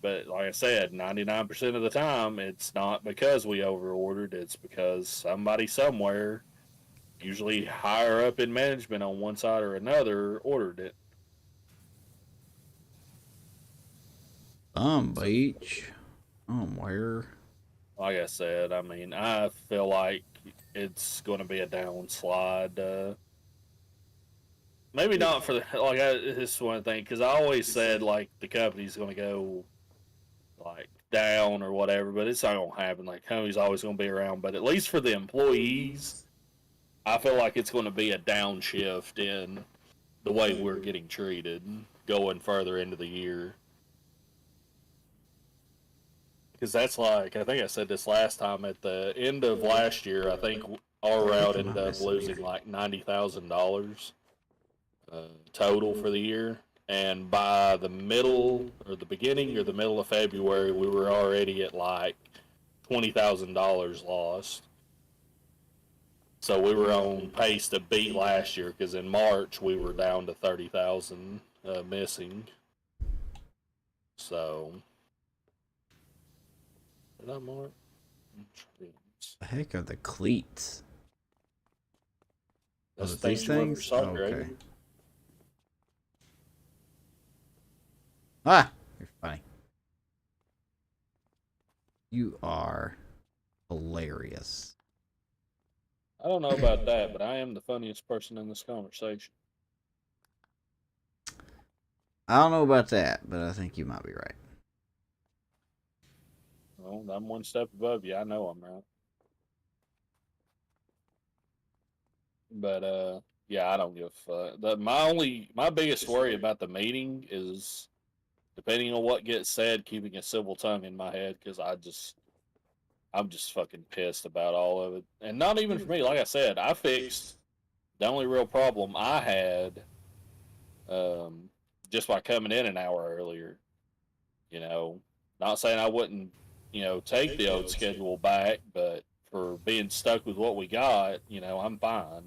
But like I said, 99% of the time, it's not because we over-ordered. It's because somebody somewhere, usually higher up in management on one side or another, ordered it. Beach. Where? Like I said, I mean, I feel like it's going to be a downslide. Maybe not for the, like, this is one thing, because I always said, like, the company's going to go, like, down or whatever, but it's not going to happen. Like, company's always going to be around, but at least for the employees, I feel like it's going to be a downshift in the way we're getting treated going further into the year. Because that's like, I think I said this last time, at the end of last year, I think our route ended up losing like $90,000 total for the year. And by the middle, or the beginning or the middle of February, we were already at like $20,000 lost. So we were on pace to beat last year, because in March we were down to 30,000 missing. So, did I mark? The heck are the cleats? That's these things? Oh, okay. Ah, you're funny. You are hilarious. I don't know about that, but I am the funniest person in this conversation. I don't know about that, but I think you might be right. Well, I'm one step above you. I know I'm right. But yeah, I don't give a fuck. My biggest worry about the meeting is, depending on what gets said, keeping a civil tongue in my head, because I'm just fucking pissed about all of it. And not even for me. Like I said, I fixed the only real problem I had just by coming in an hour earlier. You know, not saying I wouldn't, take the old schedule back, but for being stuck with what we got, I'm fine.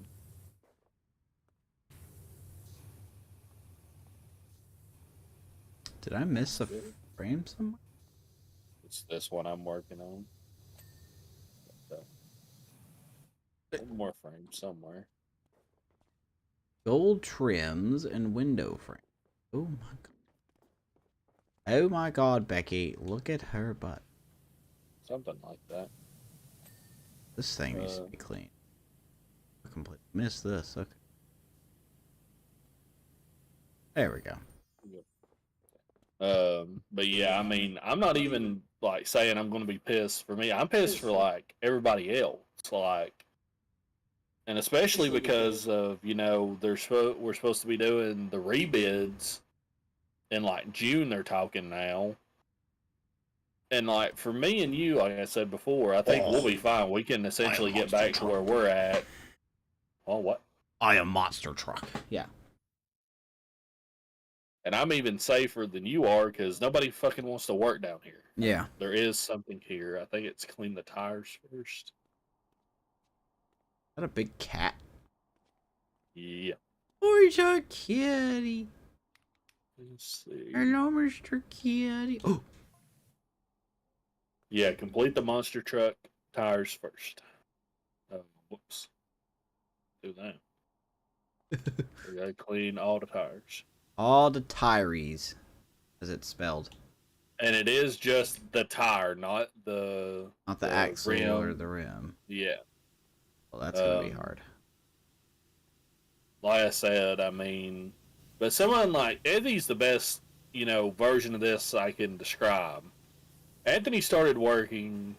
Did I miss a frame somewhere? It's this one I'm working on. One more frame somewhere. Gold trims and window frame. Oh my god. Oh my god, Becky. Look at her butt. Something like that. This thing needs to be clean. I completely missed this. Okay. There we go. But yeah, I mean, I'm not even like saying I'm going to be pissed for me. I'm pissed for like everybody else. Like, and especially because of, we're supposed to be doing the rebids in like June, they're talking now. And like for me and you, like I said before, I think we'll be fine. We can essentially get back to where we're at. Oh, what? I am monster truck. Yeah. And I'm even safer than you are because nobody fucking wants to work down here. Yeah. There is something here. I think it's clean the tires first. Is that a big cat? Yeah. Oh, it's a kitty. Let's see. Hello, Mr. Kitty. Oh. Yeah, complete the monster truck tires first. Whoops. Do that. We gotta clean all the tires. All the tires, as it's spelled. And it is just the tire, not the axle rim. or the rim. Yeah. Well, that's gonna be hard. Like I said, I mean, but someone like Eddie's the best, version of this I can describe. Anthony started working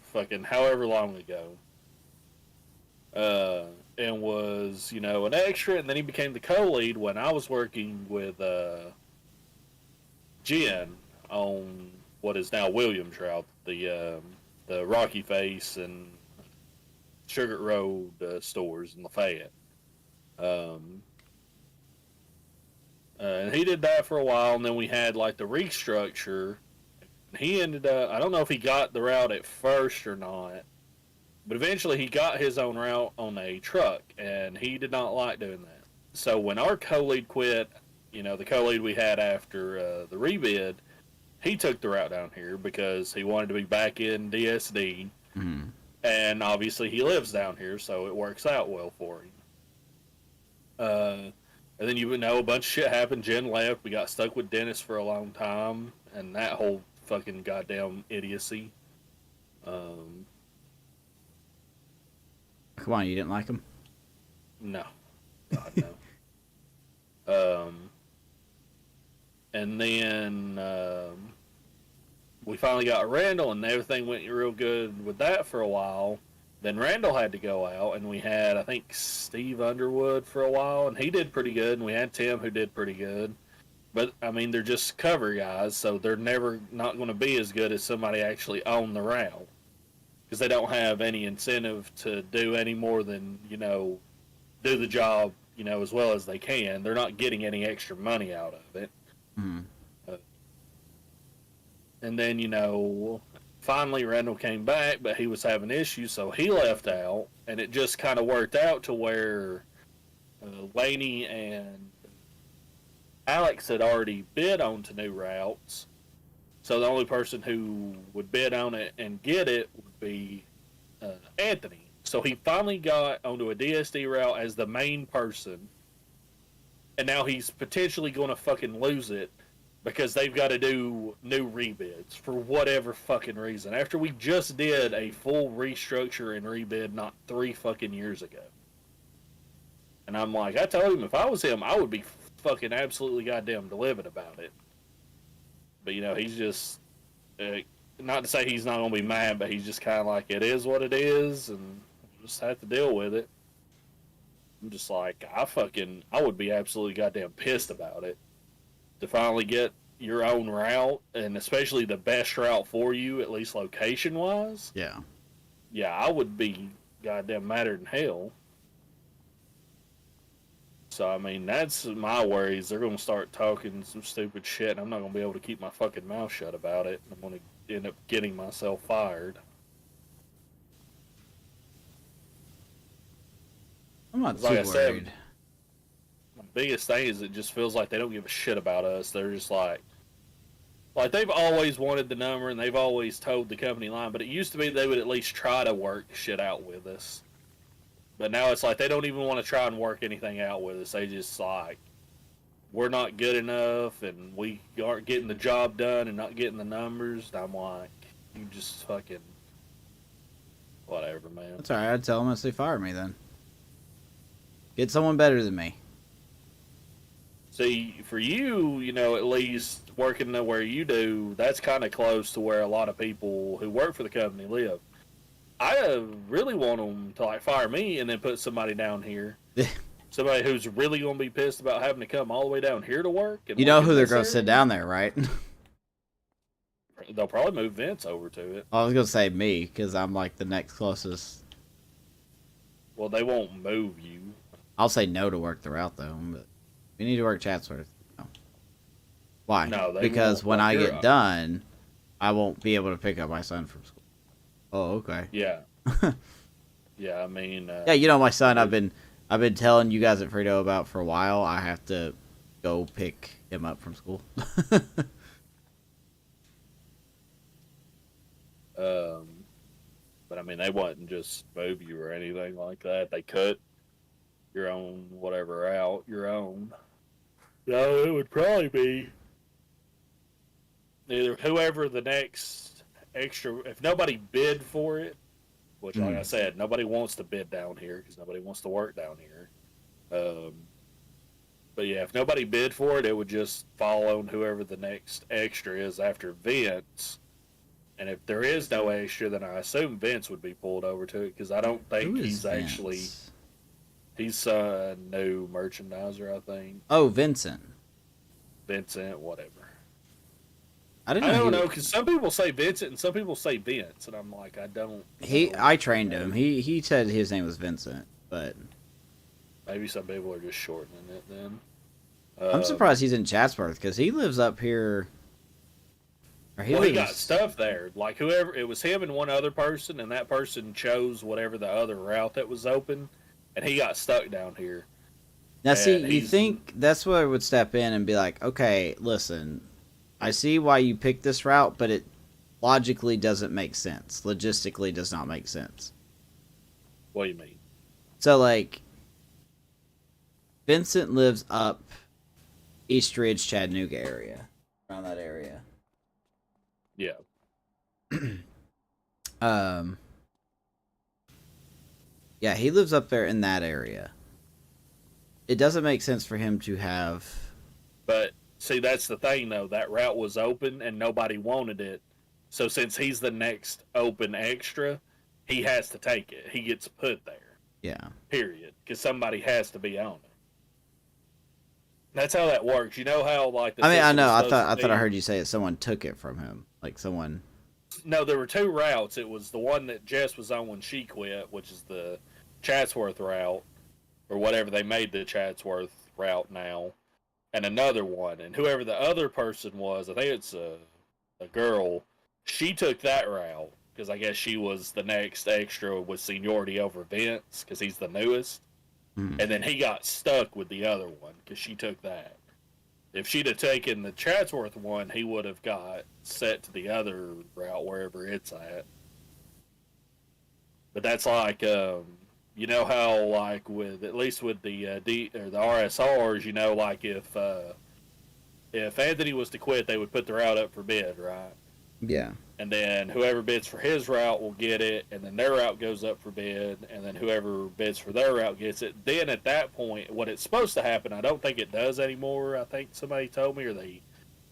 fucking however long ago. And was, an extra, and then he became the co-lead when I was working with Jen on what is now Williams Route, the Rocky Face and Sugar Road stores in Lafayette. And he did that for a while, and then we had like the restructure. He ended up, I don't know if he got the route at first or not, but eventually he got his own route on a truck, and he did not like doing that. So when our co-lead quit, the co-lead we had after the rebid, he took the route down here because he wanted to be back in DSD. Mm-hmm. And obviously he lives down here, so it works out well for him. And then a bunch of shit happened. Jen left. We got stuck with Dennis for a long time, and that whole fucking goddamn idiocy. Come on, you didn't like him? No. God, no. And then we finally got Randall, and everything went real good with that for a while. Then Randall had to go out, and we had, I think, Steve Underwood for a while, and he did pretty good, and we had Tim, who did pretty good. But, I mean, they're just cover guys, so they're never not going to be as good as somebody actually on the route. Because they don't have any incentive to do any more than, do the job, as well as they can. They're not getting any extra money out of it. Mm-hmm. And then, finally Randall came back, but he was having issues, so he left out. And it just kind of worked out to where Laney and Alex had already bid onto new routes. So the only person who would bid on it and get it would be Anthony. So he finally got onto a DSD route as the main person. And now he's potentially going to fucking lose it because they've got to do new rebids for whatever fucking reason. After we just did a full restructure and rebid not 3 fucking years ago. And I'm like, I told him if I was him, I would be fucking absolutely goddamn livid about it. But, he's just, not to say he's not going to be mad, but he's just kind of like, it is what it is, and we'll just have to deal with it. I'm just like, I would be absolutely goddamn pissed about it. To finally get your own route, and especially the best route for you, at least location-wise. Yeah. Yeah, I would be goddamn madder than hell. So, I mean, that's my worries. They're going to start talking some stupid shit, and I'm not going to be able to keep my fucking mouth shut about it. I'm going to end up getting myself fired. I'm not too Like I worried. said, my biggest thing is it just feels like they don't give a shit about us. They're just like they've always wanted the number, and they've always told the company line, but it used to be they would at least try to work shit out with us. But now it's like they don't even want to try and work anything out with us. They just like, we're not good enough, and we aren't getting the job done and not getting the numbers. And I'm like, you just fucking whatever, man. That's alright. I'd tell them if they fire me then. Get someone better than me. See, for you, at least working where you do, that's kind of close to where a lot of people who work for the company live. I really want them to fire me and then put somebody down here. Somebody who's really going to be pissed about having to come all the way down here to work. And You know who they're going to sit down there, right? they'll probably move Vince over to it. I was gonna say me because I'm like the next closest. Well, they won't move you. I'll say no to work the route though, but we need to work Chatsworth. No. Why? No, they Because won't. when Like, I get done, I won't be able to pick up my son from school. Oh, okay. Yeah. Yeah, I mean. Yeah, you know my son. I've been telling you guys at Frito about for a while. I have to go pick him up from school. But I mean, they wouldn't just move you or anything like that. They cut your own whatever out, your own. No, it would probably be either whoever the next extra. If nobody bid for it, which, like I said, nobody wants to bid down here because nobody wants to work down here. But yeah, if nobody bid for it, it would just fall on whoever the next extra is after Vince. And if there is no extra, then I assume Vince would be pulled over to it because I don't think he's actually. He's a new merchandiser, I think. Oh, Vincent, whatever. I didn't I know. don't know because some people say Vincent and some people say Vince, and I'm like, I don't. I trained him. He said his name was Vincent, but maybe some people are just shortening it. Then I'm surprised he's in Chatsworth because he lives up here. He got stuff there. Like whoever, it was him and one other person, and that person chose whatever the other route that was open, and he got stuck down here. Now, see, you think that's where I would step in and be like, okay, listen, I see why you picked this route, but it logically doesn't make sense. Logistically does not make sense. What do you mean? So, like, Vincent lives up East Ridge, Chattanooga area, around that area. Yeah. Yeah, he lives up there in that area. It doesn't make sense for him to have. But see, that's the thing, though. That route was open and nobody wanted it. So since he's the next open extra, he has to take it. He gets put there. Yeah. Period. Because somebody has to be on it. That's how that works. You know how like the I know. I thought I heard you say that someone took it from him. Like someone. No, there were two routes. It was the one that Jess was on when she quit, which is the Chatsworth route, or whatever they made the Chatsworth route now, and another one. And whoever the other person was, I think it's a girl, she took that route because I guess she was the next extra with seniority over Vince because he's the newest. And then he got stuck with the other one because she took that. If she'd have taken the Chatsworth one, he would have got set to the other route wherever it's at. But that's like, you know how like with at least with the the RSRs, you know, like if Anthony was to quit, they would put the route up for bid, right? Yeah. And then whoever bids for his route will get it, and then their route goes up for bid, and then whoever bids for their route gets it. Then at that point, what it's supposed to happen, I don't think it does anymore. I think somebody told me, or they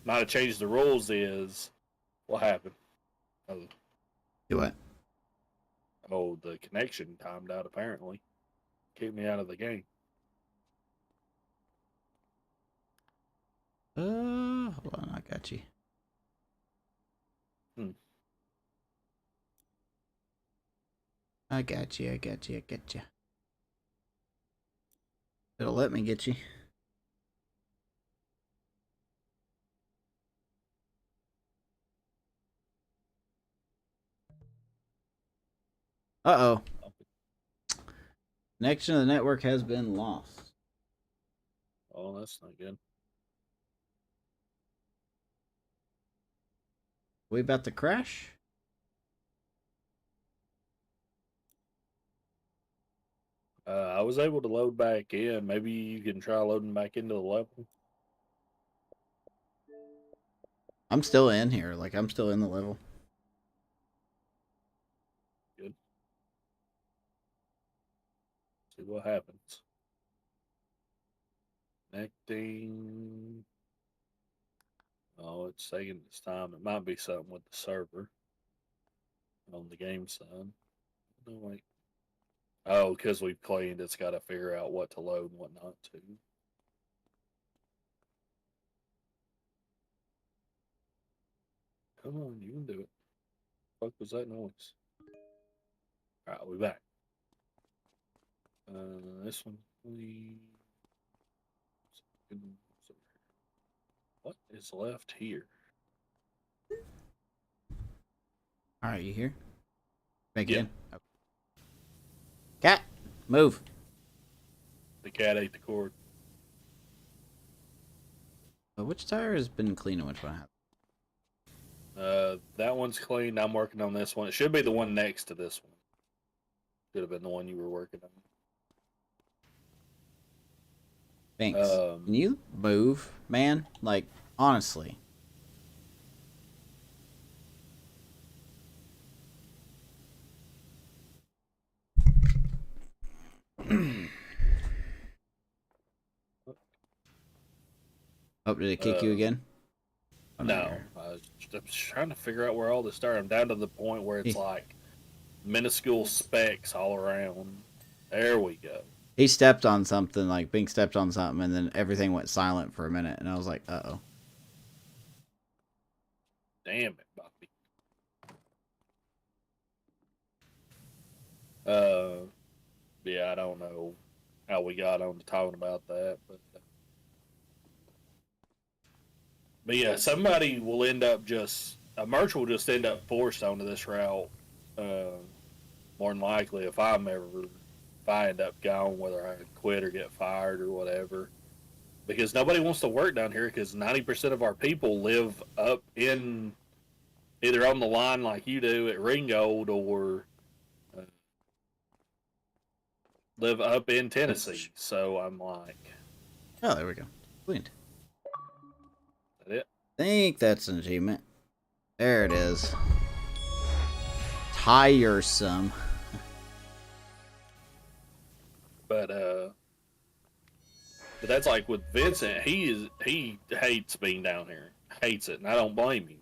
might have changed the rules, is what happened? Do what? Oh, the connection timed out, apparently. Kicked me out of the game. Hold on, I got you. I got you. It'll let me get you. Uh-oh. Connection to the network has been lost. Oh, that's not good. We about to crash? I was able to load back in. Maybe you can try loading back into the level. I'm still in here. Like, I'm still in the level. Good. See what happens. Connecting. Oh, it's taking its time. It might be something with the server on the game side. No, wait. Oh, because we've cleaned, it's got to figure out what to load and what not to. Come on, you can do it. What was that noise? Alright, we're back. This one, please. What is left here? Alright, you here? Make it Yeah. in. Okay. Cat, move. The cat ate the cord. Which tire has been clean and which one hasn't? That one's clean. I'm working on this one. It should be the one next to this one. Should have been the one you were working on. Thanks. Can you move, man? Like, honestly. Oh, did it kick you again? Oh, no. I was trying to figure out where all this started. I'm down to the point where it's like minuscule specks all around. There we go. He stepped on something, like Bink stepped on something, and then everything went silent for a minute, and I was like, uh-oh. Damn it, Bobby. Yeah, I don't know how we got on to talking about that, but yeah, somebody will end up a merch will just end up forced onto this route. More than likely, if I end up gone, whether I quit or get fired or whatever, because nobody wants to work down here because 90% of our people live up in either on the line like you do at Ringgold or live up in Tennessee. So I'm like, oh, there we go. Cleaned. That it? I think that's an achievement. There it is. Tiresome. But that's like with Vincent. He hates being down here. Hates it, and I don't blame him.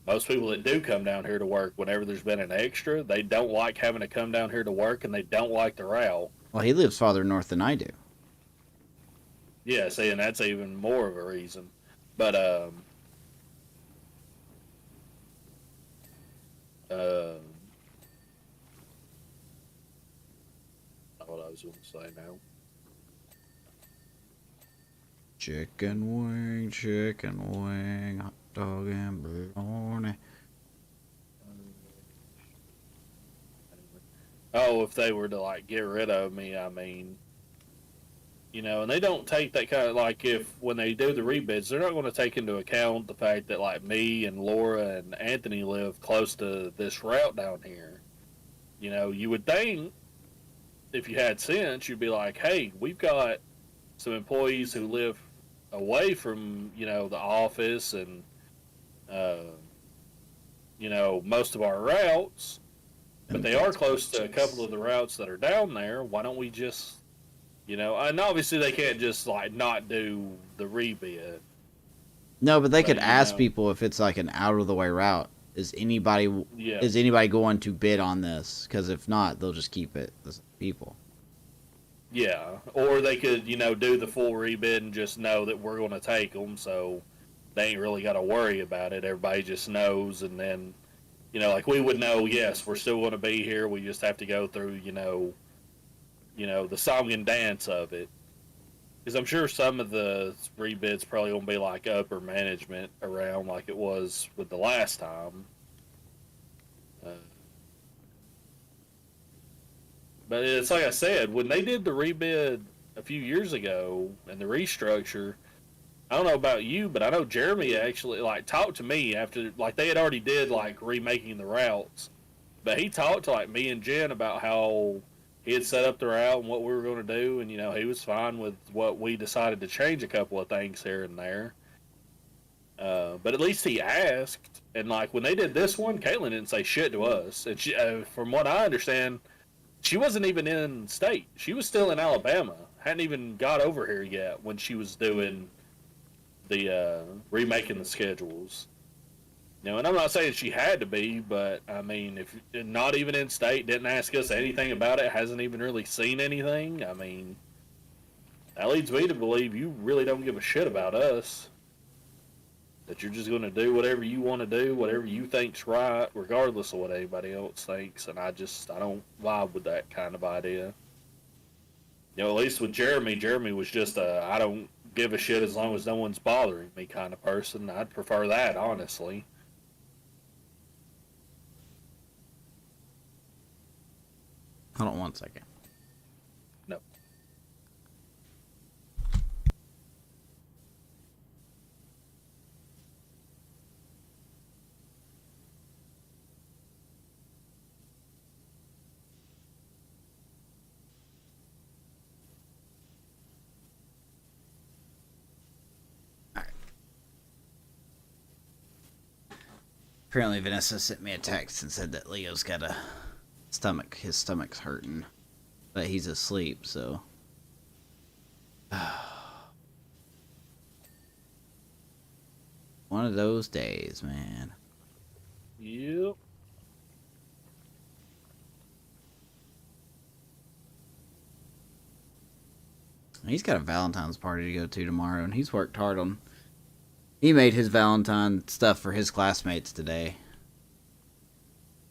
Most people that do come down here to work, whenever there's been an extra, they don't like having to come down here to work, and they don't like the route. Well, he lives farther north than I do. Yeah, see, and that's even more of a reason. But what I was going to say now. Chicken wing, hot dog and bologna. Oh, if they were to like get rid of me, I mean, and they don't take that kind of like when they do the rebids, they're not going to take into account the fact that like me and Laura and Anthony live close to this route down here. You would think if you had sense, you'd be like, hey, we've got some employees who live away from the office and most of our routes, but they are close to a couple of the routes that are down there. Why don't we just and obviously they can't just like not do the rebid. No, but they could ask people if it's like an out of the way route. Is anybody going to bid on this? Because if not, they'll just keep it as people. Yeah, or they could, do the full rebid and just know that we're going to take them, so they ain't really got to worry about it. Everybody just knows, and then, like we would know, yes, we're still going to be here. We just have to go through, the song and dance of it. Because I'm sure some of the rebids probably going to be like upper management around like it was with the last time. But it's like I said, when they did the rebid a few years ago and the restructure, I don't know about you, but I know Jeremy actually like talked to me after like they had already did like remaking the routes, but he talked to like me and Jen about how he had set up the route and what we were going to do, and he was fine with what we decided to change a couple of things here and there. But at least he asked, and like when they did this one, Caitlin didn't say shit to us, and she, from what I understand, she wasn't even in state. She was still in Alabama. Hadn't even got over here yet when she was doing the remaking the schedules. And I'm not saying she had to be, but I mean, if not even in state, didn't ask us anything about it, hasn't even really seen anything. I mean, that leads me to believe you really don't give a shit about us. That you're just going to do whatever you want to do, whatever you think's right, regardless of what anybody else thinks. And I don't vibe with that kind of idea. You know, at least with Jeremy, Jeremy was just a I don't give a shit as long as no one's bothering me kind of person. I'd prefer that, honestly. Hold on 1 second. No. Apparently Vanessa sent me a text and said that Leo's got a stomach. His stomach's hurting. But he's asleep, so... One of those days, man. Yep. He's got a Valentine's party to go to tomorrow, and he's worked hard on... He made his Valentine stuff for his classmates today.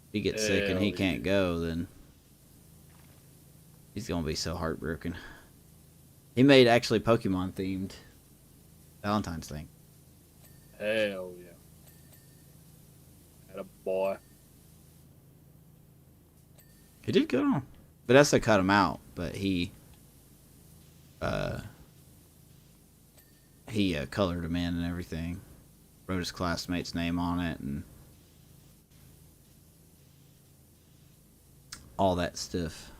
If he gets sick and he can't go, then... He's gonna be so heartbroken. He made actually Pokemon-themed Valentine's thing. Hell yeah. Had a boy. He did good on. Vanessa cut him out, but he colored him in and everything. Wrote his classmate's name on it and all that stuff.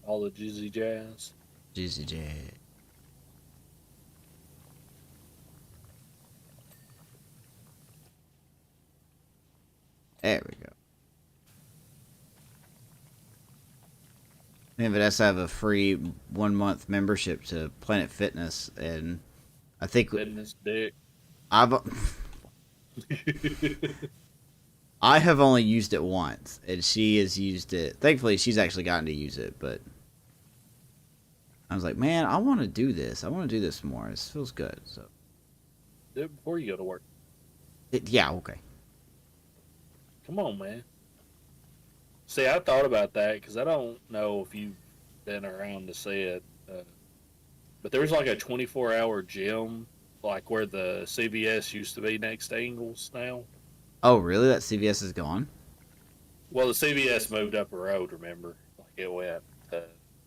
All the jizzy jazz. Jizzy jazz. There we go. Me and Vanessa have a free 1 month membership to Planet Fitness, and I think Fitness dick. I have only used it once, and she has used it. Thankfully, she's actually gotten to use it, but I was like, man, I want to do this. I want to do this more. This feels good. So Do it before you go to work. Yeah, okay. Come on, man. See, I thought about that because I don't know if you've been around to see it, but there's like a 24-hour gym, like where the CVS used to be next to Ingles now. Oh, really? That CVS is gone? Well, the CVS moved up the road, remember? Like it went,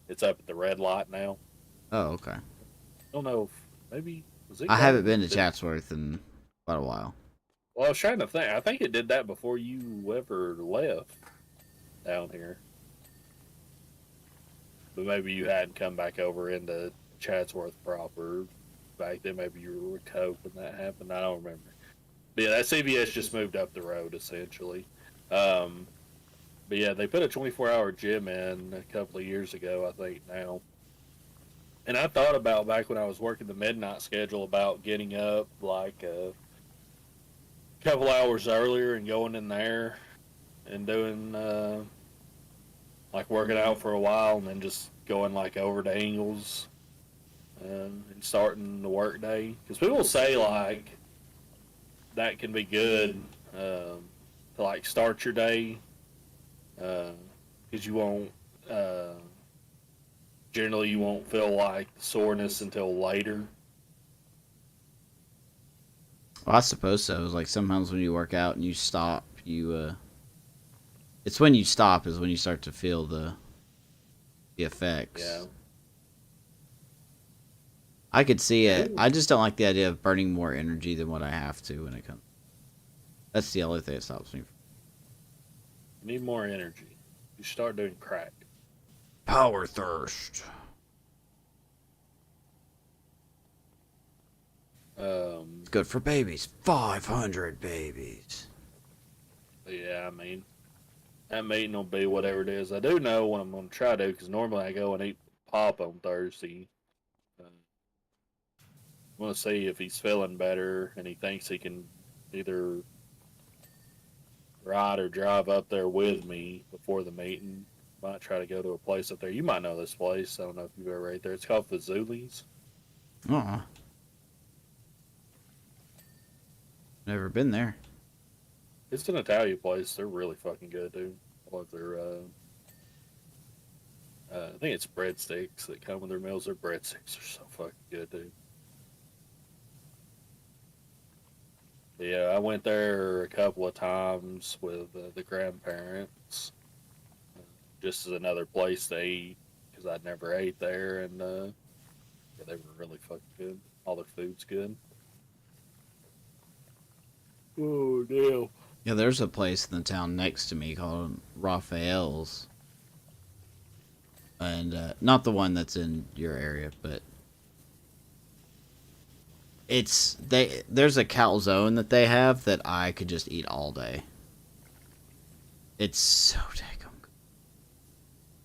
it's up at the red light now. Oh, okay. I don't know if maybe, was it? I haven't been to Chatsworth in quite a while. Well, I was trying to think. I think it did that before you ever left down here. But maybe you hadn't come back over into Chatsworth proper back then. Maybe you were with Coke when that happened. I don't remember. But yeah, that CVS just moved up the road, essentially. But yeah, they put a 24-hour gym in a couple of years ago, I think, now. And I thought about back when I was working the midnight schedule about getting up like a couple hours earlier and going in there and doing like working out for a while and then just going like over to Ingles and starting the work day. Because people say like that can be good to like start your day because you won't generally you won't feel like the soreness until later. Well, I suppose so. It's like sometimes when you work out and you stop, it's when you stop is when you start to feel the effects. Yeah. I could see it. I just don't like the idea of burning more energy than what I have to when it comes. That's the only thing that stops me. You need more energy. You start doing crack. Power thirst. It's good for babies. 500 babies. Yeah, I mean, that meeting will be whatever it is. I do know what I'm going to try to do because normally I go and eat pop on Thursday. I'm going to see if he's feeling better and he thinks he can either ride or drive up there with me before the meeting. Might try to go to a place up there. You might know this place. I don't know if you've ever ate there. It's called Fazzuli's. Aw. Never been there. It's an Italian place. They're really fucking good, dude. I love their. I think it's breadsticks that come with their meals. Their breadsticks are so fucking good, dude. Yeah, I went there a couple of times with the grandparents, just as another place to eat because I'd never ate there, and yeah, they were really fucking good. All their food's good. Oh damn! Yeah, there's a place in the town next to me called Raphael's. And not the one that's in your area, but there's a calzone that they have that I could just eat all day. It's so damn good.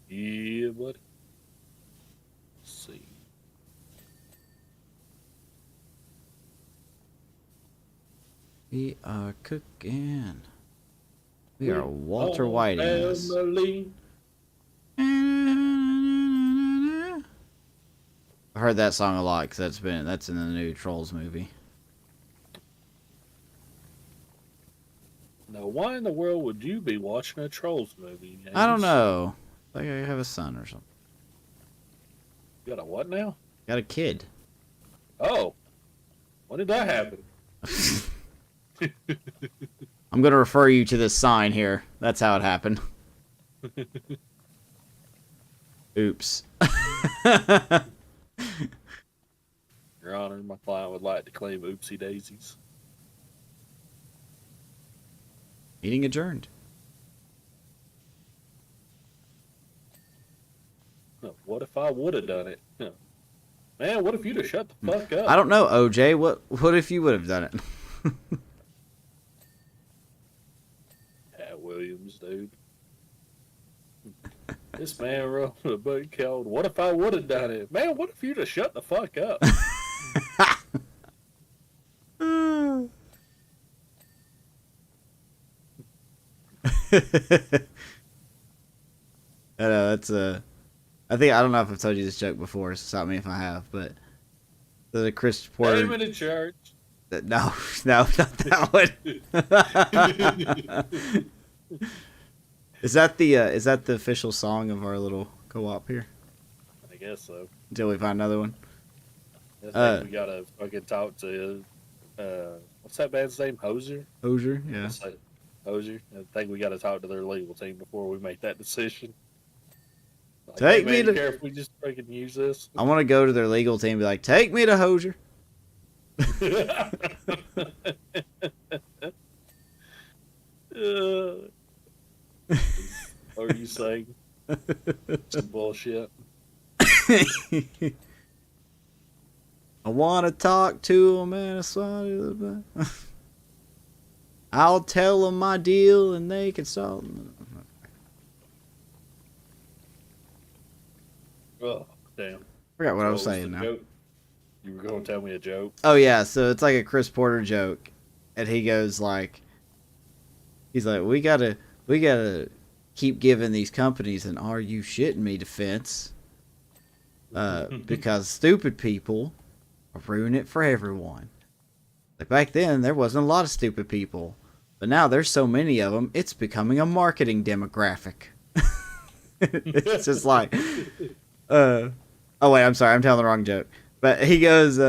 Yeah, buddy. Let's see. We are cooking. We are Walter Whiting this. Family. I heard that song a lot because that's in the new Trolls movie. Now, why in the world would you be watching a Trolls movie? James? I don't know. Like I have a son or something. You got a what now? Got a kid. Oh, when did that happen? I'm gonna refer you to this sign here. That's how it happened. Oops. Your Honor, my client would like to claim oopsie daisies. Meeting adjourned. No, what if I would have done it? No. Man, what if you'd have shut the fuck up? I don't know, OJ. What if you would have done it? Pat Williams, dude. This man wrote a book called "What If I Would Have Done It." Man, what if you'd have shut the fuck up? I know that's I don't know if I've told you this joke before, so stop me if I have. But the Chris Porter. Came into church. No, not that one. Is that the official song of our little co-op here? I guess so. Until we find another one. I think we gotta fucking talk to what's that band's name? Hoser? Hosier, yeah. Hoser. I think we gotta talk to their legal team before we make that decision. Like, Take hey, me man, to. you care if we just freaking use this? I want to go to their legal team and be like, take me to Hosier. Are you saying some bullshit? I want to talk to him, man. I'll tell them my deal and they can solve it. Oh, damn. Forgot what I was the saying now. joke? You were going to tell me a joke? Oh, yeah. So it's like a Chris Porter joke. And he goes like, he's like, we gotta keep giving these companies an "Are you shitting me" defense. Because stupid people ruin it for everyone. Like back then, there wasn't a lot of stupid people. But now there's so many of them, it's becoming a marketing demographic. It's just like, oh wait, I'm sorry, I'm telling the wrong joke. But he goes,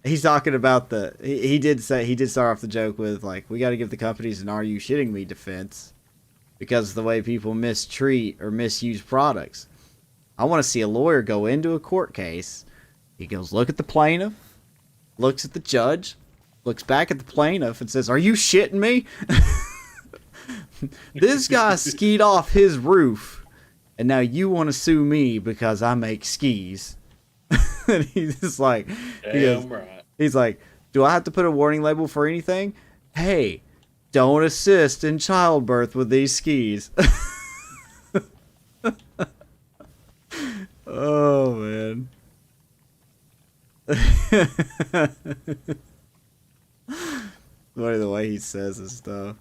he's talking about he did start off the joke with like, we got to give the companies an "Are you shitting me" defense because of the way people mistreat or misuse products. I want to see a lawyer go into a court case. He goes, look at the plaintiff, looks at the judge, looks back at the plaintiff and says, "Are you shitting me?" This guy skied off his roof, and now you want to sue me because I make skis. And he's just like, Damn right. He's like, do I have to put a warning label for anything? Hey, don't assist in childbirth with these skis. Oh, man. Funny the way he says his stuff.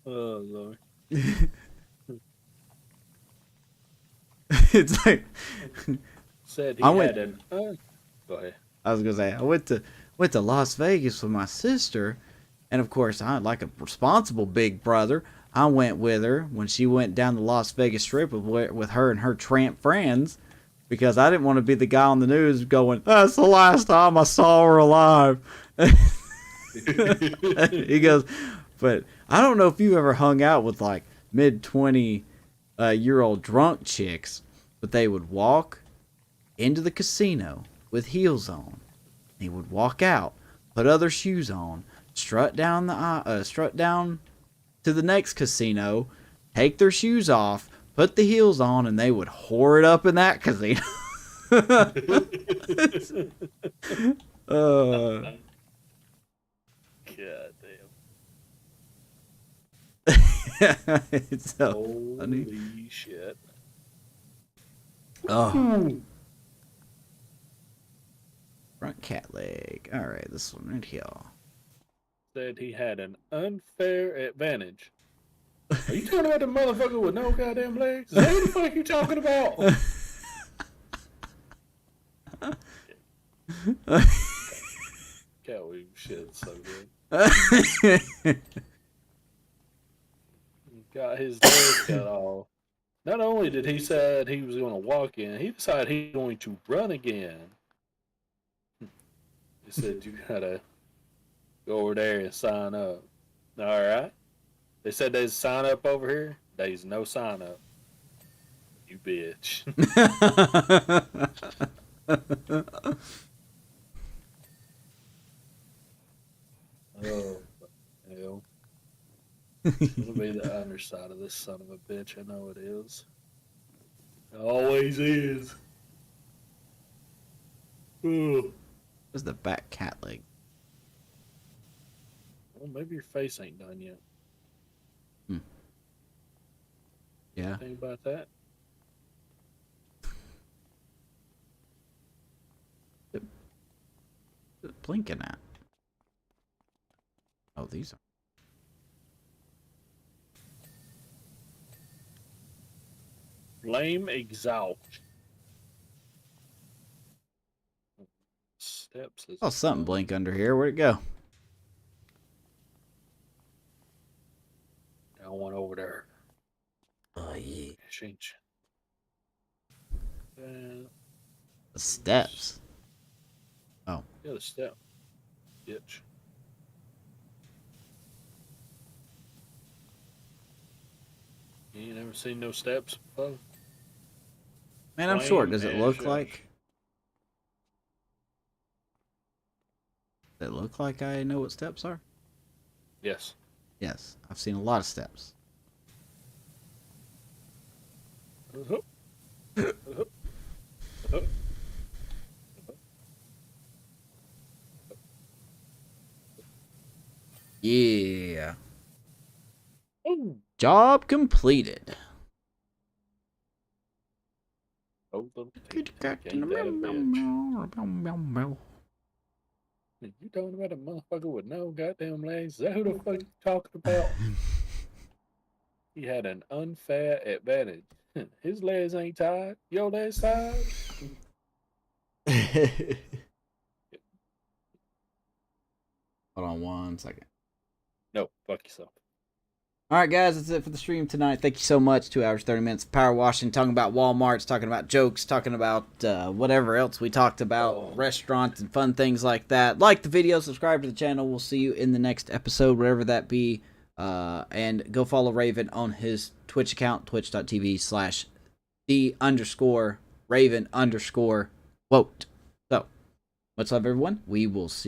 Oh, Lord. It's like Said he I went- had an. Go ahead. I was gonna say I went to Las Vegas with my sister, And of course, I like a responsible big brother. I went with her when she went down the Las Vegas Strip with her and her tramp friends, because I didn't want to be the guy on the news going, "That's the last time I saw her alive." He goes, "But I don't know if you ever hung out with like mid-20-year-old drunk chicks, but they would walk into the casino with heels on. They would walk out, put other shoes on, strut down to the next casino, take their shoes off, put the heels on, and they would whore it up in that casino." uh, God damn. it's so funny. Holy shit. Oh. Front cat leg. Alright, this one right here. Said he had an unfair advantage. Are you talking about the motherfucker with no goddamn legs? Is that what the fuck you talking about? Cat weave shit so good. He got his leg cut off. Not only did he said he was going to walk in, he decided he's going to run again. He said you gotta go over there and sign up. All right. They said there's a sign up over here. There's no sign up. You bitch. Oh, hell. It'll be the underside of this son of a bitch. I know it is. It always is. Ugh. Where's the back cat leg? Well, maybe your face ain't done yet. Yeah. Think about that. What's it blinking at? Oh, these are. Flame exhaust. Steps. Oh, something blink under here. Where'd it go? Down one over there. Oh, yeah. Change. The steps. Oh. Yeah, the step. Bitch. You ain't never seen no steps before? Man, I'm short. Does it look like? Does it look like I know what steps are? Yes. Yes. I've seen a lot of steps. Yeah. Oh. Job completed. Oh, little Good cat ain't in the that a meow, bitch? meow, meow, meow. You talking about a motherfucker with no goddamn legs? Is that who the fuck you talking about? He had an unfair advantage. His legs ain't tied. Your legs tied? Hold on 1 second. No, fuck yourself. Alright guys, that's it for the stream tonight. Thank you so much. 2 hours, 30 minutes of power washing, talking about Walmarts, talking about jokes, talking about whatever else we talked about, restaurants and fun things like that. Like the video, subscribe to the channel. We'll see you in the next episode, wherever that be. And go follow Raven on his Twitch account, twitch.tv/the_Raven_quote. So, much love everyone. We will see